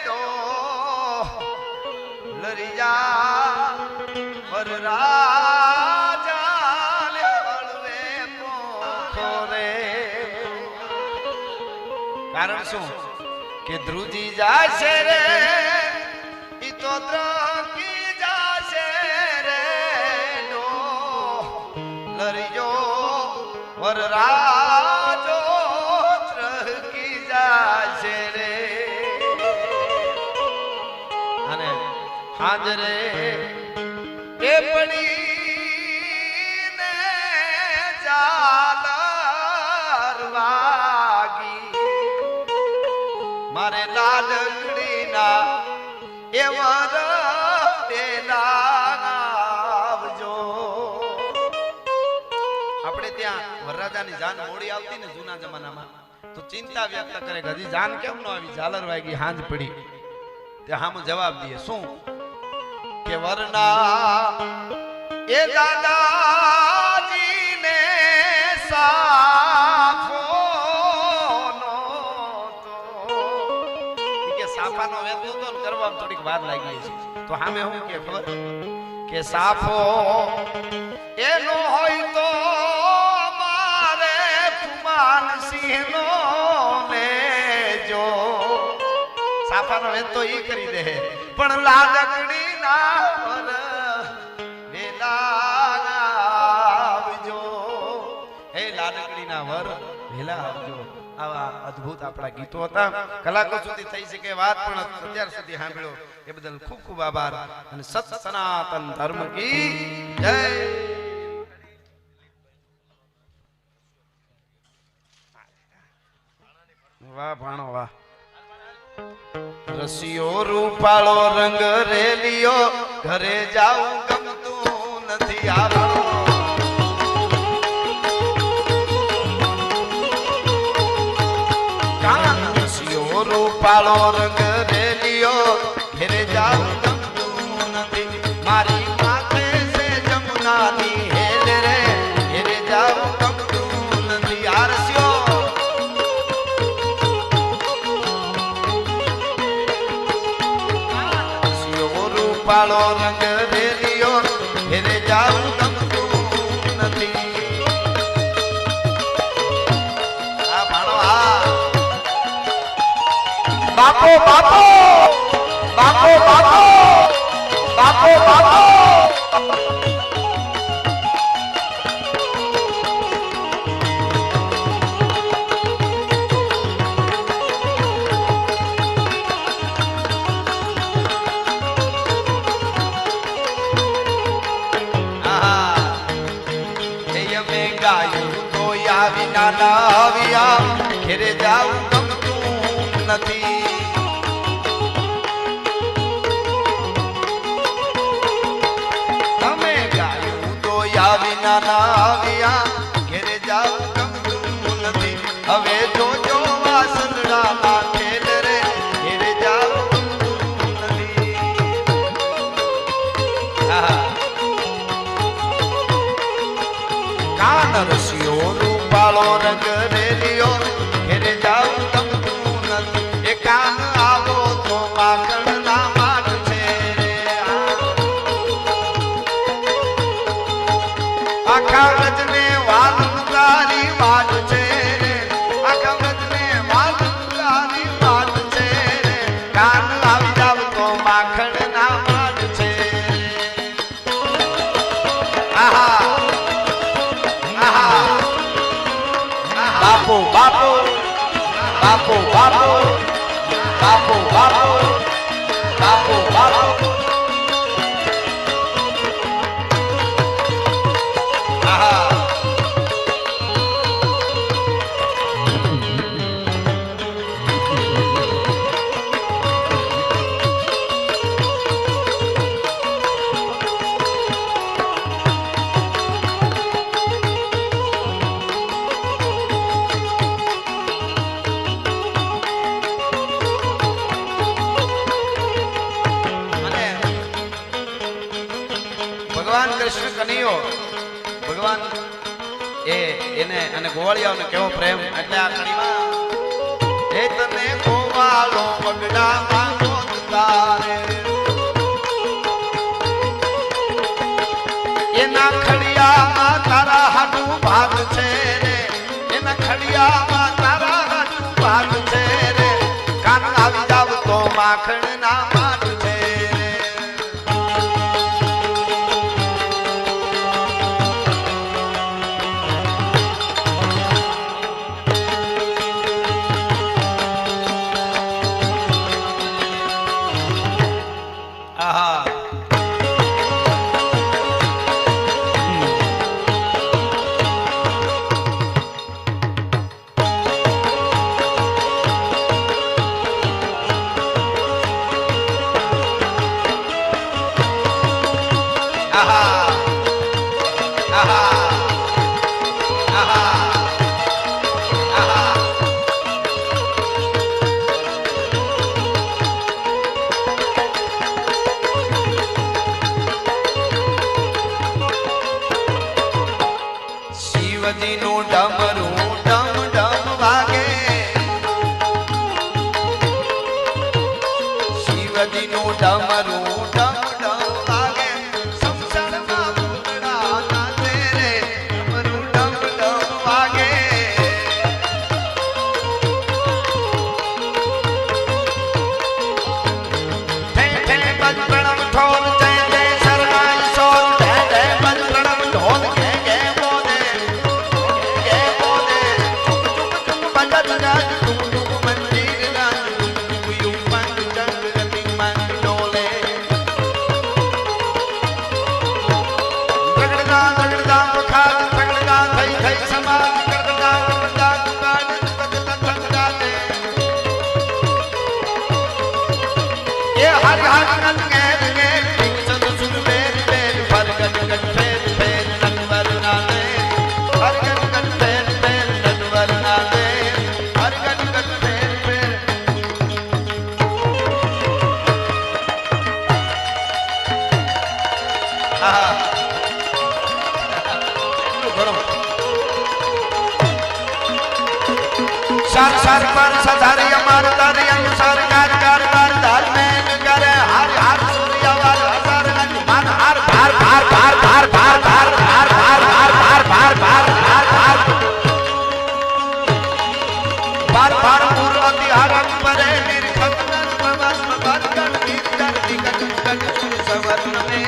ડો લરિયા પર રાજાને હળવે પોખરે કારણ શું કે ધ્રુજી જાશે રે ઈ તો દ્રકી જાશે રે નો લરિયો વરરાજો ત્રકી જાશે રે અને હાજરે એ પડી ને જાલર વાગી મારે લાડકડીના એવર પેલા આવજો આપણે ત્યાં વરરાજાની જાન મોડી આવતી ને જૂના જમાનામાં તો ચિંતા વ્યક્ત કરે કે હજી જાન કેમ ન આવી ઝાલર વાગી હાંજ પડી તે હામો જવાબ દે શું કે વરના એ દાદાજીને સાફો સાફાનો વેત નતો ને કરવામાં થોડીક વાર લાગી છે તો સામે હું કે ખબર કે સાફો એનો હોય તો મારે કુમાર સિંહનો લેજો સાફાનો વેત તો ઈ કરી દે પણ લાડકડી ના પર વેલા આવજો હે લાડકડી ના વર વેલા આવજો આવા અદ્ભુત આપણા ગીતો હતા કલાકો સુધી થઈ શકે વાત પણ અત્યાર સુધી સાંભળ્યો એ બદલ ખૂબ ખૂબ આભાર અને સત સનાતન ધર્મ કી જય વાહ ભાણો વાહ રસિયો રૂપાળો રંગ રેલિયો ઘરે જાવું ગમતું નથી આવડતું રૂપાળો રંગ રેલિયો ઘેરે જાવ ગમતું નથી મારી માથે છે જમુનાની હેલ રે ઘેરે જાવ ગમતું નથી આરસ્યો રૂપાળો રંગ રેલિયો ઘેરે જાવ ગમતું નથી આ ભાણો આ બાપો બાપો બાપો બાપો બાપો બાપો ગાયું તો વિના ના આવ્યા ઘેરે જાવું ગમતું નથી વિના ના આવ્યા ઘેરે જાવું ગમતું નથી હવે જોજો વાસંદડા ના ખેલ રે ઘેરે જાવું ગમતું નથી કાન રસિયો રૂપાળો રંગ રેલિયો ઘેરે જાવું ગમતું નથી એ કાન આવો તો માખણ ના માન છે આખા વ્રજને વાલુકારી વાત છે આખા વ્રજને વાલુકારી વાત છે કાન આવી જાવ તો માખણ ના માન છે આહા આહા બાપો બાપો બાપો બાપો બાપો બાપો બાપો બાપો ગયો ભગવાન એને અને ગોવાળિયાઓને કેવો પ્રેમ એટલે આ કડીમાં એ તને ગોવાળો પગડામાં ગોતતારે એના ખડિયામાં તારા હાટું ભાગ છે રે એના ખડિયામાં તારા હાટું ભાગ છે રે કાન આવી જાવ તો માખણ ના માટ છે આહા શિવજીનું ડમરું ડમ ડમ વાગે શિવજીનું ડમરું ડમ ડમ વાગે સંસારમાં ભૂતડા નાચે રે ડમરું ડમ ડમ વાગે ઠે ઠે બજરંગ ઠોલ જય જય શરણાઈ સોલ ઠે ઠે બજરંગ ઢોલ કે કે બોલે કે બોલે ચુક ચુક બજત રાજ તુમ તુમ મંદિર રાજ તુમ તુમ યુ મંગ જંગ ગતિ મંગ ડોલે રગડગા પખાત રગડગા થઈ થઈ સમાજ કરગા કરગા દુકાન બજત થંગાતે એ હર હર નલ ગેર ગેર ઠીક સદ સુર બેર બેર ફર ગટ ગટ ફેર ફેર નટવર નાલે હર ગટ ગટ ફેર ફેર નટવર નાલે હર ગટ ગટ ફેર ફેર આહા એટલું ઘણું સાર સાર પર સધારી અમાર તારી અનુસાર કાર કાર કાર ધાર મેન કરે હાર હાર સૂર્ય વાર હસાર નજ મન હાર ભાર ભાર ભાર ભાર ભાર ભાર ભાર ભાર ભાર ભાર ભાર ભાર ભાર ભાર ભાર પૂર્વતી હરમ પરે નિર્ખતન પ્રવન બદન નિર્જન નિકટ નિકટ સુર સવર્ણ મે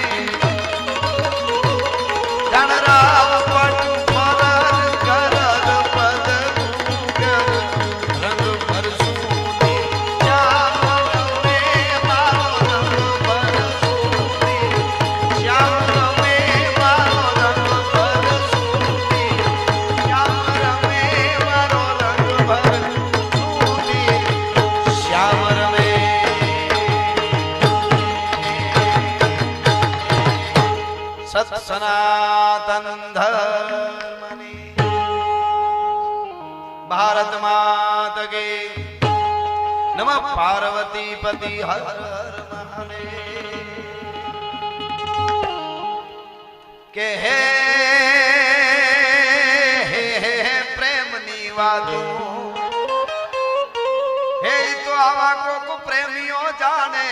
ગણરાવ પટ મરન કરદ પદ ગુગર રંગ પરસુતી શ્યામ મે મારો રંગ પરસુતી શ્યામ મે મારો રંગ પરસુતી શ્યામ મે મારો રંગ પરસુતી શ્યામ રમે સત સનાતન ધર્મની ભારત માત કે નમઃ પાર્વતી પતિ હર હર મહાદેવ કે હે હે હે પ્રેમની વાતો હે તો આવા કોક પ્રેમીઓ જાણે